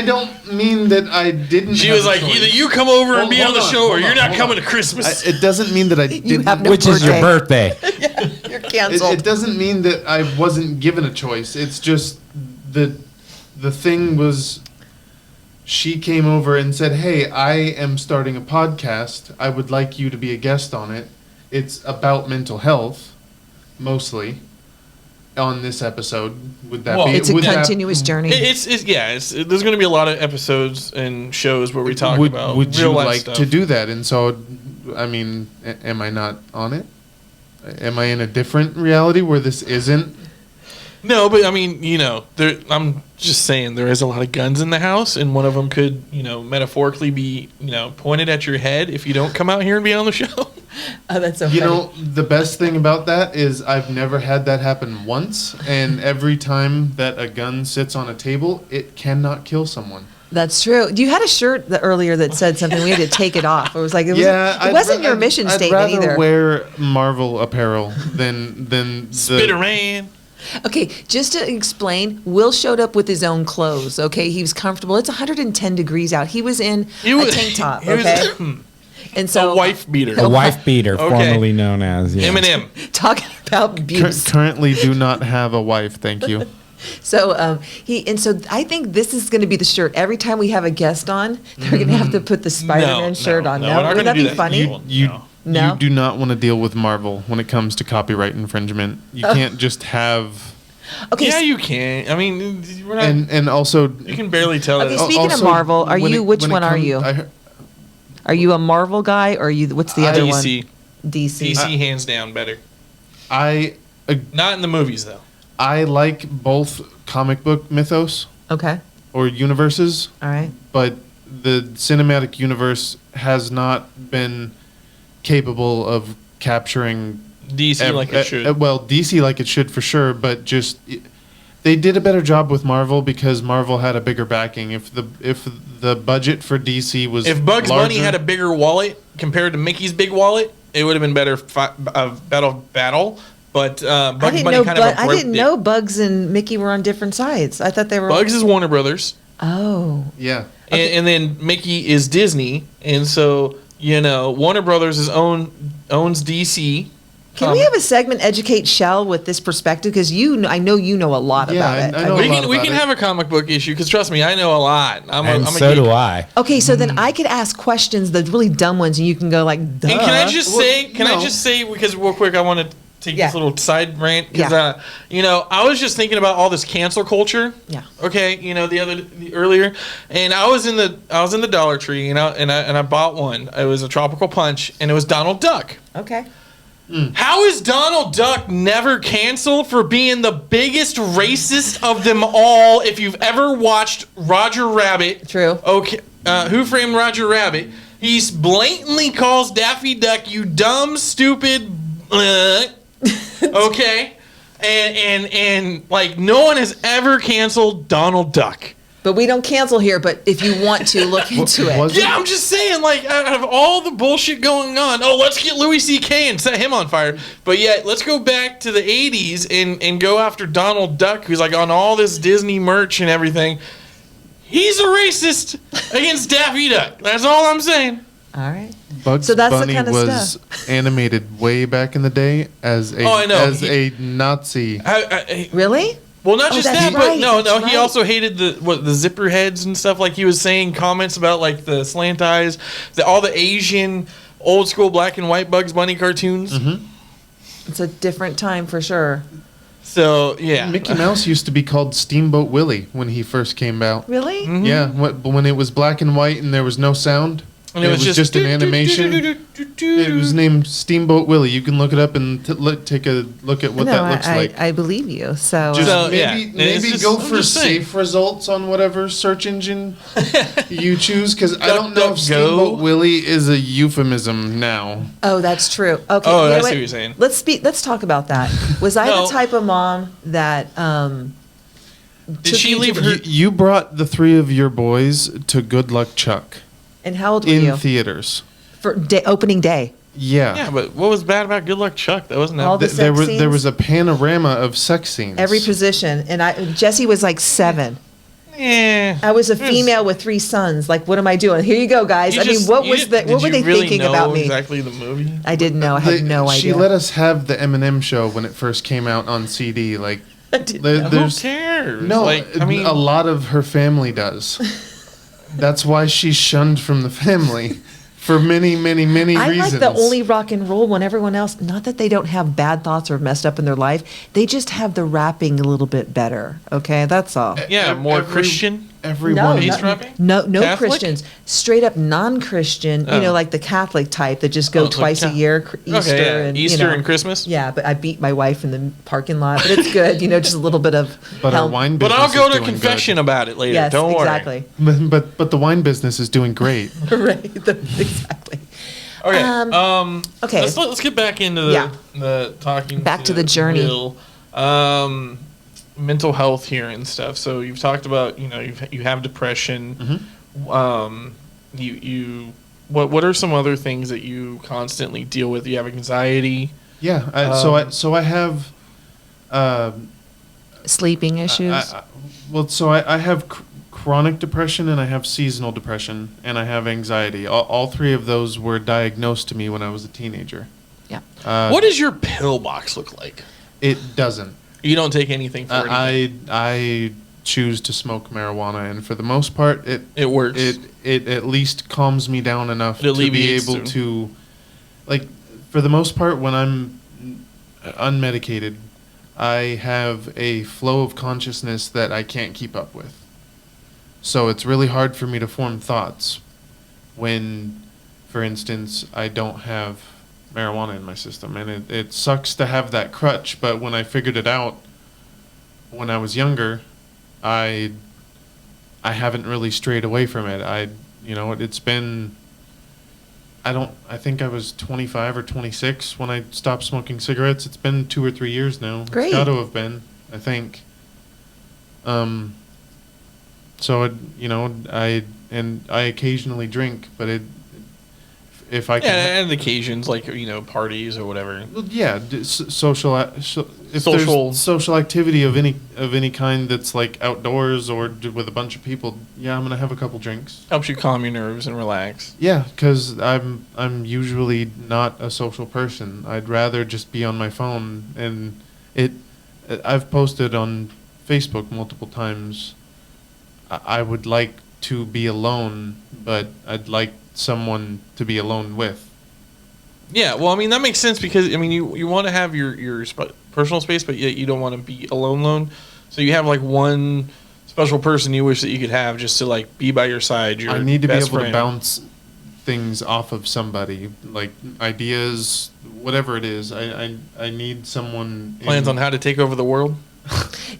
don't mean that I didn't. She have was a like, choice. "Either you come over and Hold- be on hold the on, show, or hold you're on, not hold coming on. to Christmas." It doesn't mean that I didn't. have no Which is your birthday. you're It, canceled. it doesn't mean that I wasn't given a choice. It's just the thing was, she came over and said, "Hey, I am starting a podcast. I would like you to be a guest on it. It's about mental health, mostly, on this episode." Would that Well, be? It's a would that- continuous journey. It's there's going to be a lot of episodes and shows where we talk about Would real you life like stuff. to do that? And so, I mean, am I not on it? Am I in a different reality where this isn't? No, but I mean, I'm just saying there is a lot of guns in the house, and one of them could, metaphorically be, pointed at your head if you don't come out here and be on the show. Oh, that's so funny. You know, the best thing about that is I've never had that happen once, and every time that a gun sits on a table, it cannot kill someone. That's true. You had a shirt earlier that said something. We had to take it off. It was like it wasn't your mission statement either. I'd rather wear Marvel apparel than the Spider-Man. Okay, just to explain, Will showed up with his own clothes. Okay, he was comfortable. It's 110 degrees out. He was in a tank top. Okay, and so a wife beater. A wife beater, formerly known as Eminem. Talking about abuse. Currently, do not have a wife. Thank you. So I think this is going to be the shirt. Every time we have a guest on, they're going to have to put the Spider-Man shirt on. No, we're not Wouldn't that gonna do be that. funny? You do not want to deal with Marvel when it comes to copyright infringement. You can't just have. Okay. Yeah, you can. I mean, we're not. And also, You can barely tell. Okay, that. speaking of Marvel, which one are you? I Are you a Marvel guy, or are you? What's the other DC. one? DC. DC hands down better. I Not in the movies though. like both comic book mythos Okay. or universes, All right. but the cinematic universe has not been capable of capturing DC like it should. well, DC like it should for sure, but just they did a better job with Marvel because Marvel had a bigger backing. If the budget for DC was If Bugs larger, Bunny had a bigger wallet compared to Mickey's big wallet, it would have been better battle. But Bugs Bunny kind of I didn't know Bugs and Mickey were on different sides. I thought they were. Bugs is Warner Brothers, Oh. yeah, and then Mickey is Disney, and so Warner Brothers owns DC. Can we have a segment educate Shell with this perspective? Because I know you know a lot Yeah, about it. I know We a lot can about have a comic book issue because trust me, I know a lot. And I'm so a geek. do I. Okay, so then I could ask questions, the really dumb ones, and you can go like, duh. And can I just say? no. Because real quick, I want to take Yeah. this little side rant because Yeah. I was just thinking about all this cancel culture. Yeah. Okay, earlier, and I was in the Dollar Tree, and I bought one. It was a tropical punch, and it was Donald Duck. Okay. How is Donald Duck never canceled for being the biggest racist of them all? If you've ever watched Roger Rabbit, True. Okay, Who Framed Roger Rabbit? He's blatantly calls Daffy Duck, "You dumb, stupid." Okay, and like no one has ever canceled Donald Duck. But we don't cancel here, but if you want to, look into it. was Yeah, I'm just saying, like, out of all the bullshit going on, let's get Louis C.K. and set him on fire. But yet, let's go back to the 80s and go after Donald Duck, who's, like, on all this Disney merch and everything. He's a racist against Daffy Duck. That's all I'm saying. All right. Bugs So that's the Bunny kind of was stuff. animated way back in the day as a I know. a Nazi. Really? Well, not just that's that, right, but that's he right. also hated the zipper heads and stuff. Like he was saying comments about like the slant eyes, all the Asian old school black and white Bugs Bunny cartoons. Mm-hmm. It's a different time for sure. So yeah, Mickey Mouse used to be called Steamboat Willie when he first came out. Really? Mm-hmm. Yeah, when it was black and white and there was no sound. and it was just an animation. It was named Steamboat Willie. You can look it up and take a look at what that looks like. I believe you. So Just So, maybe it's go I'm for just saying. safe results on whatever search engine you choose, because I don't know if DuckDuckGo. Steamboat Willie is a euphemism now. oh, that's true. Okay. Oh, you know I see what? what you're saying. Let's talk about that. Was I No. the type of mom that Did took she you to leave the- her? You brought the three of your boys to Good Luck Chuck And how old were in you theaters. for opening day? Yeah, but what was bad about Good Luck Chuck? That wasn't All that. the There sex was scenes? a panorama of sex scenes. Every position, and Jesse was like 7. Yeah. I was a female with 3 sons. Like, what am I doing? Here you go, guys. What were they thinking about me? Exactly the movie. I didn't know. I had no idea. She let us have the Eminem show when it first came out on CD. Like, I didn't know. Who cares? no, like I mean, a lot of her family does. That's why she's shunned from the family for many, many, many I reasons. like the only rock and roll when everyone else, not that they don't have bad thoughts or messed up in their life, they just have the rapping a little bit better. Okay, that's all. yeah, more every- Christian. everyone. Eavesdropping? No Catholic? Christians. Straight up non-Christian. Oh. You know, like the Catholic type that just go like twice a year, Easter Okay, yeah. and Easter you know. and Christmas. Yeah, but I beat my wife in the parking lot, but it's good. You know, just a little bit of. But our help. wine But business I'll go is to doing confession about it later. Yes, Don't worry. exactly. good. But the wine business is doing great. Right. Exactly. Okay. Okay. Let's get back into the, Yeah. the talking. Back to the journey. Bill. Mental health here and stuff. So you've talked about, you know, you have depression. Mm-hmm. What are some other things that you constantly deal with? You have anxiety. Yeah. So I have. Sleeping issues. I have chronic depression and I have seasonal depression and I have anxiety. All three of those were diagnosed to me when I was a teenager. Yeah. What does your pill box look like? It doesn't. You don't take anything for anything. I choose to smoke marijuana, and for the most part, It works. It at least calms me down enough It to be alleviates able to, like, for the most part, when I'm unmedicated, I have a flow of consciousness that I can't keep up with. So it's really hard for me to form thoughts when, for instance, I don't have marijuana in my system. And it sucks to have that crutch, but when I figured it out when I was younger, I haven't really strayed away from it. It's been, I think I was 25 or 26 when I stopped smoking cigarettes. It's been 2 or 3 years now. Great. It's got to have been, I think. I occasionally drink, but if I can, and occasions like, you know, parties or whatever. well, yeah, social. If Social- there's social activity of any kind that's like outdoors or with a bunch of people, yeah, I'm gonna have a couple drinks. Helps you calm your nerves and relax. Yeah, because I'm usually not a social person. I'd rather just be on my phone, and I've posted on Facebook multiple times. I would like to be alone, but I'd like someone to be alone with. Yeah, well, I mean, that makes sense because, I mean, you want to have your personal space, but yet you don't want to be alone. So you have, like, one special person you wish that you could have just to, like, be by your side. Your I need to be best able friend. to bounce things off of somebody, like ideas, whatever it is. I need someone. Plans on how to take over the world?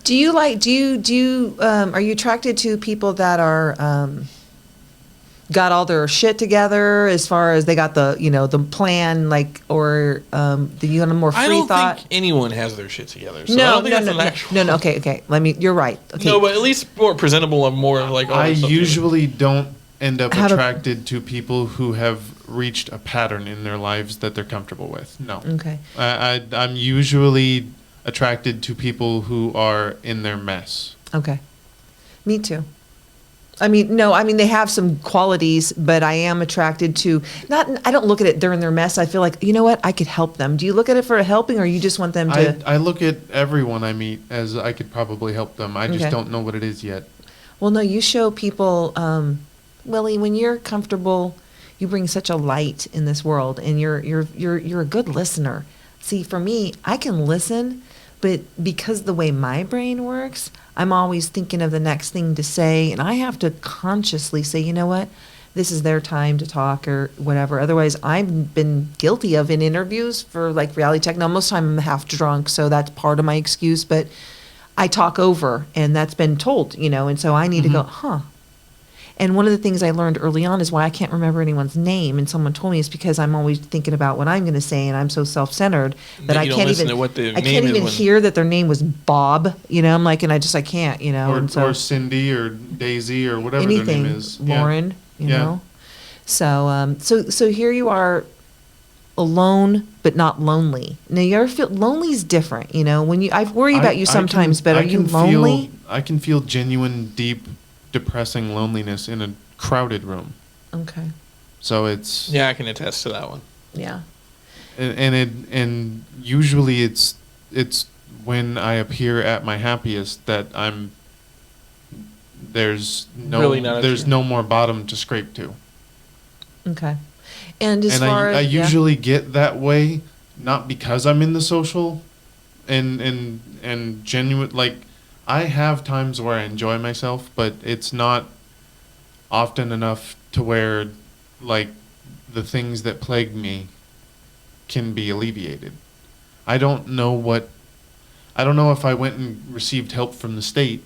Do you are you attracted to people that are got all their shit together as far as they got the plan, like, or do you want a more free I don't thought? think anyone has their shit together. So I No, don't think no, that's no, an no, actual. no. Okay. You're right. Okay. No, but at least more presentable and more like. I usually don't end up How to- attracted to people who have reached a pattern in their lives that they're comfortable with. No. Okay. I'm usually attracted to people who are in their mess. Okay. Me too. I mean, no, I mean, they have some qualities, but I am attracted to, I don't look at it, they're in their mess. I feel like, you know what, I could help them. Do you look at it for helping, or you just want them to? I look at everyone I meet as I could probably help them. I just Okay. don't know what it is yet. Well, no, you show people, Willie, when you're comfortable, you bring such a light in this world, and you're a good listener. See, for me, I can listen, but because the way my brain works, I'm always thinking of the next thing to say, and I have to consciously say, you know what, this is their time to talk or whatever. Otherwise, I've been guilty of in interviews for like reality tech. Now, most of the time I'm half drunk, so that's part of my excuse, but I talk over, and that's been told, and so I need to go, huh. And one of the things I learned early on is why I can't remember anyone's name, and someone told me it's because I'm always thinking about what I'm going to say, and I'm so self-centered that I you don't can't listen even to what the I name can't is even when- hear that their name was Bob. I'm like, and I can't, Or, and so or Cindy or Daisy or whatever their anything, name is. Yeah. Lauren, you Yeah. know. So here you are, alone but not lonely. Now you feel lonely's different, When I worry about you I sometimes, can- but I are you can feel- lonely? I can feel genuine, deep, depressing loneliness in a crowded room. Okay, So it's Yeah, I can attest to that one. yeah. and usually it's when I appear at my happiest that there's Really not no more bottom to scrape to. Okay. And as And far I as usually get that way not because I'm in the social and genuine, like I have times where I enjoy myself, but it's not often enough to where, like, the things that plague me can be alleviated. I don't know what, I don't know if I went and received help from the state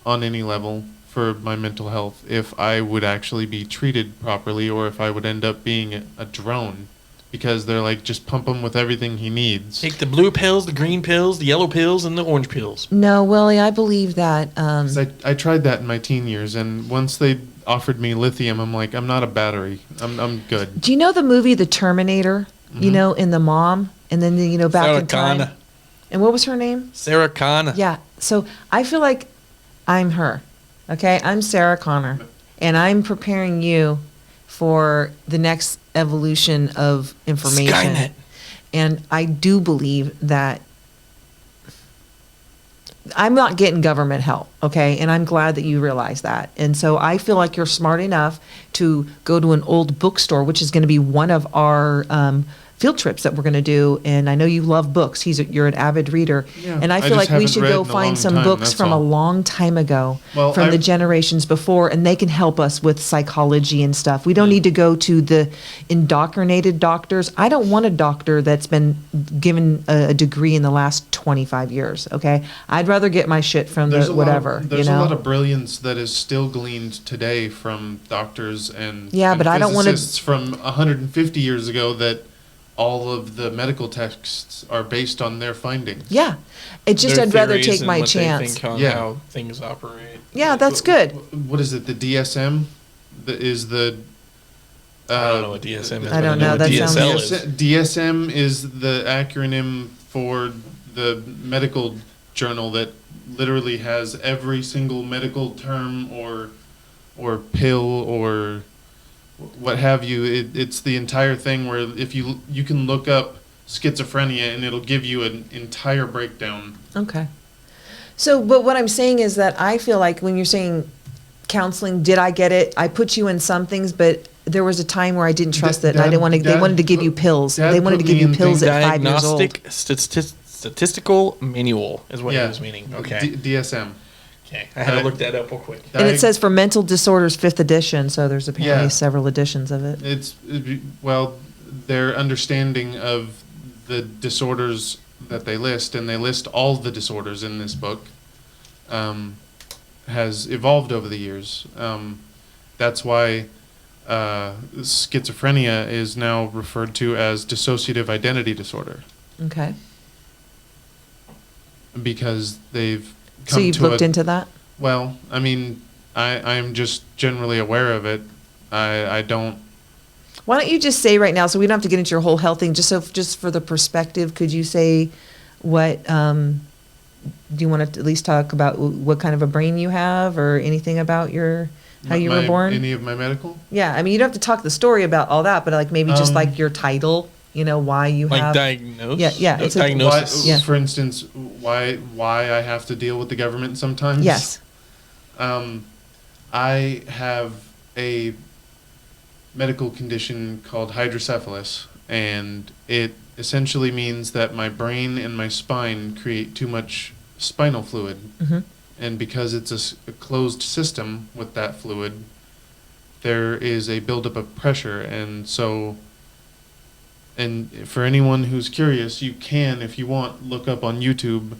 on any level for my mental health, if I would actually be treated properly, or if I would end up being a drone, because they're like, just pump him with everything he needs. Take the blue pills, the green pills, the yellow pills, and the orange pills. No, Willie, I believe that. 'Cause I tried that in my teen years, and once they offered me lithium, I'm like, I'm not a battery. I'm good. Do you know the movie The Terminator? You know, in the mom, and then back Sarah in time. Connor. And what was her name? Sarah Connor. Yeah. So I feel like I'm her. Okay, I'm Sarah Connor, and I'm preparing you for the next evolution of information. Skynet. And I do believe that I'm not getting government help, okay? And I'm glad that you realize that. And so I feel like you're smart enough to go to an old bookstore, which is going to be one of our field trips that we're going to do. And I know you love books. You're an avid reader. Yeah, And I I feel just like we haven't should read go in a find long some time, books that's from a all. long time ago, Well, from the I've- generations before, and they can help us with psychology and stuff. We don't need to go to the indoctrinated doctors. I don't want a doctor that's been given a degree in the last 25 years, okay? I'd rather get my shit from There's the a whatever, There's you know? a lot of brilliance that is still gleaned today from doctors and Yeah, and but I don't wanna- physicists from 150 years ago, that all of the medical texts are based on their findings. Yeah. It's just Their I'd rather theories take and my what they chance. think on Yeah. how things operate. Yeah, that's good. What is it? The DSM is the. I don't know what DSM is. I but don't know know, what that DSL sounds- is. DSM is the acronym for the medical journal that literally has every single medical term or pill or what have you. It's the entire thing where if you can look up schizophrenia and it'll give you an entire breakdown. Okay. So, but what I'm saying is that I feel like when you're saying counseling, did I get it? I put you in some things, but there was a time where I didn't trust it, and I didn't want to. They Dad wanted to give you put- pills. Dad They wanted to put give me you in pills things- at 5 years old. Diagnostic statistical manual is what he was meaning. Okay. DSM. Okay. I had to look that up real quick. And it says for mental disorders, 5th edition. So there's apparently Yeah. several editions of it. Well, their understanding of the disorders that they list, and they list all the disorders in this book, has evolved over the years. That's why schizophrenia is now referred to as dissociative identity disorder, Okay. because they've So come you've to looked a, into that? well, I mean, I'm just generally aware of it. I don't. Why don't you just say right now, so we don't have to get into your whole health thing, just for the perspective, could you say what, do you want to at least talk about what kind of a brain you have, or anything about how you were born? Any of my medical? Yeah, I mean, you don't have to talk the story about all that, but like maybe just like your title, why you Like have. diagnose? Yeah, it's a- diagnosis. Yeah. For instance, why I have to deal with the government sometimes? Yes. I have a medical condition called hydrocephalus, and it essentially means that my brain and my spine create too much spinal fluid. Mm-hmm. And because it's a closed system with that fluid, there is a buildup of pressure. And so, and for anyone who's curious, you can, if you want, look up on YouTube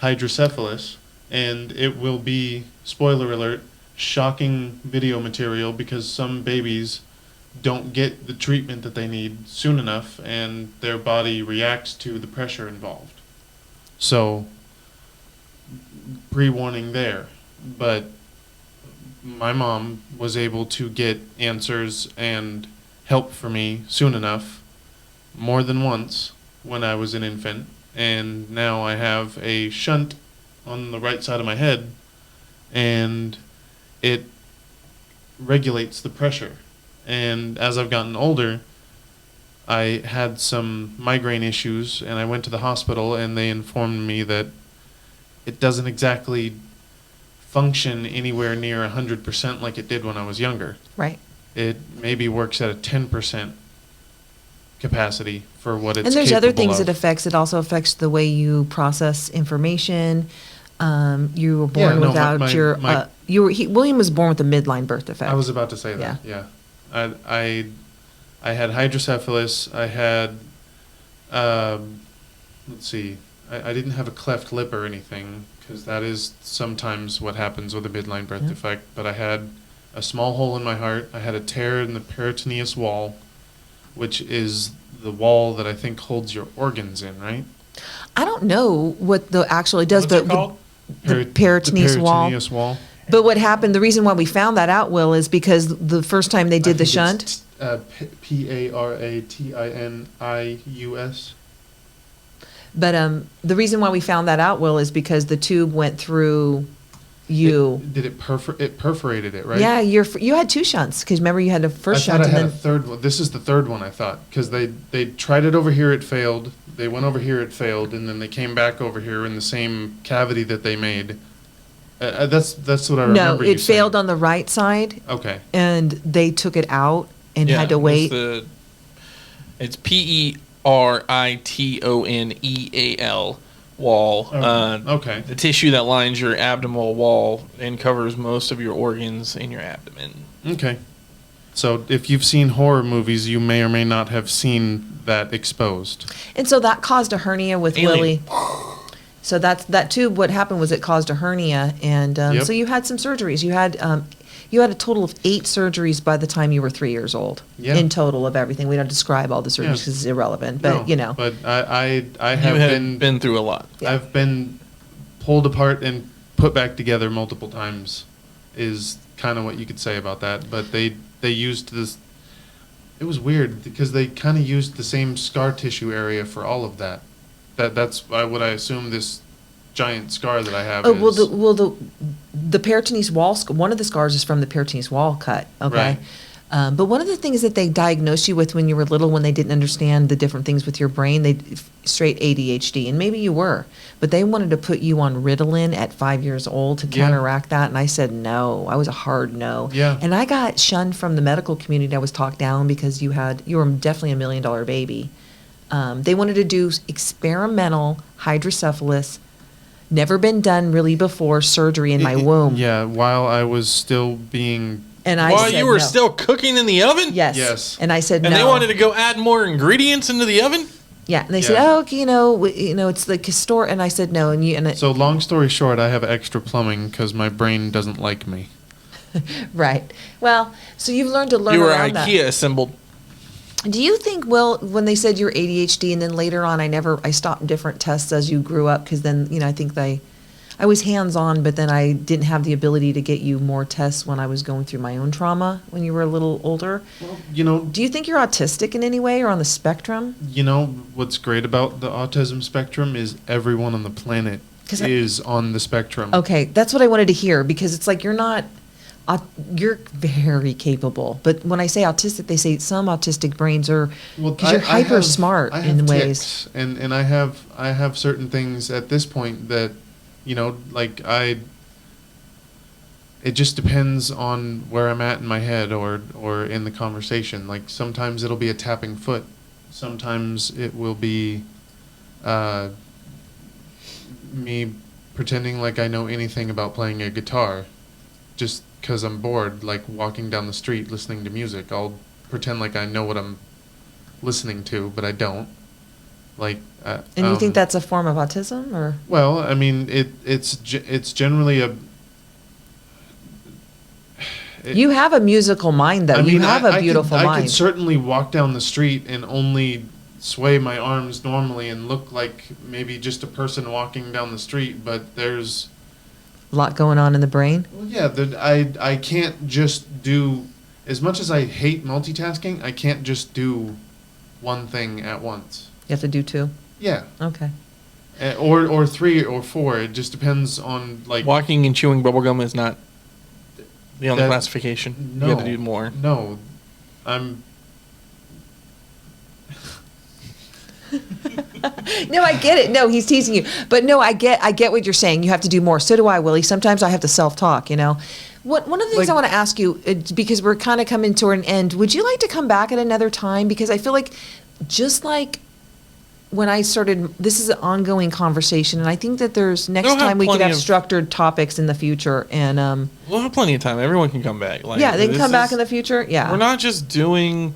hydrocephalus, and it will be, spoiler alert, shocking video material, because some babies don't get the treatment that they need soon enough, and their body reacts to the pressure involved. So, pre-warning there. But my mom was able to get answers and help for me soon enough, more than once, when I was an infant. And now I have a shunt on the right side of my head, and it regulates the pressure. And as I've gotten older, I had some migraine issues, and I went to the hospital, and they informed me that it doesn't exactly function anywhere near 100% like it did when I was younger. Right. It maybe works at a 10% capacity for what it's And there's other capable things of. it affects. It also affects the way you process information. You were born Yeah, no, without William was born with a midline birth defect. I was about to say that. Yeah. I had hydrocephalus. I had, let's see, I didn't have a cleft lip or anything, because that is sometimes what happens with a midline birth defect. But I had a small hole in my heart. I had a tear in the peritoneous wall, which is the wall that I think holds your organs in, right? I don't know what the actually does, What's but it called? the peritoneous wall. Peritoneous wall. But what happened, the reason why we found that out, Will, is because the first time they did the shunt. Paratinnius. But the reason why we found that out, Will, is because the tube went through you. It perforated it, right? Yeah, you had 2 shunts, because remember you had the first shunt I and had a then. third one. This is the third one, I thought, because they tried it over here, it failed. They went over here, it failed, and then they came back over here in the same cavity that they made. That's what I remember. No, it failed on the right side, Okay. and they took it out and had to wait. It's PERITONEAL wall. Okay. The tissue that lines your abdominal wall and covers most of your organs in your abdomen. Okay. So if you've seen horror movies, you may or may not have seen that exposed. And so that caused a hernia with Alien. Willie. So that tube, what happened was it caused a hernia, and Yep. so you had some surgeries. You had a total of 8 surgeries by the time you were 3 years old. Yeah. In total of everything. We don't describe all the surgeries Yeah. because it's irrelevant, but No, But I have You have been through a lot. Yeah. I've been pulled apart and put back together multiple times, is kind of what you could say about that. But they used this. It was weird because they kind of used the same scar tissue area for all of that. That's what I assume this giant scar that I have Oh, is. the peritoneous wall, one of the scars is from the peritoneous wall cut, okay? Right. But one of the things that they diagnosed you with when you were little, when they didn't understand the different things with your brain, they straight ADHD, and maybe you were, but they wanted to put you on Ritalin at 5 years old to Yeah. counteract that, and I said no. I was a hard no. Yeah. And I got shunned from the medical community. I was talked down because you were definitely $1 million baby. They wanted to do experimental hydrocephalus, never been done really before, surgery in my womb. Yeah, while I was still being. And I While said you were no. still cooking in the oven? Yes. Yes. And I said And no. they wanted to go add more ingredients into the oven? Yeah. And they said, Yeah. oh, it's like a store. And I said no. So long story short, I have extra plumbing because my brain doesn't like me. right. Well, so you've learned to learn You were around IKEA assembled. that. Do you think, Will, when they said you're ADHD, and then later on, I stopped different tests as you grew up, because then, I think I was hands-on, but then I didn't have the ability to get you more tests when I was going through my own trauma when you were a little older. Well, Do you think you're autistic in any way or on the spectrum? what's great about the autism spectrum is everyone on the planet 'Cause is on the spectrum. Okay, that's what I wanted to hear, because it's like you're very capable. But when I say autistic, they say some autistic brains are, Well, because you're hyper smart I have in ways. tics, and I have certain things at this point that, it just depends on where I'm at in my head or in the conversation. Like sometimes it'll be a tapping foot, sometimes it will be me pretending like I know anything about playing a guitar, just because I'm bored, like walking down the street listening to music. I'll pretend like I know what I'm listening to, but I don't. And you think that's a form of autism, or? Well, I mean, it's generally a. You have a musical mind, though. You have a beautiful I mind. could certainly walk down the street and only sway my arms normally and look like maybe just a person walking down the street, but there's. A lot going on in the brain. Well, yeah, I can't just do. As much as I hate multitasking, I can't just do one thing at once. You have to do 2. Yeah. Okay. Or 3 or 4. It just depends on Walking and chewing bubblegum is not the only That- classification. No, You got to do more. No, I'm. No, I get it. No, he's teasing you. But no, I get what you're saying. You have to do more. So do I, Willie. Sometimes I have to self-talk, One of the things I want to ask you, because we're kind of coming to an end, would you like to come back at another time? Because I feel like just like when I started, this is an ongoing conversation, and I think that there's next They'll have time we could plenty have of- structured topics in the future, and We'll have plenty of time. Everyone can come back. Like, yeah, they can this come back is- in the future. Yeah, We're not just doing,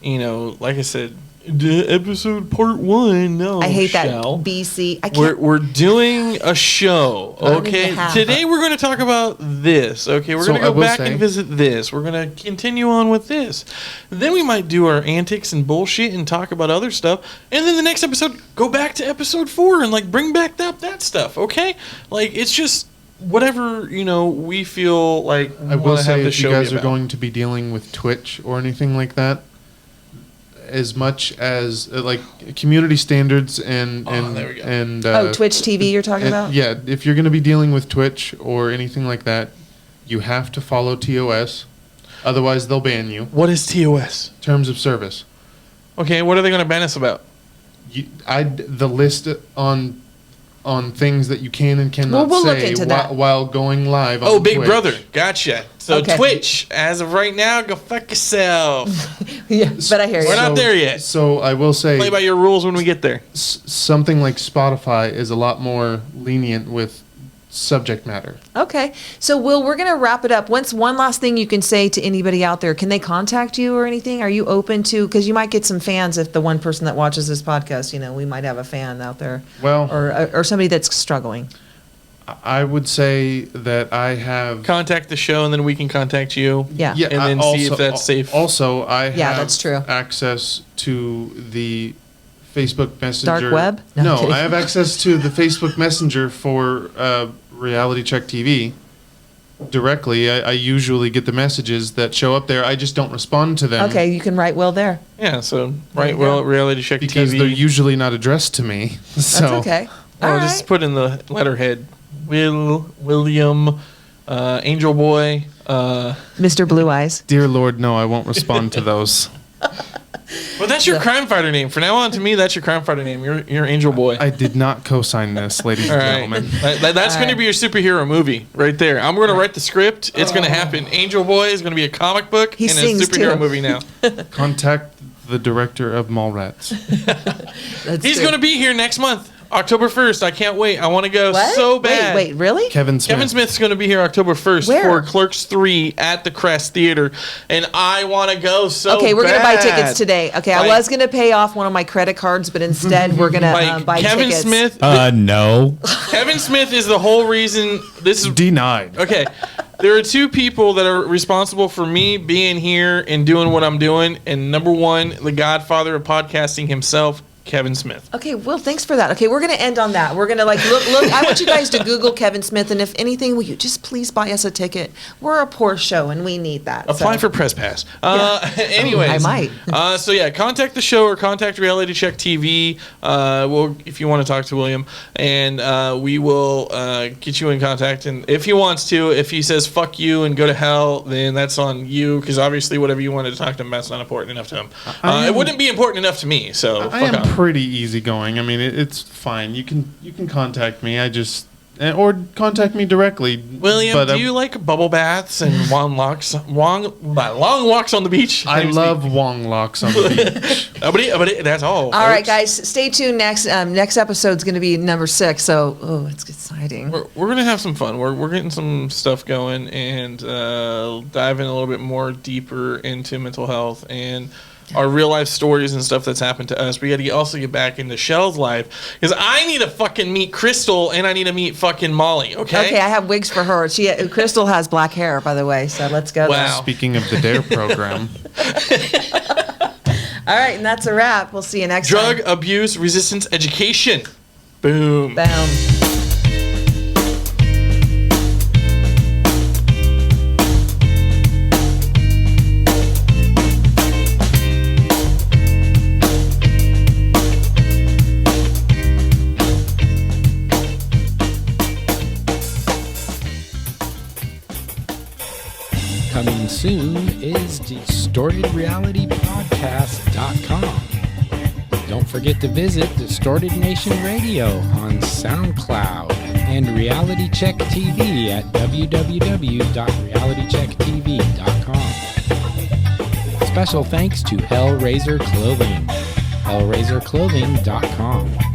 like I said, the episode part 1. No, I hate that Shell. BC. I can't. We're doing a show, Not even okay? half. Today we're going to talk about this, okay? We're So going to I go will back say- and visit this. We're going to continue on with this. Then we might do our antics and bullshit and talk about other stuff. And then the next episode, go back to episode 4 and like bring back that stuff, okay? Like it's just whatever, we feel like we I will want to have say the if you show guys be are about. going to be dealing with Twitch or anything like that, as much as like community standards and there we go. and Twitch TV you're talking about? Yeah, if you're going to be dealing with Twitch or anything like that, you have to follow TOS. Otherwise, they'll ban you. What is TOS? Terms of service. Okay, what are they going to ban us about? The list on things that you can and cannot We'll look say into that. while going live. Oh, on Big Twitch. Brother. Gotcha. So Okay. Twitch, as of right now, go fuck yourself. Yeah, but I hear you. We're not there yet. So I will say Play by your rules when we get there. something like Spotify is a lot more lenient with subject matter. Okay. So, Will, we're going to wrap it up. One last thing you can say to anybody out there. Can they contact you or anything? Are you open to, because you might get some fans if the one person that watches this podcast, we might have a fan out there. Well- or somebody that's struggling. I would say that I have. Contact the show, and then we can contact you. Yeah. And then see if that's safe. Also, I Yeah, have that's true. access to the Facebook Messenger. Dark web? No, I'm No, kidding. I have access to the Facebook Messenger for Reality Check TV. Directly, I usually get the messages that show up there. I just don't respond to them. Okay, you can write Will there. Yeah, so, There right, you well, go. Reality Check Because TV. they're usually not addressed to me. That's So okay. Oh, All just right. put in the letterhead. William, Angel Boy. Mr. Blue Eyes. Dear Lord, no, I won't respond to those. Well, that's your crime fighter name. From now on, to me, that's your crime fighter name. You're Angel Boy. I did not co-sign this, ladies All and right. gentlemen. That's going to right. be your superhero movie right there. I'm going to write the script. It's going to happen. Angel Boy is going to be a comic book He and a sings, superhero too. movie now. Contact the director of Mallrats. That's He's good. going to be here next month, October 1st. I can't wait. I want to go What? so bad. Wait, really? Kevin Smith. Kevin Smith's going to be here October 1st Where? for Clerks 3 at the Crest Theater, and I want to go so Okay, we're going to buy bad. tickets today. Okay, I Like- was going to pay off one of my credit cards, but instead we're going to Like buy Kevin tickets. Smith. No. Kevin Smith is the whole reason. This is Denied. okay. There are two people that are responsible for me being here and doing what I'm doing, and number one, the godfather of podcasting himself, Kevin Smith. Okay, Will, thanks for that. Okay, we're going to end on that. We're going to look. I want you guys to Google Kevin Smith, and if anything, will you just please buy us a ticket? We're a poor show, and we need that. Apply so. for Press Pass. Anyways, I might. So yeah, contact the show or contact Reality Check TV. Well, if you want to talk to William, and we will get you in contact. And if he wants to, if he says "fuck you" and go to hell, then that's on you. Because obviously, whatever you wanted to talk to him, that's not important enough to him. It wouldn't be important enough to me. So I fuck am off. pretty easygoing. I mean, it's fine. You can contact me. Or contact me directly. William, But do you like bubble baths and long walks on the beach? I love Wong locks on the beach. That's all. All right, folks. guys, stay tuned. Next episode's going to be number 6. So, it's exciting. We're gonna have some fun. We're getting some stuff going and diving a little bit more deeper into mental health and our real life stories and stuff that's happened to us. We got to also get back into Shell's life because I need to fucking meet Crystal and I need to meet fucking Molly. Okay. Okay, I have wigs for her. Crystal has black hair, by the way. So let's go. there. Wow. Speaking of the DARE program, All right, and that's a wrap. We'll see you next Drug time. abuse resistance education. Boom. Boom. Coming soon is DistortedRealityPodcast.com. Don't forget to visit Distorted Nation Radio on SoundCloud and Reality Check TV at www.realitychecktv.com. Special thanks to Shellrzzr Clothing. hellraiserclothing.com.